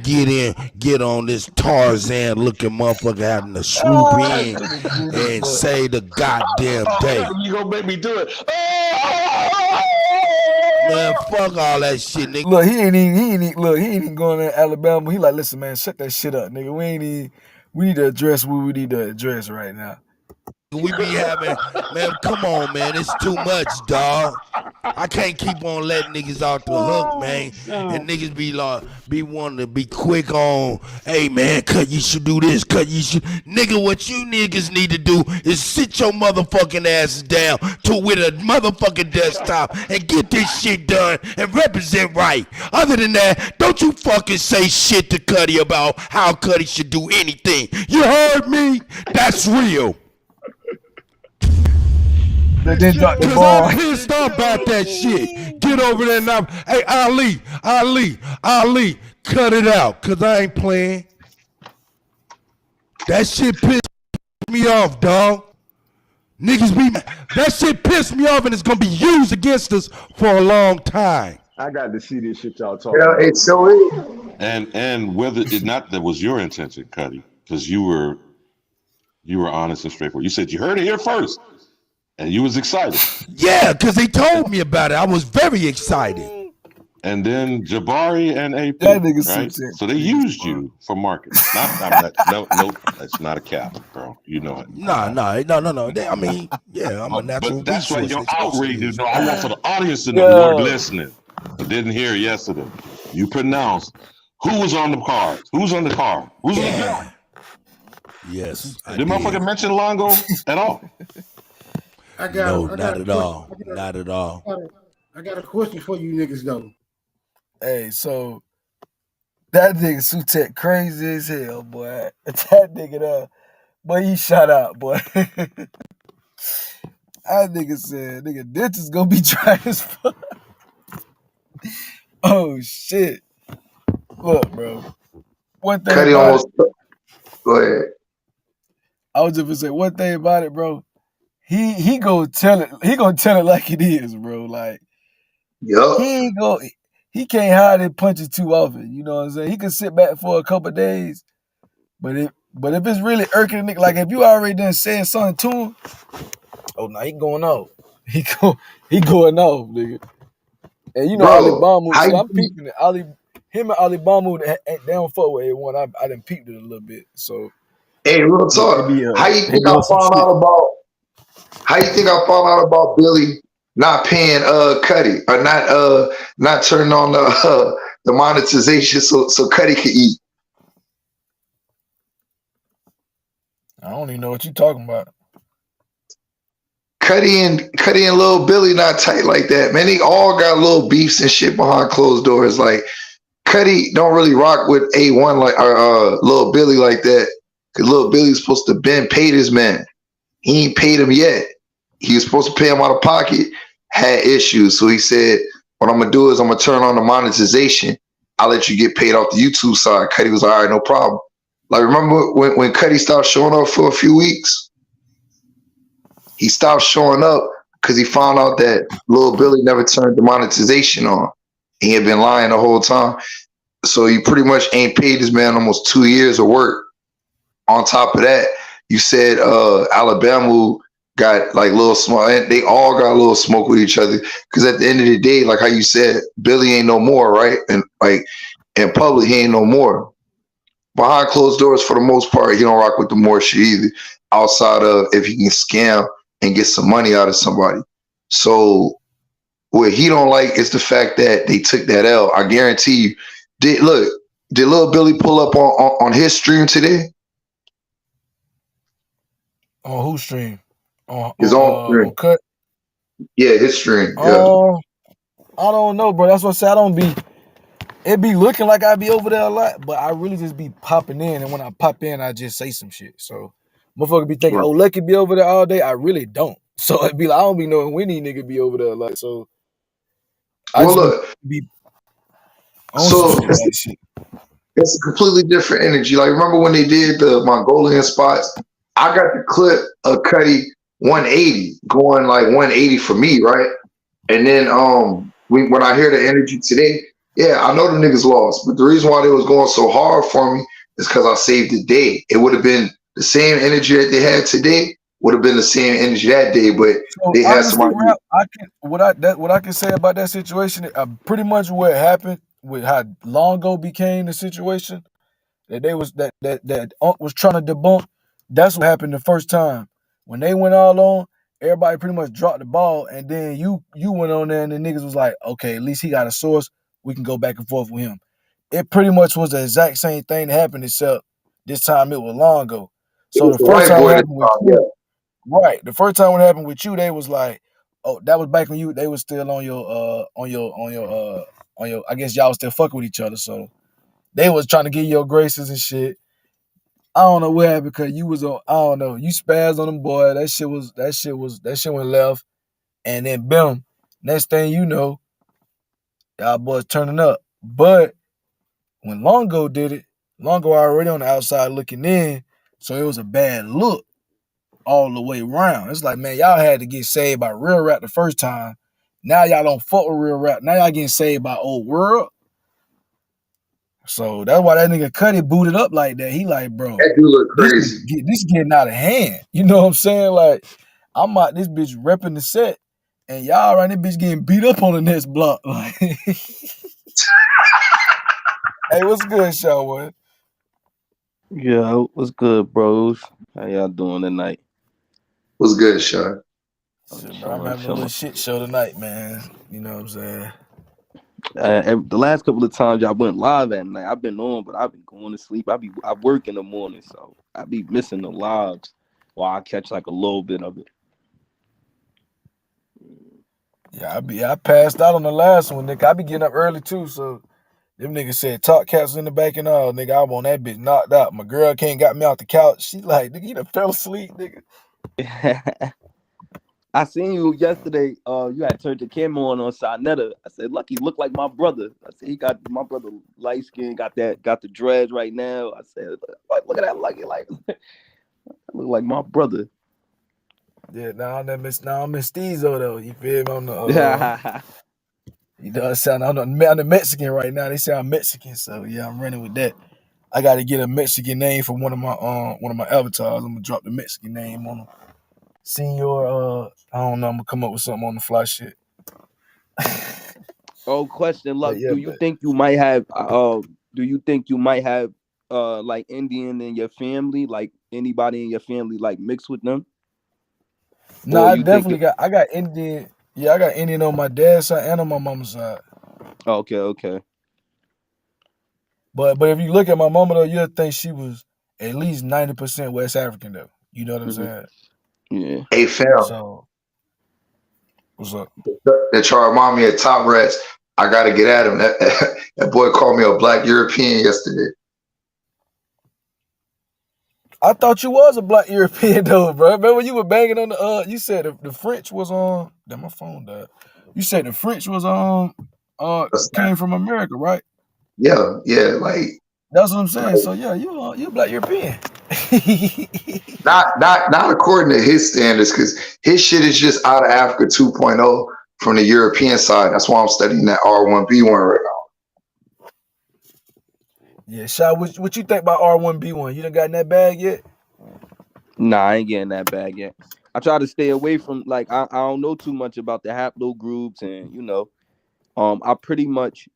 get on this Tarzan looking motherfucker having to swoop in and say the goddamn day. You gonna make me do it? Man, fuck all that shit, nigga. Look, he ain't even going to Alabama. He like, listen, man, shut that shit up, nigga. We need to address what we need to address right now. We be having, man, come on, man. It's too much, dog. I can't keep on letting niggas off the hook, man. And niggas be like, be wanting to be quick on, hey, man, cut, you should do this, cut, you should. Nigga, what you niggas need to do is sit your motherfucking asses down with a motherfucking desktop and get this shit done and represent right. Other than that, don't you fucking say shit to Cuddy about how Cuddy should do anything. You heard me? That's real. Cause I'm pissed off about that shit. Get over there now. Hey, Ali, cut it out. Cause I ain't playing. That shit pissed me off, dog. Niggas be that shit pissed me off and it's gonna be used against us for a long time. I got to see this shit y'all talking about. It's so And whether it not that was your intention, Cuddy, because you were honest and straightforward. You said you heard it here first. And you was excited. Yeah, because they told me about it. I was very excited. And then Jabari and AP, that nigga right? So they used you for marketing. No, that's not a cap, bro. You know it. No. I mean, yeah, I'm a natural but that's why resource. your outrage is. No, I want for the audience to know you weren't listening. I didn't hear it yesterday. You pronounced who was on the card. Who's on the card? Who's on the card? Yes. Did motherfucker mention Longo at all? Not at all. I got a question for you niggas though. Hey, so that nigga Sutek crazy as hell, boy. That nigga there, boy, he shot out, boy. That nigga said, nigga, this is gonna be dry as fuck. Oh shit. Look, bro. One thing Cuddy about almost. Go ahead. I was just gonna say one thing about it, bro. He gonna tell it. He gonna tell it like it is, bro. Like, he can't hide it punches too often. You know what I'm saying? He can sit back for a couple of days, but if it's really irking a nigga, like if you already done said something to him, oh no, he going off. He going off, nigga. And you know, Alibama. See, I'm peeping it. Him and Alibama, they don't fuck with A1. I done peeped it a little bit. So, hey, real talk. How you think I found out about? How you think I found out about Billy not paying Cuddy or not turning on the monetization so Cuddy could eat. I don't even know what you talking about. Cuddy and Lil Billy not tight like that, man. They all got little beefs and shit behind closed doors. Like Cuddy don't really rock with A1 like Lil Billy like that. Cause Lil Billy's supposed to been paid his man. He ain't paid him yet. He was supposed to pay him out of pocket, had issues. So he said, what I'm gonna do is I'm gonna turn on the monetization. I'll let you get paid off the YouTube side. Cuddy was all right, no problem. Like remember when Cuddy stopped showing up for a few weeks? He stopped showing up because he found out that Lil Billy never turned the monetization on. He had been lying the whole time. So he pretty much ain't paid this man almost 2 years of work. On top of that, you said Alabama got like little smoke. They all got a little smoke with each other. Because at the end of the day, like how you said, Billy ain't no more, right? And like in public, he ain't no more. Behind closed doors, for the most part, he don't rock with the more shit either. Outside of if he can scam and get some money out of somebody. So what he don't like is the fact that they took that L. I guarantee you. Did Lil Billy pull up on his stream today? On whose stream? His own stream. On Cut? Yeah, his stream. Yeah. I don't know, bro. That's what I say. I don't be. It be looking like I be over there a lot, but I really just be popping in, and when I pop in, I just say some shit. So, motherfucker be thinking, Right. "Oh, Lucky be over there all day." I really don't. So it be like I don't be knowing when these niggas be over there a lot. So I Well, just look. be on some So shit like shit. it's a completely different energy. Like remember when they did the Mongolian spots? I got the clip of Cuddy 180 going like 180 for me, right? And then when I hear the energy today, yeah, I know the niggas lost, but the reason why they was going so hard for me is because I saved the day. It would have been the same energy that they had today, would have been the same energy that day, but So they had honestly, somebody. rap, what I can say about that situation, pretty much what happened with how Longo became the situation that they was that Unc was trying to debunk. That's what happened the first time when they went all on. Everybody pretty much dropped the ball, and then you went on there, and the niggas was like, okay, at least he got a source. We can go back and forth with him. It pretty much was the exact same thing that happened, except this time it was Longo. It So was the the first white time boy what that happened with you, right? The first time what happened with you, they was like, oh, that was back when they was still on your. I guess y'all was still fucking with each other, so they was trying to get your graces and shit. I don't know what happened because you was on. I don't know. You spazzed on them, boy. That shit went left, and then boom. Next thing you know, y'all boys turning up. But when Longo did it, Longo already on the outside looking in, so it was a bad look all the way around. It's like, man, y'all had to get saved by Real Rap the first time. Now y'all don't fuck with Real Rap. Now y'all getting saved by Old World. So that's why that nigga Cuddy booted up like that. He like, bro, do look crazy. this getting out of hand. You know what I'm saying? Like, I'm out this bitch repping the set, and y'all right this bitch getting beat up on the next block. Like, hey, what's good, Shaw? Yeah, what's good, bros? How y'all doing tonight? Was good, Sean. I'm Shit, bro, I'm chilling, having a little chilling. shit show tonight, man. You know what I'm saying? The last couple of times y'all went live at night, I've been on, but I've been going to sleep. I work in the morning, so I be missing the lives while I catch like a little bit of it. Yeah, I passed out on the last one, nigga. I be getting up early too, so them niggas said talk cats in the back and all, nigga. I want that bitch knocked out. My girl can't got me off the couch. She like, nigga, you done fell asleep, nigga. I seen you yesterday. You had turned the camera on Sinetta. I said, Lucky look like my brother. I said he got my brother light skin, got the dreads right now. I said, look at that Lucky, like look like my brother. Yeah, I'm Miss Steezo though. You feel me? On the you know what I'm saying? I'm the Mexican right now. They say I'm Mexican, so yeah, I'm running with that. I gotta get a Mexican name for one of my avatars. I'm gonna drop the Mexican name on them. Senor, I don't know, I'm gonna come up with something on the fly shit. Oh, question, But Luck. yeah, Do you think you might have like Indian in your family, like anybody in your family like mixed with them? no, Or I you think definitely got Indian. Yeah, I got Indian on my dad's side and on my mama's side. okay. But if you look at my mama though, you'll think she was at least 90% West African though. You know what I'm saying? Yeah. Hey fam, So what's up? that y'all remind me of Top Rats. I gotta get at him. That boy called me a black European yesterday. I thought you was a black European though, bro. Remember you were banging on the you said the French was on damn my phone died. You said the French was came from America, right? Yeah, yeah, That's what I'm saying. like So yeah, you a black European. not according to his standards, because his shit is just out of Africa 2.0 from the European side. That's why I'm studying that R1B1 right now. Yeah, Shy, what you think about R1B1? You done got in that bag yet? Nah, I ain't getting that bag yet. I try to stay away from like I don't know too much about the haplogroups and I pretty much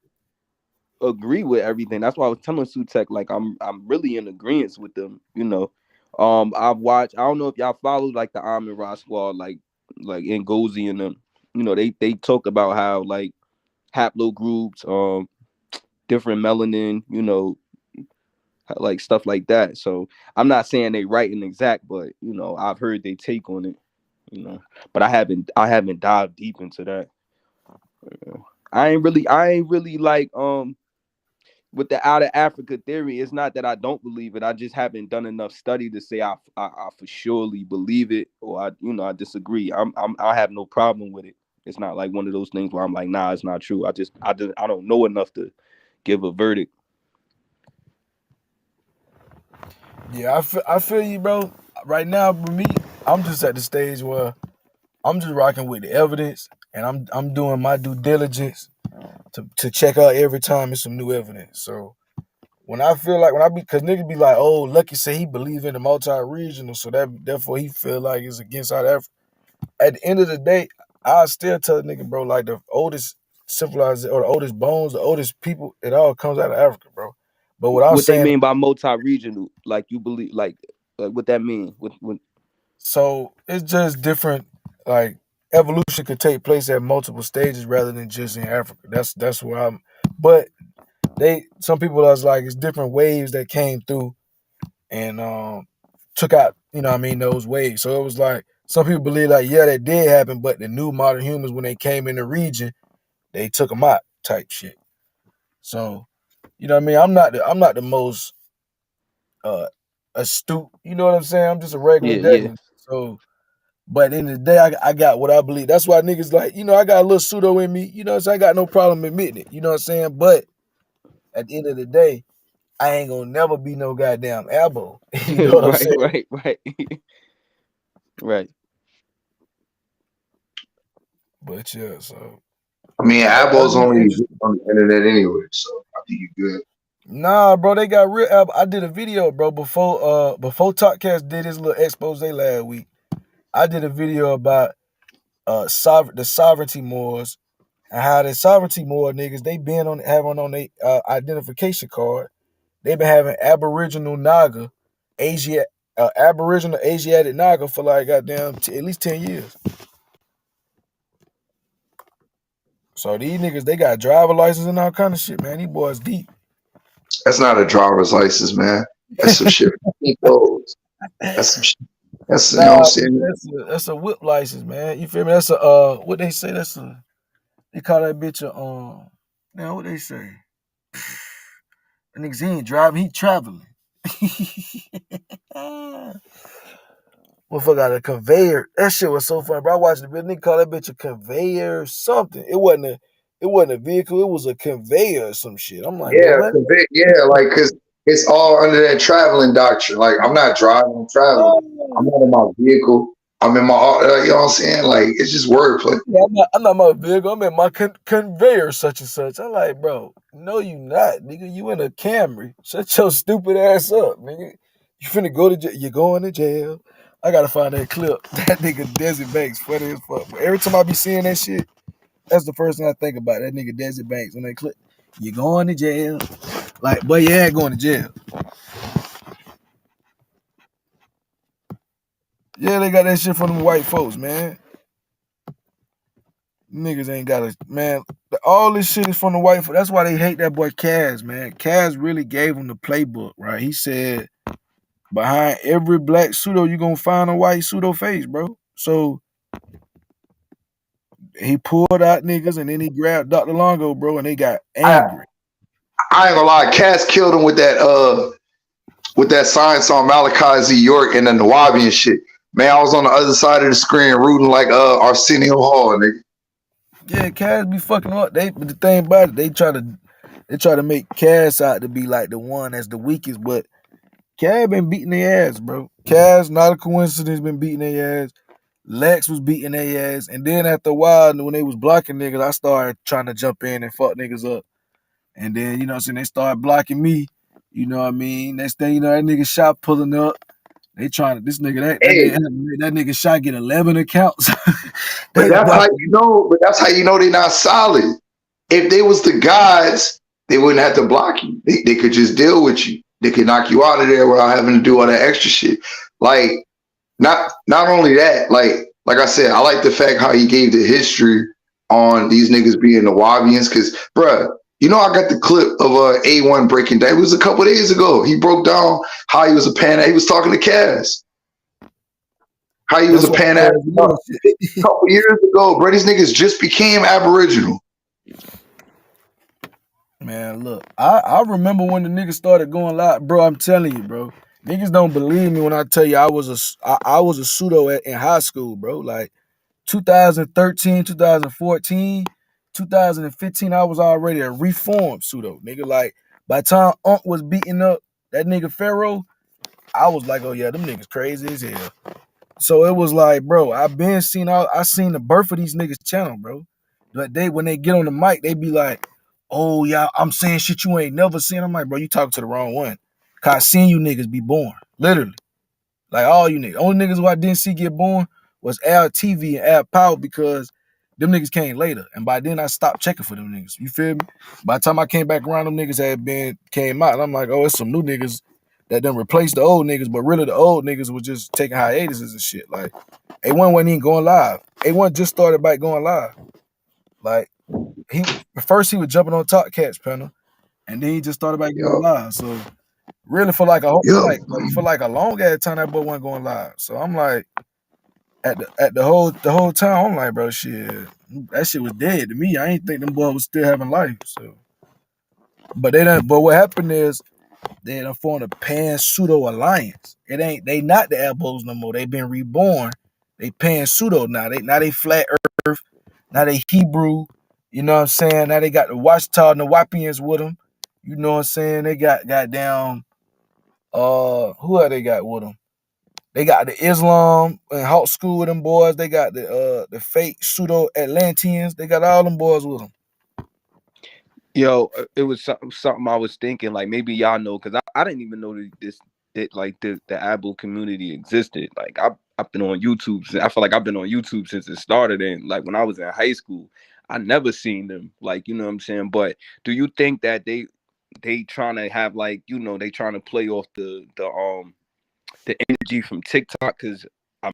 agree with everything. That's why I was telling Sutek like I'm really in agreement with them. I've watched. I don't know if y'all followed like the Armin Ra squad, like Ngozi and them. They talk about how like haplogroups, different melanin, like stuff like that. So I'm not saying they right and exact, but I've heard they take on it. But I haven't dived deep into that. I ain't really like with the out of Africa theory. It's not that I don't believe it. I just haven't done enough study to say I for surely believe it or I disagree. I have no problem with it. It's not like one of those things where I'm like, nah, it's not true. I don't know enough to give a verdict. Yeah, I feel you, bro. Right now, for me, I'm just at the stage where I'm just rocking with the evidence, and I'm doing my due diligence to check out every time it's some new evidence. So when I feel like because niggas be like, oh, Lucky say he believe in the multi-regional, so therefore he feel like it's against South Africa. At the end of the day, I still tell a nigga, bro, like the oldest civilized or the oldest bones, the oldest people, it all comes out of Africa, bro. But what I'm What they saying, mean by multi-regional? Like you believe, like what that mean? What so it's just different. Like evolution could take place at multiple stages rather than just in Africa. That's where I'm. But some people was like it's different waves that came through and took out, those waves. So it was like some people believe like yeah that did happen, but the new modern humans when they came in the region, they took them out type shit. So I'm not the most astute. You know what I'm saying? I'm just a regular Yeah, yeah. degular. So. But at the end of the day, I got what I believe. That's why niggas like, I got a little pseudo in me. You know what I'm saying? I got no problem admitting it. You know what I'm saying? But at the end of the day, I ain't gonna never be no goddamn ABO. You know what I'm Right, saying? right, right. Right. But yeah, so I mean, that'll ABO's be only interesting. on the internet anyway, so I think you're good. Nah, bro, they got real ABO. I did a video, bro, before Talkcast did his little expose last week. I did a video about the sovereignty Moors and how the sovereignty Moor niggas they been having on their identification card. They've been having Aboriginal Naga, Aboriginal Asiatic Naga for like goddamn at least 10 years. So these niggas, they got driver license and all kind of shit, man. These boys deep. That's not a driver's license, man. That's some shit. That's some shit. That's, you know what I'm Nah, saying? that's a whip license, man. You feel me? That's a what they say. They call that bitch a now what they say? The niggas he ain't driving, he traveling. Motherfucker got a conveyor. That shit was so funny, bro. I watched the video. Nigga call that bitch a conveyor or something. It wasn't a vehicle. It was a conveyor or some shit. I'm like, bro, Yeah, what? yeah, like, cause it's all under that traveling doctrine. Like, I'm not driving, I'm traveling. I'm not in my vehicle. I'm in my, you know what I'm saying? Like, it's just wordplay. Yeah, I'm not my vehicle. I'm in my conveyor, such and such. I'm like, bro, no, you not, nigga. You in a Camry. Shut your stupid ass up, nigga. You finna go to jail. You're going to jail. I gotta find that clip. That nigga Desert Banks funny as fuck. But every time I be seeing that shit, that's the first thing I think about. That nigga Desert Banks on that clip. You're going to jail. Like, but you ain't going to jail. Yeah, they got that shit from them white folks, man. Niggas ain't got a man. All this shit is from the white. That's why they hate that boy Kaz, man. Kaz really gave him the playbook, right? He said behind every black pseudo, you gonna find a white pseudo face, bro. So he pulled out niggas and then he grabbed Dr. Longo, bro, and they got I angry. I ain't gonna lie, Cass killed him with that science on Malachi Z. York and the Nawabi and shit. Man, I was on the other side of the screen rooting like Arsenio Hall, nigga. Yeah, Kaz be fucking up. But the thing about it, they try to make Kaz out to be like the one that's the weakest, but Kaz been beating their ass, bro. Kaz, not a coincidence, been beating their ass. Lex was beating their ass, and then after a while, when they was blocking niggas, I started trying to jump in and fuck niggas up. And then, you know what I'm saying, they started blocking me. You know what I mean? Next thing you know, that nigga shot pulling up. They trying to this nigga Hey, that nigga shot get 11 accounts. but They that's how blocking. you know. But that's how you know they not solid. If they was the gods, they wouldn't have to block you. They could just deal with you. They could knock you out of there without having to do all that extra shit. Like not only that, like I said, I like the fact how he gave the history on these niggas being the Wabians. Cause bruh, you know I got the clip of A1 breaking down. It was a couple days ago. He broke down how he was a pan. He was talking to Cass. How he was That's a what pan Kaz a was. couple years ago, bro. These niggas just became Aboriginal. Man, look, I remember when the niggas started going live, bro. I'm telling you, bro. Niggas don't believe me when I tell you I was a pseudo in high school, bro. Like 2013, 2014, 2015, I was already a reformed pseudo, nigga. Like by the time Unc was beating up that nigga Pharaoh, I was like, oh yeah, them niggas crazy as hell. So it was like, bro, I seen the birth of these niggas channel, bro. But when they get on the mic, they be like, oh yeah, I'm saying shit you ain't never seen. I'm like, bro, you talking to the wrong one. Cause I seen you niggas be born. Literally. Like all you niggas. Only niggas who I didn't see get born was Al TV and Al Power because them niggas came later. And by then I stopped checking for them niggas. You feel me? By the time I came back around, them niggas came out. And I'm like, oh, it's some new niggas that done replaced the old niggas, but really the old niggas was just taking hiatuses and shit. Like A1 wasn't even going live. A1 just started back going live. Like first he was jumping on Top Catch panel, and then he just started back going Yo, live. So really for like a whole yo, for like a long ass time that boy wasn't going live. So I'm like at the whole time I'm like, bro, shit, that shit was dead to me. I ain't think them boys was still having life. So but what happened is they done formed a Pan-Pseudo alliance. They not the ABOs no more. They been reborn. They Pan-Pseudo now. They flat earth. Now they Hebrew. You know what I'm saying? Now they got the Watchtower Nawapians with them. You know what I'm saying? They got goddamn who have they got with them? They got the Islam and Hawk School with them boys. They got the fake pseudo Atlanteans. They got all them boys with them. Yo, it was something I was thinking, like maybe y'all know, because I didn't even know that like the ABO community existed. Like I've been on YouTube. I feel like I've been on YouTube since it started, and like when I was in high school, I never seen them. Like, you know what I'm saying? But do you think that they trying to have, like, you know, they trying to play off the energy from TikTok? Because I'm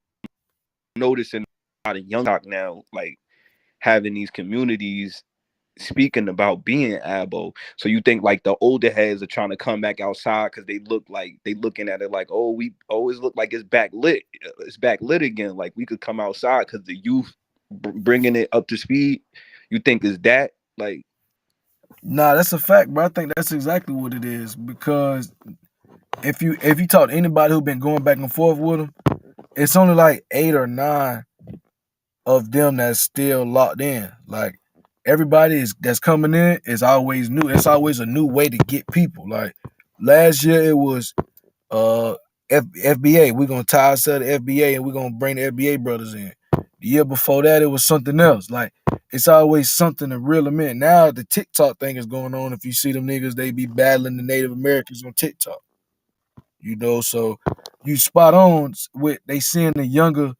noticing a lot of young TikTok now, like having these communities speaking about being abo. So you think like the older heads are trying to come back outside because they looking at it like, oh, we always look like it's back lit again, like we could come outside because the youth bringing it up to speed. You think is that like? Nah, that's a fact, bro. I think that's exactly what it is. Because if you talk to anybody who been going back and forth with them, it's only like 8 or 9 of them that's still locked in. Like everybody that's coming in is always new. It's always a new way to get people. Like last year it was FBA. We're gonna tie ourselves to FBA and we're gonna bring the FBA brothers in. The year before that it was something else. Like it's always something to reel them in. Now the TikTok thing is going on. If you see them niggas, they be battling the Native Americans on TikTok. You know, so you spot on with they seeing the younger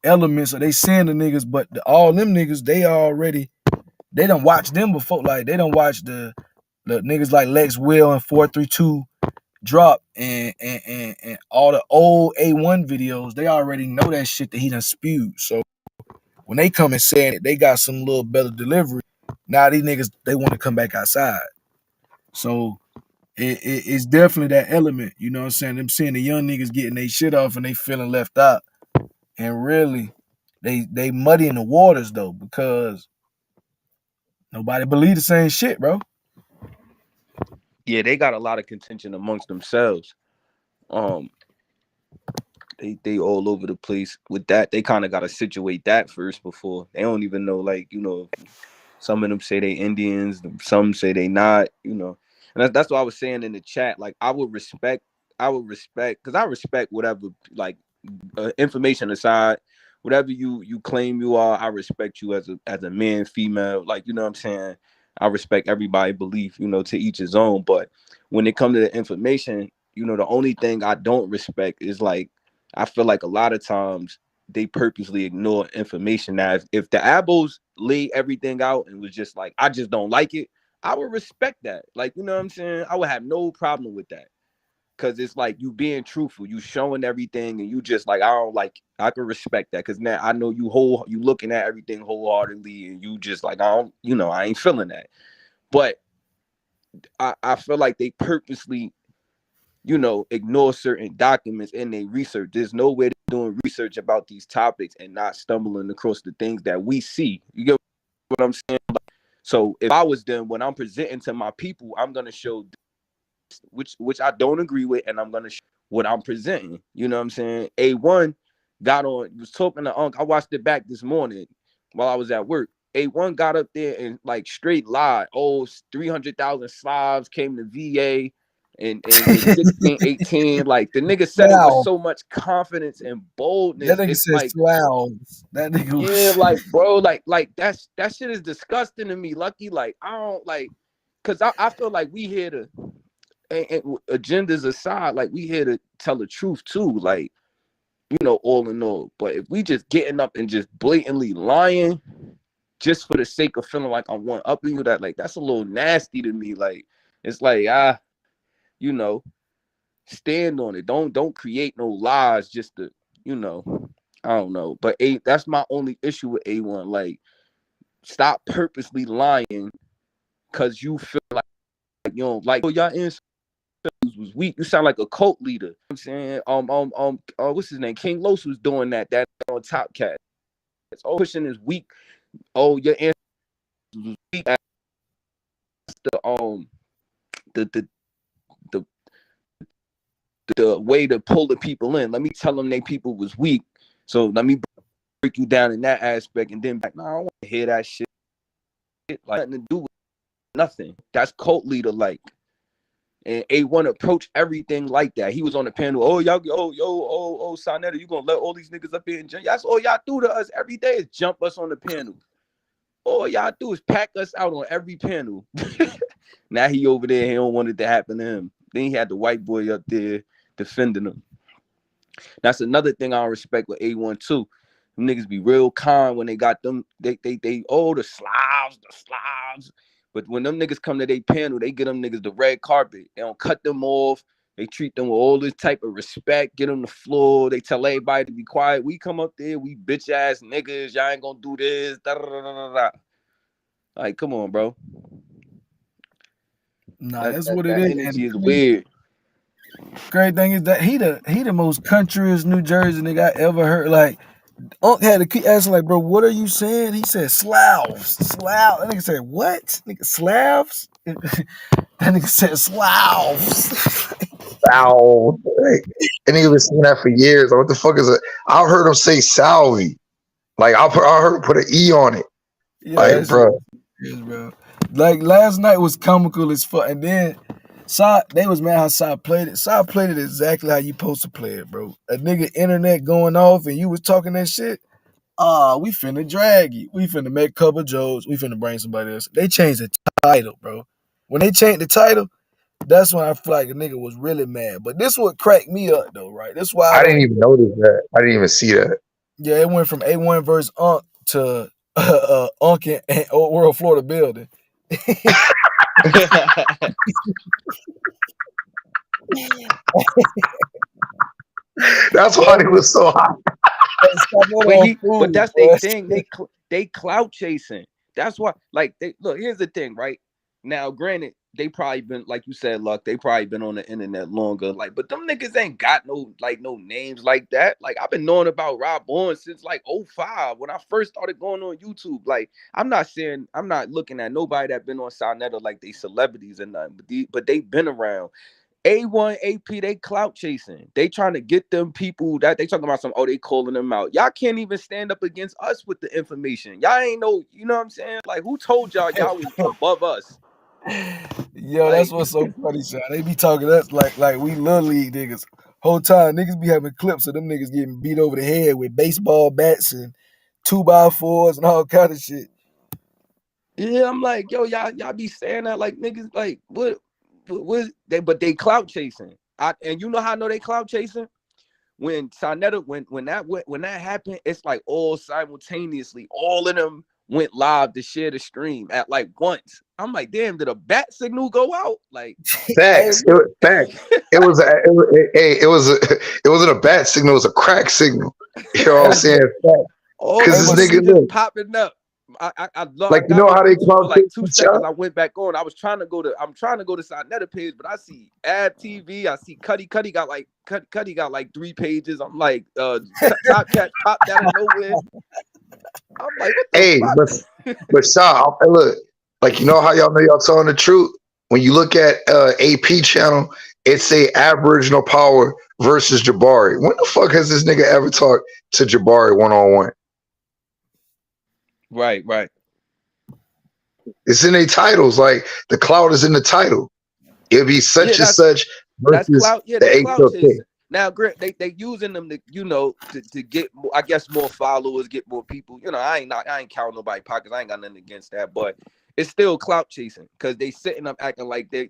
elements, or they seeing the niggas, but all them niggas, they done watch them before. Like they done watch the niggas like Lex Will and 432 drop and all the old A1 videos. They already know that shit that he done spewed. So when they come and saying it, they got some little better delivery. Now these niggas they want to come back outside. So it's definitely that element, you know what I'm saying? Them seeing the young niggas getting their shit off and they feeling left out. And really, they muddying the waters though, because nobody believe the same shit, bro. Yeah, they got a lot of contention amongst themselves. They all over the place with that. They kind of got to situate that first before they don't even know. Like, you know, some of them say they Indians, some say they not. You know, and that's what I was saying in the chat. Like, I would respect, because I respect whatever, like, information aside, whatever you claim you are, I respect you as a man, female. Like, you know what I'm saying? I respect everybody's belief, you know, to each his own. But when it comes to the information, you know, the only thing I don't respect is, like, I feel like a lot of times they purposely ignore information. Now, if the ABOs lay everything out and was just like, I just don't like it, I would respect that. Like, you know what I'm saying? I would have no problem with that. Cause it's like you being truthful, you showing everything, and you just like, I don't like, I can respect that. Cause now I know you looking at everything wholeheartedly, and you just like, I don't, you know, I ain't feeling that. But I feel like they purposely, you know, ignore certain documents in their research. There's no way they're doing research about these topics and not stumbling across the things that we see. You get what I'm saying? So if I was them, when I'm presenting to my people, I'm gonna show which I don't agree with, and I'm gonna show what I'm presenting. You know what I'm saying? A1 got on, was talking to Unc. I watched it back this morning while I was at work. A1 got up there and like straight lied. Oh, 300,000 Slavs came to VA in 1618. Like, the nigga said it with Wow. so much confidence and That boldness. nigga It's says like, wow. That nigga yeah, was like, bro, like that shit is disgusting to me, Lucky. Like, I don't like, cause I feel like we here to, and agendas aside, like, we here to tell the truth too, like, you know, all in all. But if we just getting up and just blatantly lying just for the sake of feeling like I'm one upping you, that, like, that's a little nasty to me. Like, it's like, you know, stand on it. Don't create no lies just to, you know, I don't know. But that's my only issue with A1. Like, stop purposely lying because you feel like you don't like, oh, y'all answers was weak. You sound like a cult leader. You know I'm saying, what's his name? King Los was doing that on Top Cat. It's all pushing is weak. Oh, your answer was weak. That's the the the way to pull the people in. Let me tell them they people was weak. So let me break you down in that aspect, and then back. No, I don't want to hear that shit. Like, nothing to do with nothing. That's cult leader like. And A1 approach everything like that. He was on the panel. Oh, y'all, Sonetta, you gonna let all these niggas up here and jump? That's all y'all do to us every day is jump us on the panel. All y'all do is pack us out on every panel. Now he over there, he don't want it to happen to him. Then he had the white boy up there defending him. That's another thing I don't respect with A1 too. Them niggas be real kind when they got them. They the Slavs. But when them niggas come to their panel, they get them niggas the red carpet. They don't cut them off. They treat them with all this type of respect. Get them the floor. They tell everybody to be quiet. We come up there, we bitch ass niggas. Y'all ain't gonna do this. Da, da, da, da, da. Like, come on, bro. nah, that's what it That is. And energy is weird. great thing is that he the most countryest New Jersey nigga I ever heard. Like, Unc had to keep asking, like, bro, what are you saying? He said Slavs. That nigga said, what? Nigga, Slavs? That nigga said Slavs. Wow. Like, and he was saying that for years. Like, what the fuck is it? I heard him say Salvi. Like, I heard him put an E on it. Yeah, Like, that shit bro. is, bro. Like, last night was comical as fuck. And then they was mad how Sai played it. Sai played it exactly how you supposed to play it, bro. A nigga internet going off and you was talking that shit. We finna drag you. We finna make a couple jokes. We finna bring somebody else. They changed the title, bro. When they changed the title, that's when I feel like a nigga was really mad. But this would crack me up though, right? This why I I didn't don't. even notice that. I didn't even see that. Yeah, it went from A1 versus Unc to Unc and Old World Florida building. That's why it was so hot. Stop that But on but food, that's their boy. thing. They clout chasing. That's why. Like they look. Here's the thing, right? Now, granted, they probably been like you said, Luck. They probably been on the internet longer. Like, but them niggas ain't got no names like that. Like I've been knowing about Rob Bourne since like '05 when I first started going on YouTube. Like I'm not looking at nobody that been on Sonetta like they celebrities and nothing, but they been around. A1, AP, they clout chasing. They trying to get them people that they talking about they calling them out. Y'all can't even stand up against us with the information. Y'all ain't know, you know what I'm saying? Like, who told y'all was above us? Yo, Like, that's what's so funny, Sean. They be talking to us like we little league niggas. Whole time niggas be having clips of them niggas getting beat over the head with baseball bats and 2x4s and all kind of shit. yeah, I'm like, yo, y'all be saying that like niggas, like what they, but they clout chasing. And you know how I know they clout chasing? When Sonetta, when that happened, it's like all simultaneously, all of them went live to share the stream at like once. I'm like, damn, did a bat signal go out? Like, Hey, Facts. Facts. It wasn't a bad signal. It was a crack signal. You know what I'm hey, saying? all Because of hey, this but them nigga, shit just look, popping up. I like you got know on how they YouTube for cloud like 2 chasing, seconds. Chuck? I went back on. I'm trying to go to Sonetta page, but I see Ad TV. I see Cuddy got like Cuddy got like 3 pages. I'm like, Top Cat popped out of nowhere. I'm like, what the Hey, fuck? but Shaw, look, like you know how y'all know y'all telling the truth. When you look at AP channel, it's a Aboriginal Power versus Jabari. When the fuck has this nigga ever talked to Jabari one on one? Right. It's in their titles. Like the cloud is in the title. It'll be Yeah, such and such that's versus clout. Yeah, the they clout HOK. chasing. Now, Grant, they using them to get more, I guess, more followers, get more people. You know, I ain't counting nobody pockets. I ain't got nothing against that, but it's still clout chasing because they sitting up acting like they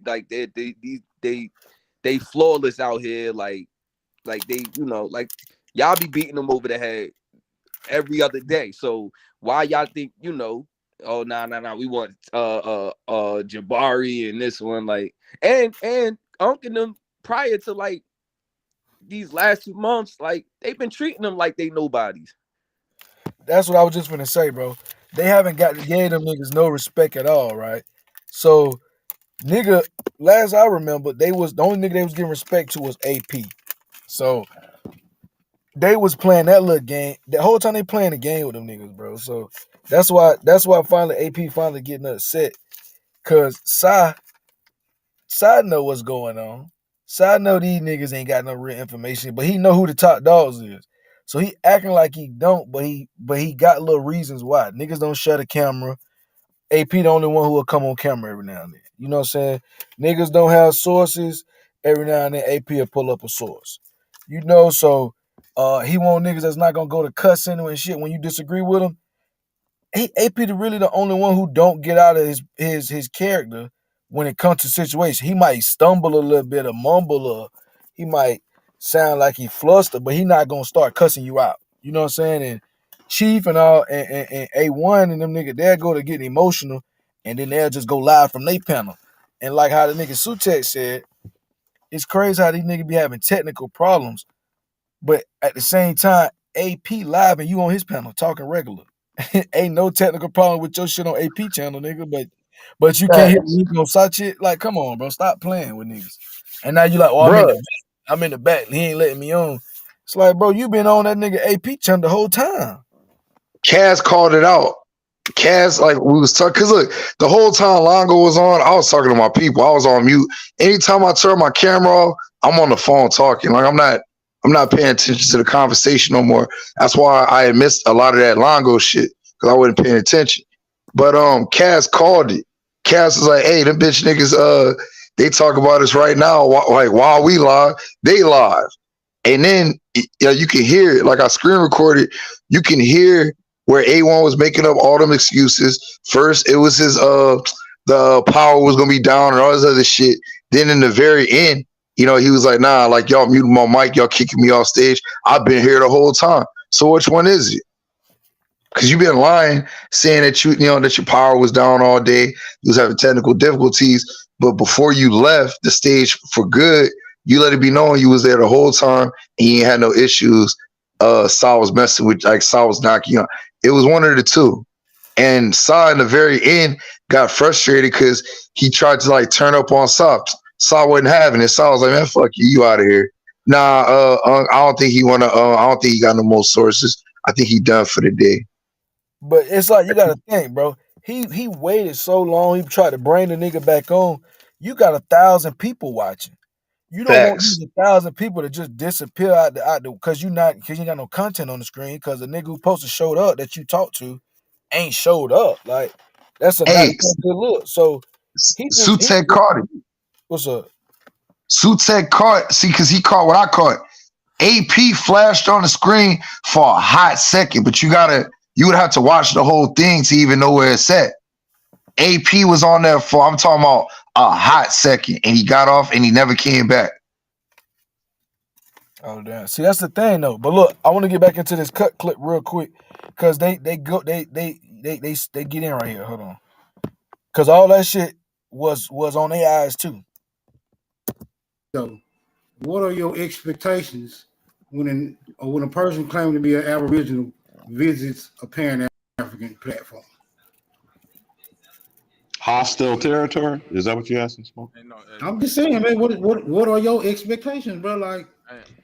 flawless out here, like they, like y'all be beating them over the head every other day. So why y'all think, oh nah, we want Jabari and this one, like, and unking them prior to like these last 2 months, like they've been treating them like they nobodies. that's what I was just gonna say, bro. They haven't gave them niggas no respect at all, right? So, nigga, last I remember, the only nigga they was giving respect to was AP. So they was playing that little game. The whole time they playing the game with them niggas, bro. So that's why finally AP finally getting upset. Cause Side know what's going on. Side know these niggas ain't got no real information, but he know who the top dogs is. So he acting like he don't, but he got little reasons why. Niggas don't shut a camera. AP the only one who will come on camera every now and then. You know what I'm saying? Niggas don't have sources. Every now and then AP will pull up a source. You know, so he want niggas that's not gonna go to cussing and shit when you disagree with him. AP really the only one who don't get out of his character when it comes to situation. He might stumble a little bit or mumble or he might sound like he flustered, but he not gonna start cussing you out. You know what I'm saying? And Chief and all and A1 and them niggas, they'll go to getting emotional and then they'll just go live from their panel. And like how the nigga Sutek said, it's crazy how these niggas be having technical problems, but at the same time, AP live and you on his panel talking regular. Ain't no technical problem with your shit on AP channel, nigga. But you can't hit Facts. the on side shit. Like, come on, bro. Stop playing with niggas. And now you like, oh, I'm in the Bruh, back. I'm in the back. He ain't letting me on. It's like, bro, you been on that nigga AP channel the whole time. Kaz called it out. Kaz, like we was talking, cause look, the whole time Longo was on, I was talking to my people. I was on mute. Anytime I turn my camera off, I'm on the phone talking. Like I'm not paying attention to the conversation no more. That's why I had missed a lot of that Longo shit because I wasn't paying attention. But Kaz called it. Kaz was like, "Hey, them bitch niggas, they talk about us right now. Like while we live, they live." And then you can hear it, like I screen recorded, you can hear where A1 was making up all them excuses. First, it was his the power was gonna be down and all this other shit. Then in the very end, he was like, nah, like y'all muting my mic, y'all kicking me off stage. I've been here the whole time. So which one is it? Because you've been lying, saying that that your power was down all day, you was having technical difficulties, but before you left the stage for good, you let it be known you was there the whole time and you ain't had no issues Saul was messing with, like Saul was knocking on. It was one of the two. And Saul in the very end got frustrated because he tried to like turn up on Saul. Saul wasn't having it. Saul was like, man, fuck you, you out of here. Nah, I don't think he wanna. I don't think he got no more sources. I think he done for the day. But it's like you gotta think, bro. He waited so long. He tried to bring the nigga back on. You got 1,000 people watching. You don't want Facts. these 1,000 people to just disappear out the because you ain't got no content on the screen because the nigga who supposed to showed up that you talked to ain't showed up. Like that's not a Hey, good look. So he Sutek caught it. what's up? Sutek caught. See, because he caught what I caught. AP flashed on the screen for a hot second, but you would have to watch the whole thing to even know where it's at. AP was on there for, I'm talking about a hot second, and he got off and he never came back. Oh damn. See, that's the thing though. But look, I want to get back into this cut clip real quick because they get in right here. Hold on. Cause all that shit was on their eyes too. So, what are your expectations when a person claiming to be an Aboriginal visits a Pan-African platform? Hostile territory? Is that what you're asking, Smoke? I'm just saying, man. What are your expectations, bro? Like,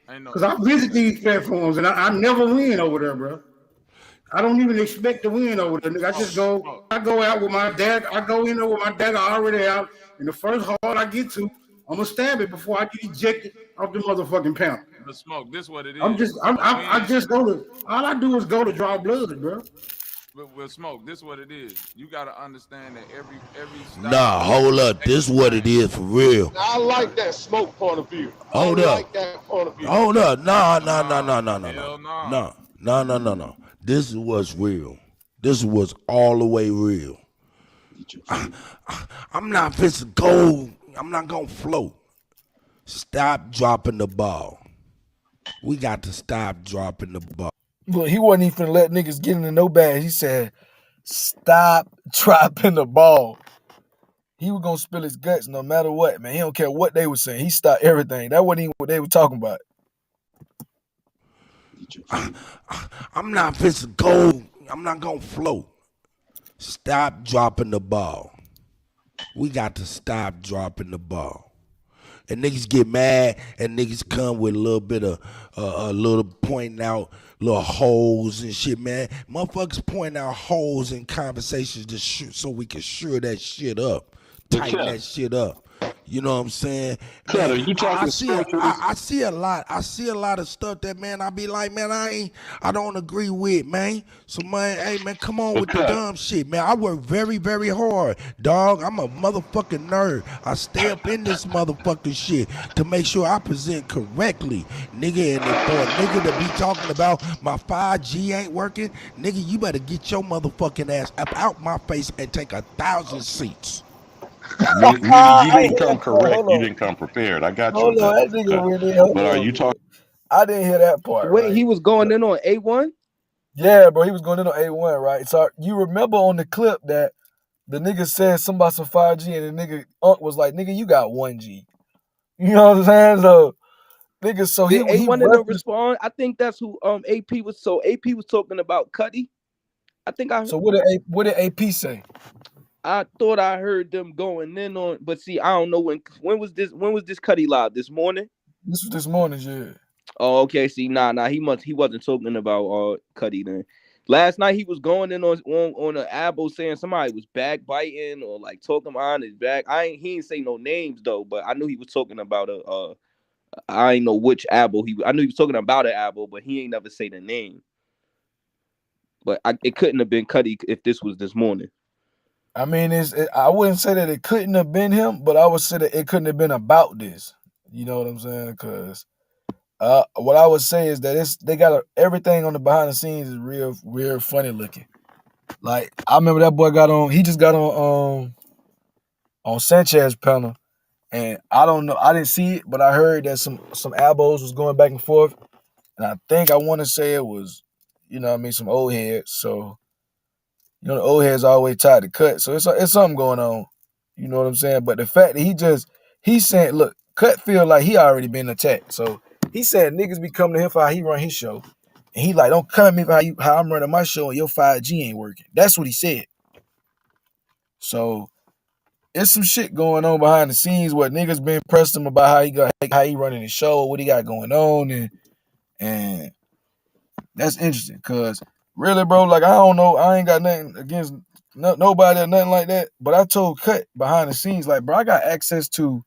because I visit these platforms and I never win over there, bro. I don't even expect to win over there. I just go. I go out with my dad. I go in there with my dad already out. And the first hard I get to, I'm gonna stab it before I get ejected off the motherfucking panel. But Smoke, this what it is. I just go to. All I do is go to draw blood, bro. But with Smoke, this what it is. You gotta understand that every Nah, hold up. This what it is for real. I like that Smoke point of view. Hold I up. like that point of view. Hold up. Nah. No. This is what's real. This was all the way real. I'm not fixing gold. I'm not gonna float. Stop dropping the ball. We got to stop dropping the ball. Look, he wasn't even finna let niggas get into no bag. He said, "Stop dropping the ball." He was gonna spill his guts no matter what, man. He don't care what they were saying. He stopped everything. That wasn't even what they were talking about. I'm not fixing gold. I'm not gonna float. Stop dropping the ball. We got to stop dropping the ball. And niggas get mad and niggas come with a little bit of a little pointing out little holes and shit, man. Motherfuckers point out holes in conversations to so we can sure that shit up, tighten that shit up. You know what I'm saying? Cut, Man, are you talking I see a lot. I see a lot of stuff that, man, I be like, man, I don't agree with, man. So, man, hey, man, come on with the dumb shit, man. I work very, very hard, dog. I'm a motherfucking nerd. I stay up in this motherfucking shit to make sure I present correctly, nigga. And for a nigga to be talking about my 5G ain't working, nigga, you better get your motherfucking ass up out my face and take 1,000 seats. You didn't come correct. You didn't come prepared. I got you on Hold on, that that. nigga Okay. really. Hold But are on, you talking? I didn't hear that part. Wait, right? he was going in on A1? Yeah, bro, he was going in on A1, right? So you remember on the clip that the nigga said something about some 5G and the nigga Unc was like, nigga, you got 1G. You know what I'm saying? So nigga, so Did he A1 in the referenced. respond? I think that's who AP was. So AP was talking about Cuddy. I think I. So what did AP say? I thought I heard them going in on, but see, I don't know when was this? When was this Cuddy live? This morning? This was this morning, yeah. Oh, okay. See, nah, he wasn't talking about Cuddy then. Last night he was going in on an ABO saying somebody was backbiting or like talking behind his back. He ain't say no names though, but I knew he was talking about I ain't know which ABO I knew he was talking about an ABO, but he ain't never say the name. But it couldn't have been Cuddy if this was this morning. I mean, I wouldn't say that it couldn't have been him, but I would say that it couldn't have been about this. You know what I'm saying? Because what I would say is that they got everything on the behind the scenes is real funny looking. Like I remember that boy he just got on Sanchez panel, and I don't know, I didn't see it, but I heard that some ABOs was going back and forth, and I want to say it was, you know what I mean, some old heads. So you know the old heads always tied to cut, so it's something going on. You know what I'm saying? But the fact that he's saying, look, Cut feel like he already been attacked, so he said niggas be coming to him for how he run his show. And he like, don't come at me for how I'm running my show and your 5G ain't working. That's what he said. So it's some shit going on behind the scenes where niggas been pressed him about how he running his show, what he got going on, and that's interesting because really, bro, like I don't know, I ain't got nothing against nobody or nothing like that. But I told Cut behind the scenes, like, bro, I got access to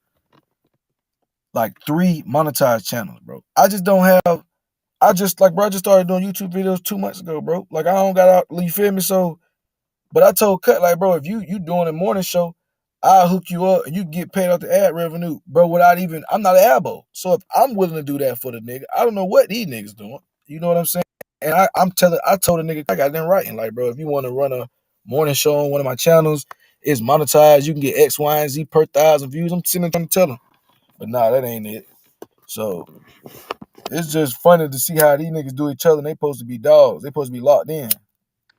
like 3 monetized channels, bro. I just don't have. I just started doing YouTube videos 2 months ago, bro. Like I don't got out. You feel me? So, but I told Cut, like, bro, if you doing a morning show, I'll hook you up and you get paid off the ad revenue, bro. I'm not an ABO. So if I'm willing to do that for the nigga, I don't know what these niggas doing. You know what I'm saying? And I told a nigga, I got it in writing, like, bro, if you want to run a morning show on one of my channels, it's monetized. You can get X, Y, and Z per 1,000 views. I'm sitting there trying to tell him, but nah, that ain't it. So it's just funny to see how these niggas do each other. And they supposed to be dogs. They supposed to be locked in.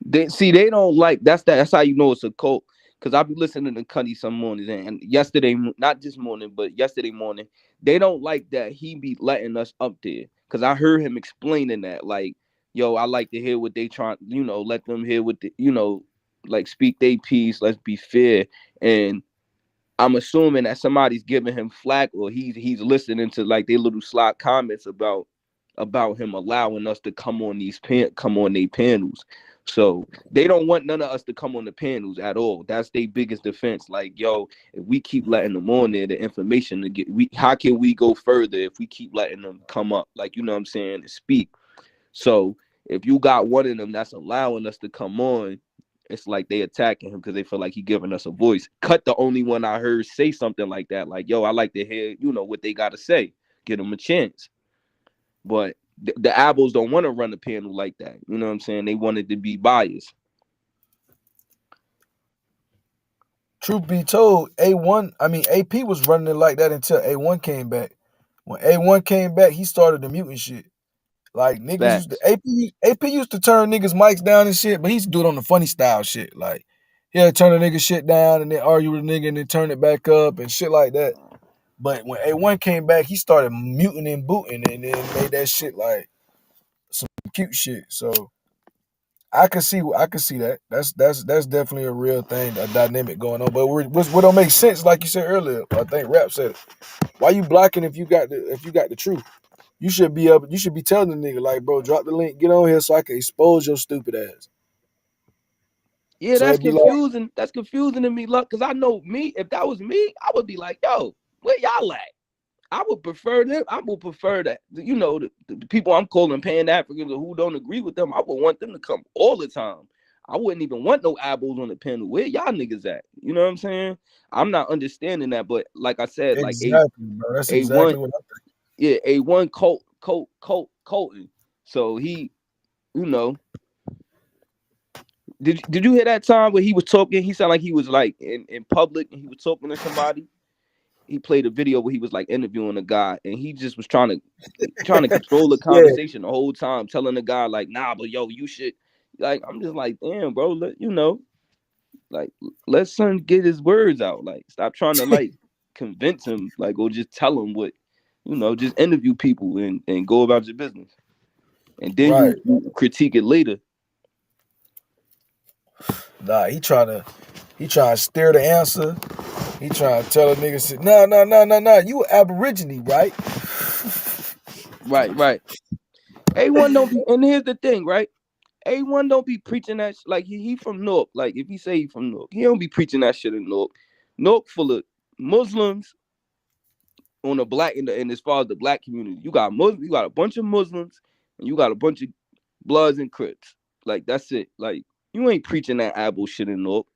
They don't like that's how you know it's a cult. Cause I be listening to Cuddy some mornings and yesterday, not this morning, but yesterday morning, they don't like that he be letting us up there. Cause I heard him explaining that, like, yo, I like to hear what they trying, let them hear what like speak their piece. Let's be fair. And I'm assuming that somebody's giving him flack or he's listening to like their little slot comments about him allowing us to come on their panels. So they don't want none of us to come on the panels at all. That's their biggest defense. Like, yo, if we keep letting them on there, the information to get, how can we go further if we keep letting them come up? Like, you know what I'm saying, to speak. So if you got one of them that's allowing us to come on, it's like they attacking him because they feel like he giving us a voice. Cut the only one I heard say something like that. Like, yo, I like to hear, what they got to say. Give them a chance. But the ABOs don't want to run a panel like that. You know what I'm saying? They wanted to be biased. Truth be told, AP was running it like that until A1 came back. When A1 came back, he started the muting shit. Like niggas used to Facts. AP used to turn niggas mics down and shit, but he used to do it on the funny style shit. Like he'll turn a nigga shit down and then argue with a nigga and then turn it back up and shit like that. But when A1 came back, he started muting and booting and then made that shit like some cute shit. So I can see that. That's definitely a real thing, a dynamic going on. But what don't make sense, like you said earlier, I think Rap said it. Why you blocking if you got the truth? You should be telling the nigga, like, bro, drop the link, get on here so I can expose your stupid ass. Yeah, So that's it'd be like, confusing. That's confusing to me, Luck, because I know me, if that was me, I would be like, yo, where y'all at? I would prefer them. I would prefer that, the people I'm calling Pan-Africans or who don't agree with them, I would want them to come all the time. I wouldn't even want no ABOs on the panel. Where y'all niggas at? You know what I'm saying? I'm not understanding that, but like I said, like exactly, bro. That's A1, exactly what I think. yeah, A1 Colton. So he, did you hear that time where he was talking? He sounded like he was like in public and he was talking to somebody. He played a video where he was like interviewing a guy and he just was trying to control the conversation the whole time, telling the guy like, nah, but yo, you should, like, I'm just like, damn, bro, let son get his words out. Like, stop trying to like convince him, like, or just tell him what, just interview people and go about your business. And then you critique it later. Nah, he trying to steer the answer. He trying to tell a nigga shit. No. You Aborigine, right? Right. A1 don't be, and here's the thing, right? A1 don't be preaching that like he from Newark. Like if he say he from Newark, he don't be preaching that shit in Newark. Newark full of Muslims on the black and as far as the black community. You got a bunch of Muslims and you got a bunch of Bloods and Crips. Like that's it. Like you ain't preaching that ABO shit in Newark.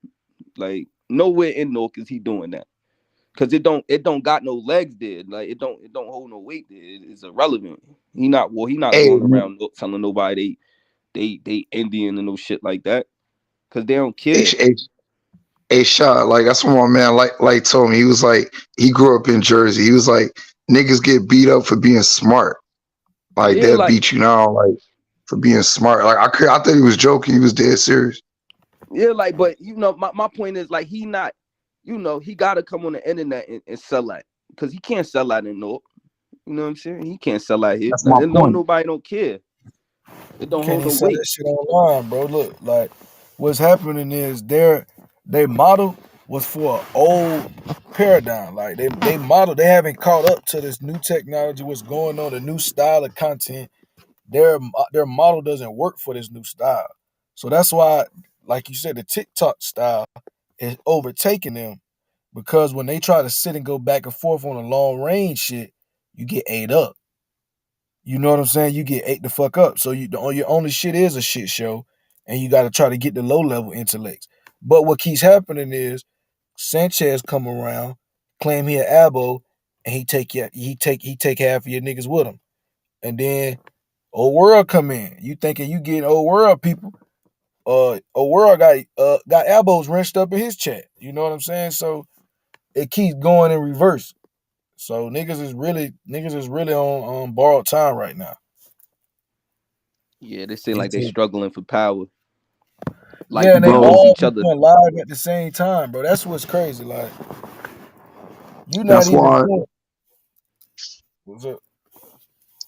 Like nowhere in Newark is he doing that. Cause it don't got no legs there. Like it don't hold no weight there. It's irrelevant. He not going around telling nobody they Indian and no shit like that. Cause they don't care. A shot, like that's what my man like told me. He was like, he grew up in Jersey. He was like, niggas get beat up for being smart. Like they'll beat you now, like for being smart. Like I thought he was joking. He was dead serious. Yeah, like, but my point is like he not, he gotta come on the internet and sell that. Cause he can't sell that in Newark. You know what I'm saying? He can't sell out here. That's my point. Nobody don't care. It You don't can't hold even no sell weight. that shit online, bro. Look, like what's happening is their model was for an old paradigm. Like they model, they haven't caught up to this new technology, what's going on, the new style of content. Their model doesn't work for this new style. So that's why, like you said, the TikTok style is overtaking them because when they try to sit and go back and forth on a long range shit, you get ate up. You know what I'm saying? You get ate the fuck up. So your only shit is a shit show, and you got to try to get the low level intellects. But what keeps happening is Sanchez come around, claim he an ABO, and he take half of your niggas with him, and then old world come in. You thinking you getting old world people? Old world got ABOs wrenched up in his chat. You know what I'm saying? So it keeps going in reverse. So niggas is really on borrowed time right now. Yeah, they seem like they Into struggling for power, like Yeah, and they against Bro, all each be other. going live at the same time, bro. That's what's crazy. Like you not that's even why. doing. What's up?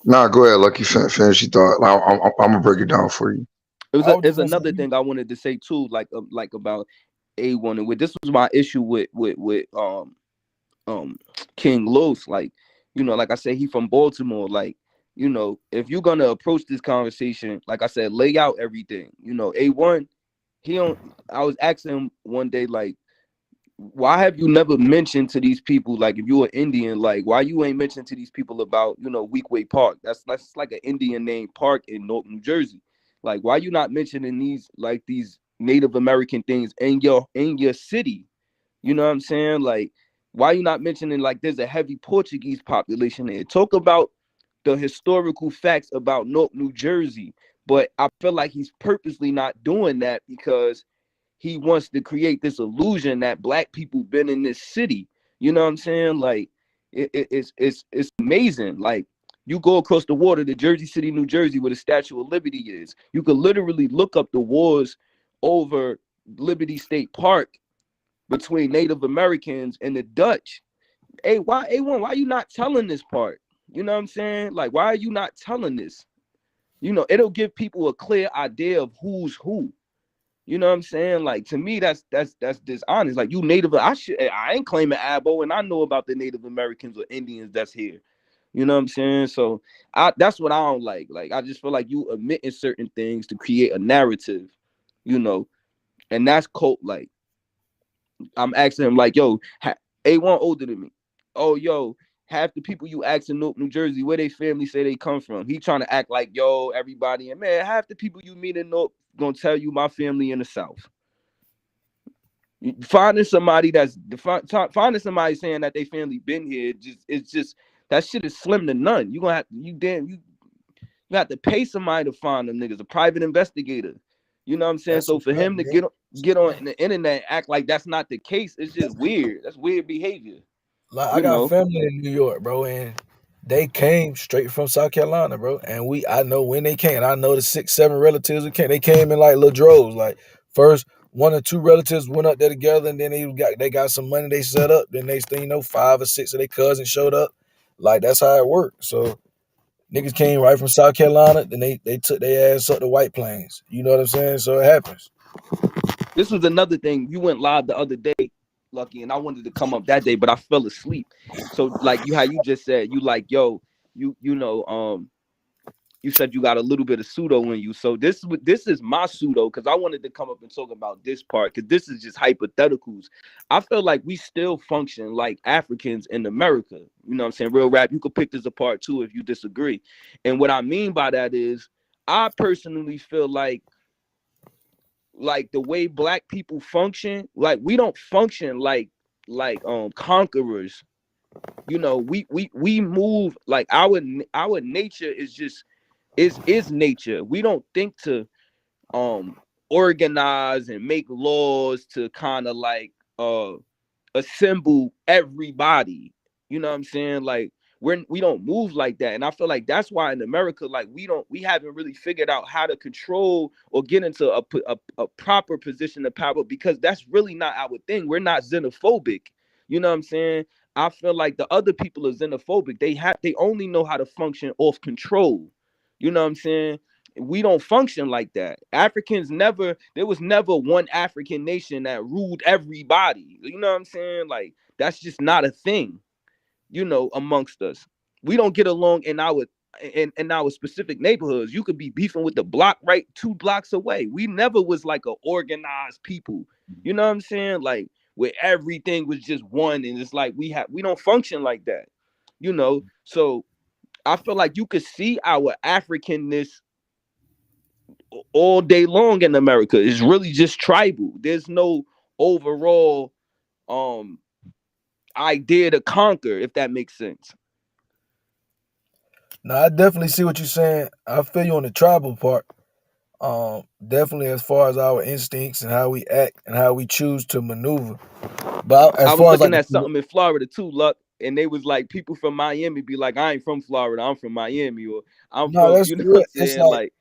Nah, go ahead, Lucky. Finish your thought. I'm gonna break it down for you. I was It's just gonna say another thing I wanted to say too, like about A1 and with this was my issue with King Los. Like, like I said, he from Baltimore. Like, if you're gonna approach this conversation, like I said, lay out everything. A1, he don't I was asking him one day, like, why have you never mentioned to these people, like if you're an Indian, like why you ain't mentioned to these people about Weekway Park? That's like an Indian named park in North New Jersey. Like why you not mentioning these Native American things in your city? You know what I'm saying? Like why you not mentioning like there's a heavy Portuguese population there? Talk about the historical facts about North New Jersey. But I feel like he's purposely not doing that because he wants to create this illusion that black people been in this city. You know what I'm saying? Like it's amazing. Like you go across the water to Jersey City, New Jersey, where the Statue of Liberty is. You could literally look up the wars over Liberty State Park between Native Americans and the Dutch. Hey, why A1? Why you not telling this part? You know what I'm saying? Like, why are you not telling this? It'll give people a clear idea of who's who. You know what I'm saying? Like to me, that's dishonest. Like you Native, I ain't claiming ABO, and I know about the Native Americans or Indians that's here. You know what I'm saying? So that's what I don't like. Like I just feel like you omitting certain things to create a narrative, you know, and that's cult like. I'm asking him like, yo, A1 older than me. Oh, yo, half the people you ask in Newark, New Jersey, where they family say they come from. He trying to act like, yo, everybody, and man, half the people you meet in Newark gonna tell you my family in the South. Finding somebody finding somebody saying that they family been here, it's just that shit is slim to none. You gonna have you have to pay somebody to find them niggas, a private investigator. You know what I'm saying? That's So a for fact, him to bro. get on the internet and act like that's not the case, it's just weird. That's weird behavior. Like I You got know, family in New York, bro, and they came straight from South Carolina, bro. And I know when they came. I know the 6, 7 relatives who came. They came in like little droves. Like first, 1 or 2 relatives went up there together, and then they got some money they set up. Then next thing you know, 5 or 6 of their cousins showed up. Like that's how it worked. So niggas came right from South Carolina. Then they took their ass up to White Plains. You know what I'm saying? So it happens. this was another thing. You went live the other day, Lucky, and I wanted to come up that day, but I fell asleep. So like how you just said, you like, yo, you said you got a little bit of pseudo in you. So this is my pseudo because I wanted to come up and talk about this part because this is just hypotheticals. I feel like we still function like Africans in America. You know what I'm saying? Real rap, you could pick this apart too if you disagree. And what I mean by that is I personally feel like the way black people function, like we don't function like conquerors. We move like our nature is just is nature. We don't think to um organize and make laws to kind of like assemble everybody. You know what I'm saying? Like we don't move like that. And I feel like that's why in America, like we haven't really figured out how to control or get into a proper position of power because that's really not our thing. We're not xenophobic. You know what I'm saying? I feel like the other people are xenophobic. They only know how to function off control. You know what I'm saying? We don't function like that. Africans never, there was never one African nation that ruled everybody. You know what I'm saying? Like, that's just not a thing, amongst us. We don't get along in our specific neighborhoods. You could be beefing with the block right 2 blocks away. We never was like a organized people. You know what I'm saying? Like, where everything was just one, and it's like we don't function like that. So I feel like you could see our Africanness all day long in America. It's really just tribal. There's no overall um idea to conquer, if that makes sense. No, I definitely see what you're saying. I feel you on the tribal part. Definitely as far as our instincts and how we act and how we choose to maneuver. But as I was far as like looking at something in Florida too, Luck, and they was like, people from Miami be like, I ain't from Florida, I'm from Miami, or I'm no, from, that's you know what real. I'm It's saying? Like,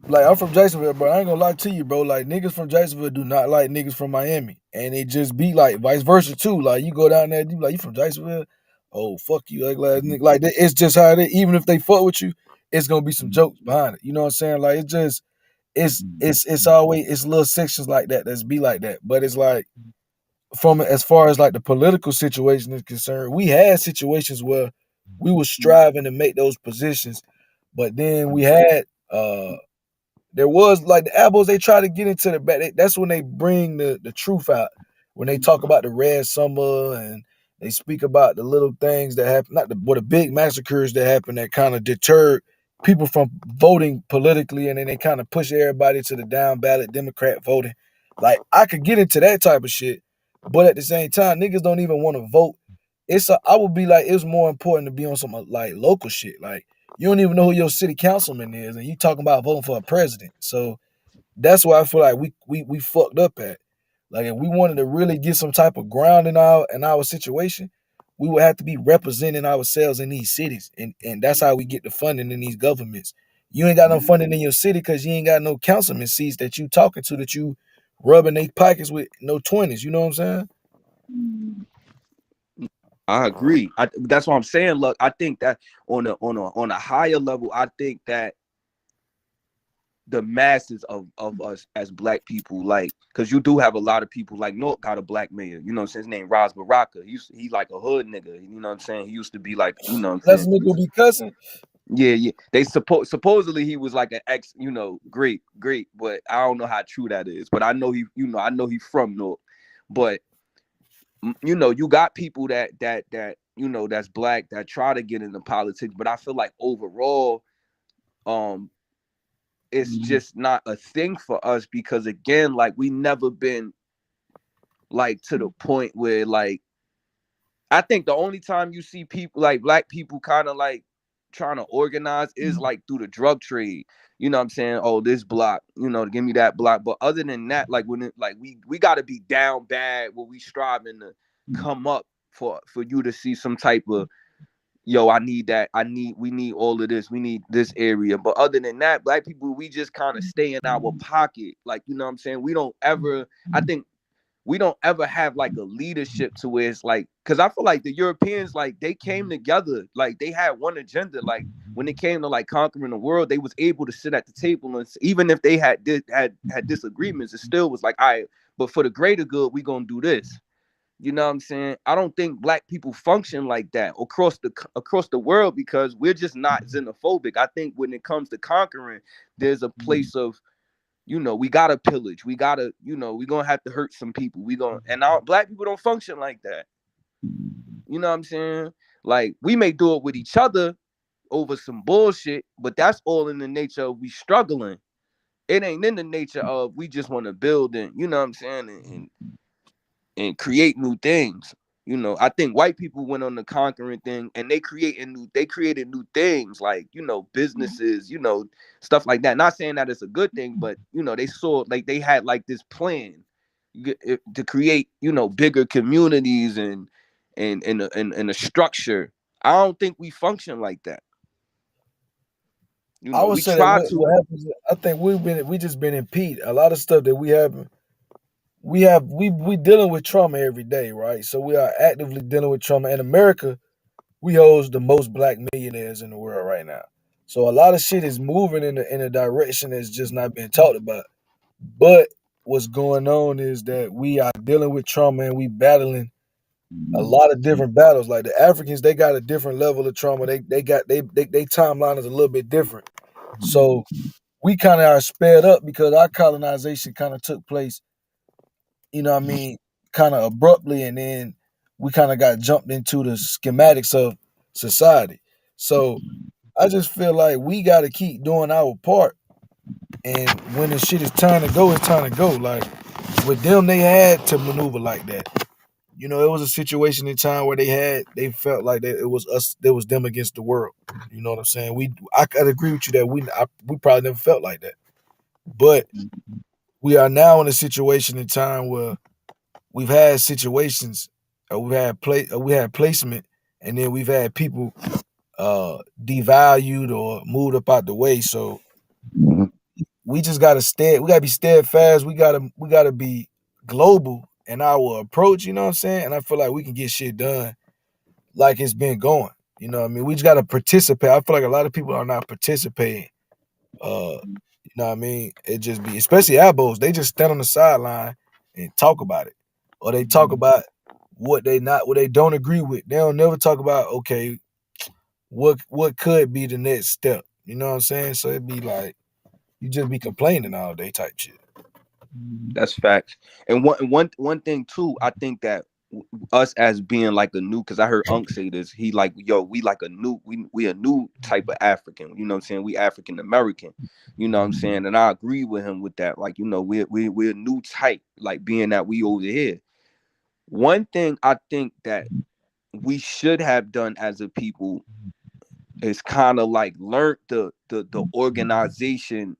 like I'm from Jacksonville, bro. I ain't gonna lie to you, bro. Like niggas from Jacksonville do not like niggas from Miami, and it just be like vice versa too. Like you go down there, you be like, you from Jacksonville? Oh fuck you, ugly ass nigga. Like it's just how it is. Even if they fuck with you, it's gonna be some jokes behind it. You know what I'm saying? Like it just it's always it's little sections like that that's be like that. But it's like from as far as like the political situation is concerned, we had situations where we were striving to make those positions, but then we had there was like the ABOs, they try to get into the back. That's when they bring the truth out. When they talk about the red summer and they speak about the little things that happen, not the big massacres that happen that kind of deterred people from voting politically, and then they kind of push everybody to the down ballot Democrat voting. Like I could get into that type of shit, but at the same time, niggas don't even want to vote. I would be like, it's more important to be on some like local shit. Like you don't even know who your city councilman is, and you talking about voting for a president. So that's why I feel like we fucked up at. Like if we wanted to really get some type of ground in our situation, we would have to be representing ourselves in these cities, and that's how we get the funding in these governments. You ain't got no funding in your city because you ain't got no councilman seats that you talking to, that you rubbing their pockets with no 20s. You know what I'm saying? I agree. That's what I'm saying. Look, I think that on a higher level, I think that the masses of us as black people, like, because you do have a lot of people, like North got a black mayor, you know what I'm saying? His name Ras Baraka. He like a hood nigga, you know what I'm saying? He used to be like, you know what I'm That's saying? nigga be cussing. Yeah. They supposedly he was like an ex, great, but I don't know how true that is. But I know I know he from North. But you got people that that's black that try to get into politics, but I feel like overall, it's just not a thing for us because again, like we never been like to the point where like I think the only time you see people like black people kind of like trying to organize is like through the drug trade. You know what I'm saying? Oh, this block, give me that block. But other than that, like when like we got to be down bad where we striving to come up for you to see some type of I need that. We need all of this. We need this area. But other than that, black people, we just kind of stay in our pocket. Like, you know what I'm saying? I think we don't ever have like a leadership to where it's like, because I feel like the Europeans, like they came together, like they had one agenda. Like when it came to like conquering the world, they was able to sit at the table, and even if they had disagreements, it still was like, all right, but for the greater good, we gonna do this. You know what I'm saying? I don't think black people function like that across the world because we're just not xenophobic. I think when it comes to conquering, there's a place of, we gotta pillage. We gotta, we're gonna have to hurt some people. And our black people don't function like that. You know what I'm saying? Like we may do it with each other over some bullshit, but that's all in the nature of we struggling. It ain't in the nature of we just want to build and you know what I'm saying and create new things. I think white people went on the conquering thing and they created new things like, businesses, stuff like that. Not saying that it's a good thing, but they saw like they had like this plan to create, bigger communities and a structure. I don't think we function like that. I would We say that try what to. happens. I think we just been impeded. A lot of stuff that we dealing with trauma every day, right? So we are actively dealing with trauma. In America, we host the most black millionaires in the world right now. So a lot of shit is moving in a direction that's just not being talked about. But what's going on is that we are dealing with trauma and we battling a lot of different battles. Like the Africans, they got a different level of trauma. They timeline is a little bit different. So we kind of are sped up because our colonization kind of took place, you know what I mean, kind of abruptly, and then we kind of got jumped into the schematics of society. So I just feel like we got to keep doing our part, and when the shit is time to go, it's time to go. Like with them, they had to maneuver like that. You know, it was a situation in time where they felt like it was us, it was them against the world. You know what I'm saying? I could agree with you that we probably never felt like that, but we are now in a situation in time where we've had situations, we had placement, and then we've had people devalued or moved up out the way. So we just gotta we gotta be steadfast. We gotta be global in our approach, you know what I'm saying? And I feel like we can get shit done like it's been going. You know what I mean? We just gotta participate. I feel like a lot of people are not participating. You know what I mean? It just be, especially ABOs, they just stand on the sideline and talk about it. Or they talk about what they don't agree with. They don't never talk about, okay, what could be the next step. You know what I'm saying? So it'd be like you just be complaining all day type shit. That's facts. And one thing too, I think that us as being like a new, because I heard Unc say this, he like, yo, we like a new, we a new type of African. You know what I'm saying? We African American. You know what I'm saying? And I agree with him with that. Like, you know, we're a new type, like being that we over here. One thing I think that we should have done as a people is kind of like learn the organization,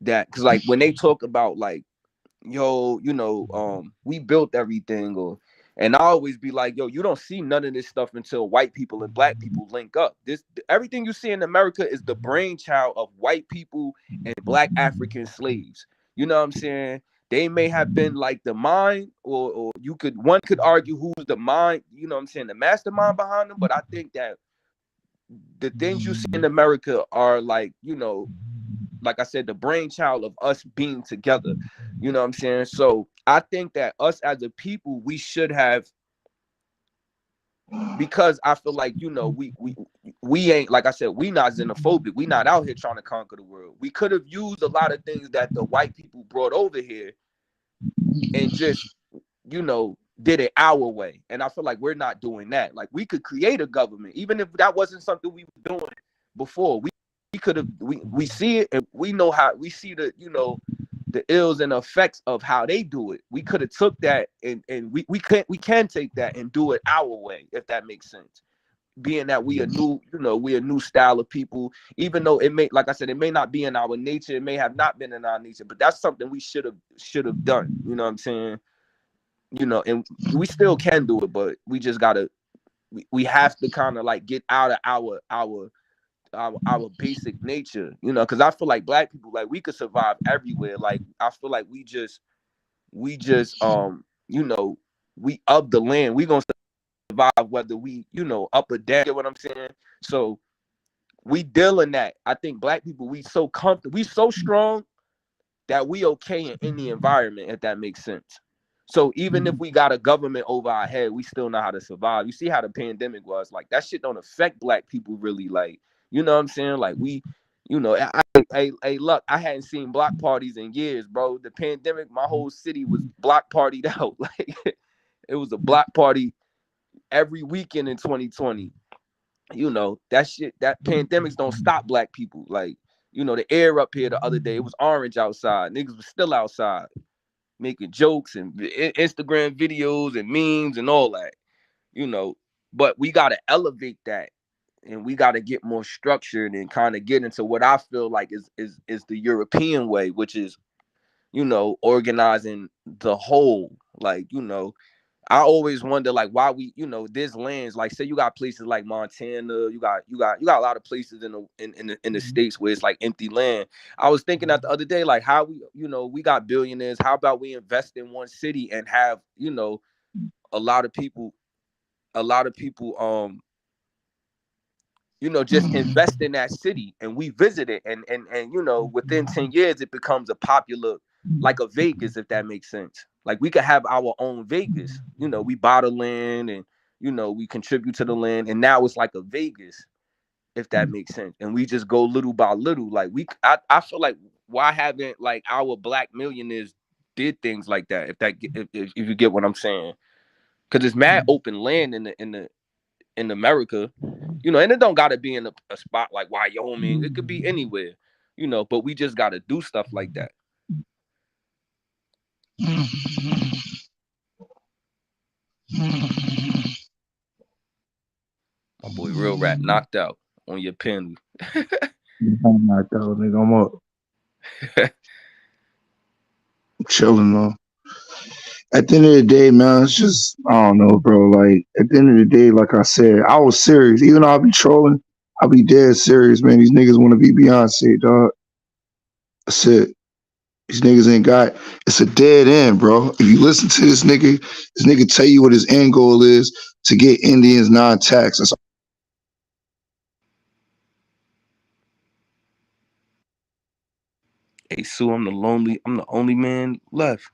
that because like when they talk about like, yo, you know, we built everything, or and I always be like, yo, you don't see none of this stuff until white people and black people link up. This everything you see in America is the brainchild of white people and black African slaves. You know what I'm saying? They may have been like the mind, or one could argue who's the mind, you know what I'm saying, the mastermind behind them. But I think that the things you see in America are like, you know, like I said, the brainchild of us being together. You know what I'm saying? So I think that us as a people, we should have, because I feel like, you know, we ain't, like I said, we not xenophobic. We not out here trying to conquer the world. We could have used a lot of things that the white people brought over here and just, you know, did it our way. And I feel like we're not doing that. Like we could create a government, even if that wasn't something we were doing before. We could have, we see it, and we know how, we see the, you know, the ills and effects of how they do it. We could have took that, and we can take that and do it our way, if that makes sense. Being that we a new, you know, we a new style of people, even though it may, like I said, it may not be in our nature, it may have not been in our nature, but that's something we should have done. You know what I'm saying? You know, and we still can do it, but we just gotta, we have to kind of like get out of our basic nature, you know, because I feel like black people, like we could survive everywhere. Like I feel like we just you know, we up the land, we gonna survive whether we, you know, up or down. You know what I'm saying? So we dealing that. I think black people, we so comfortable, we so strong that we okay in any environment, if that makes sense. So even if we got a government over our head, we still know how to survive. You see how the pandemic was, like that shit don't affect black people really, like, you know what I'm saying? Like we, you know, look, I hadn't seen block parties in years, bro. The pandemic, my whole city was block partied out. Like it was a block party every weekend in 2020. You know, that shit, that pandemics don't stop black people. Like, you know, the air up here the other day, it was orange outside. Niggas was still outside making jokes and Instagram videos and memes and all that, you know. But we got to elevate that, and we got to get more structured and kind of get into what I feel like is the European way, which is, you know, organizing the whole. Like, you know, I always wonder like why we, you know, there's lands, like say you got places like Montana, you got a lot of places in the states where it's like empty land. I was thinking that the other day, like how we, you know, we got billionaires. How about we invest in one city and have, you know, a lot of people just invest in that city, and we visit it, and within 10 years it becomes a popular, like a Vegas, if that makes sense. Like we could have our own Vegas. We buy the land, and we contribute to the land, and now it's like a Vegas, if that makes sense. And we just go little by little. Like I feel like, why haven't like our black millionaires did things like that? If you get what I'm saying, because it's mad open land in America, and it don't gotta be in a spot like Wyoming. It could be anywhere, but we just gotta do stuff like that. My boy Real Rap knocked out on your pen. I'm knocked out, nigga. I'm up. Chilling though. At the end of the day, man, it's just, I don't know, bro. Like, at the end of the day, like I said, I was serious. Even though I be trolling, I be dead serious, man. These niggas want to be Beyonce, dog. That's it. These niggas ain't got, it's a dead end, bro. If you listen to this nigga tell you what his end goal is, to get Indians non-tax. That's Hey Sue, I'm the only man left.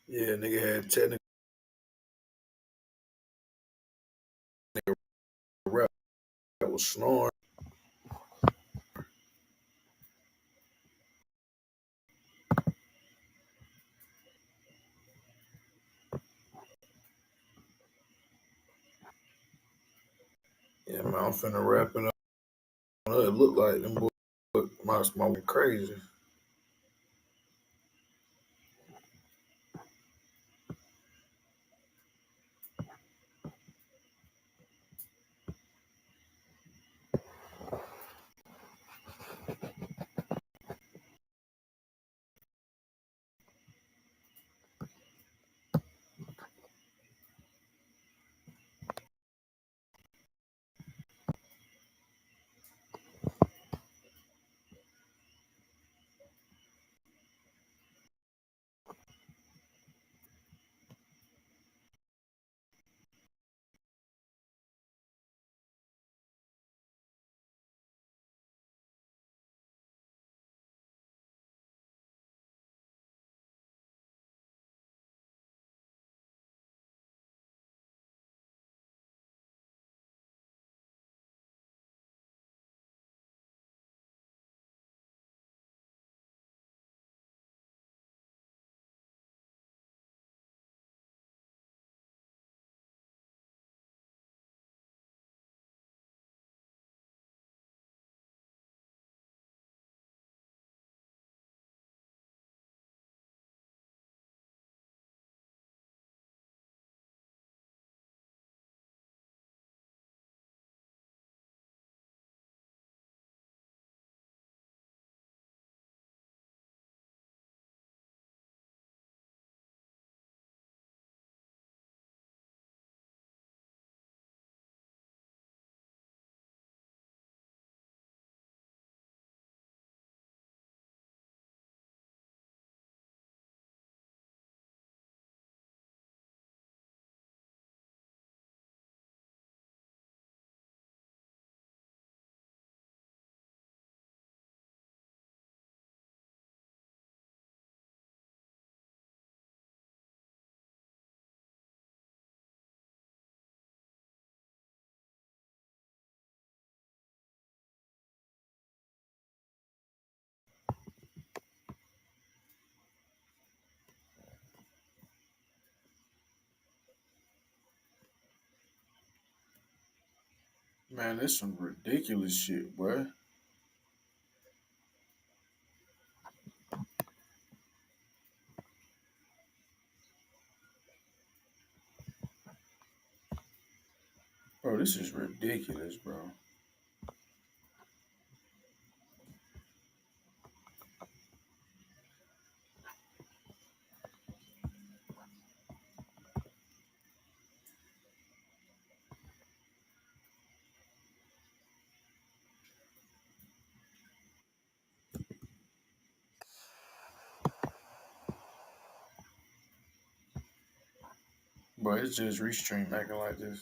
Yeah, nigga had technical. Nigga rap was snoring. Yeah, man, I'm finna wrap it up. It looked like them boys my smoking crazy. Man, this some ridiculous shit, boy. Bro, this is ridiculous, bro. Bro, it's just Restream acting like this.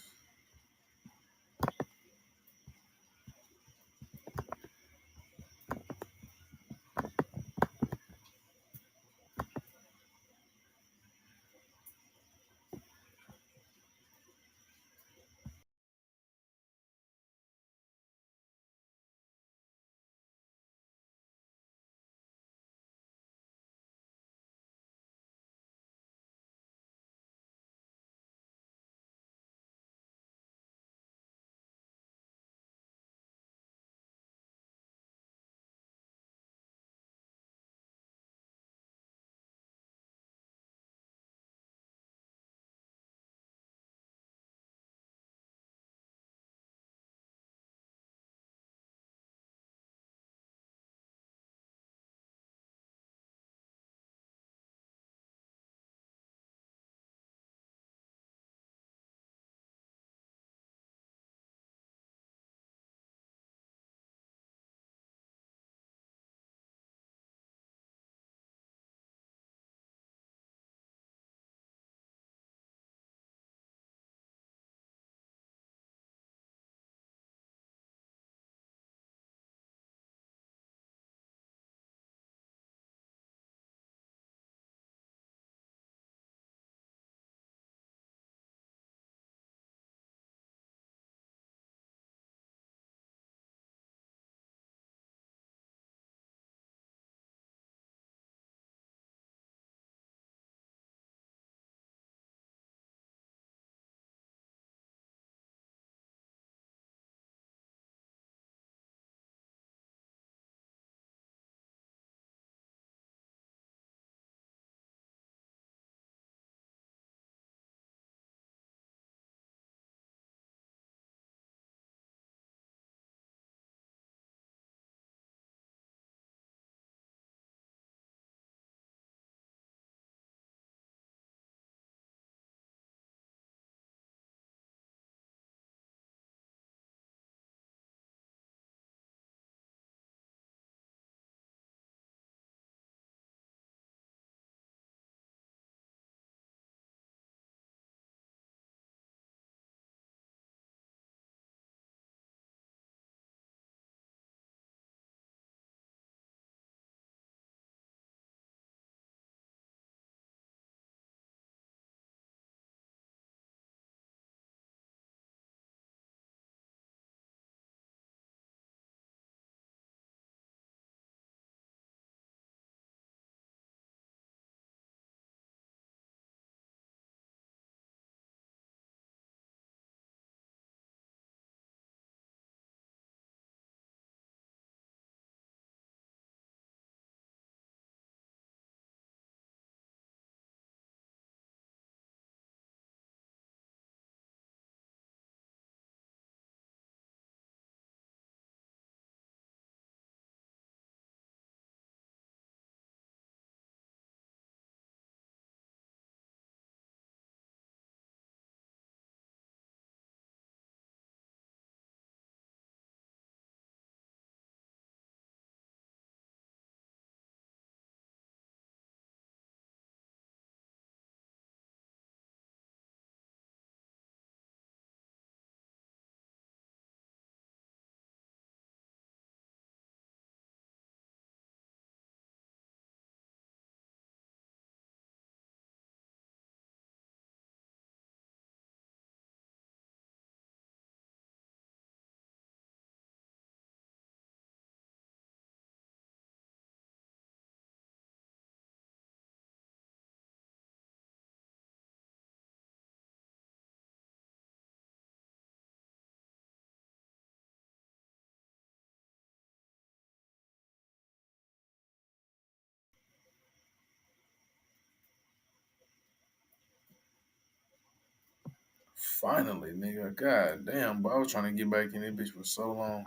Finally, nigga. God damn, bro. I was trying to get back in this bitch for so long.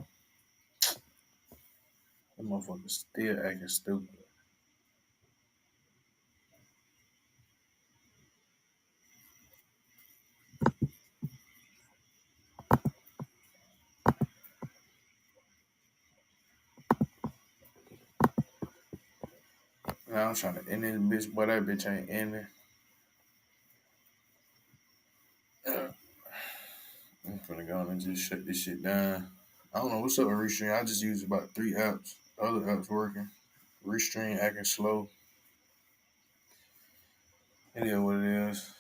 That motherfucker still acting stupid. Now I'm trying to end this bitch, but that bitch ain't ending. I'm finna go and just shut this shit down. I don't know what's up with Restream. I just used about 3 apps. The other apps working. Restream acting slow. It is what it is.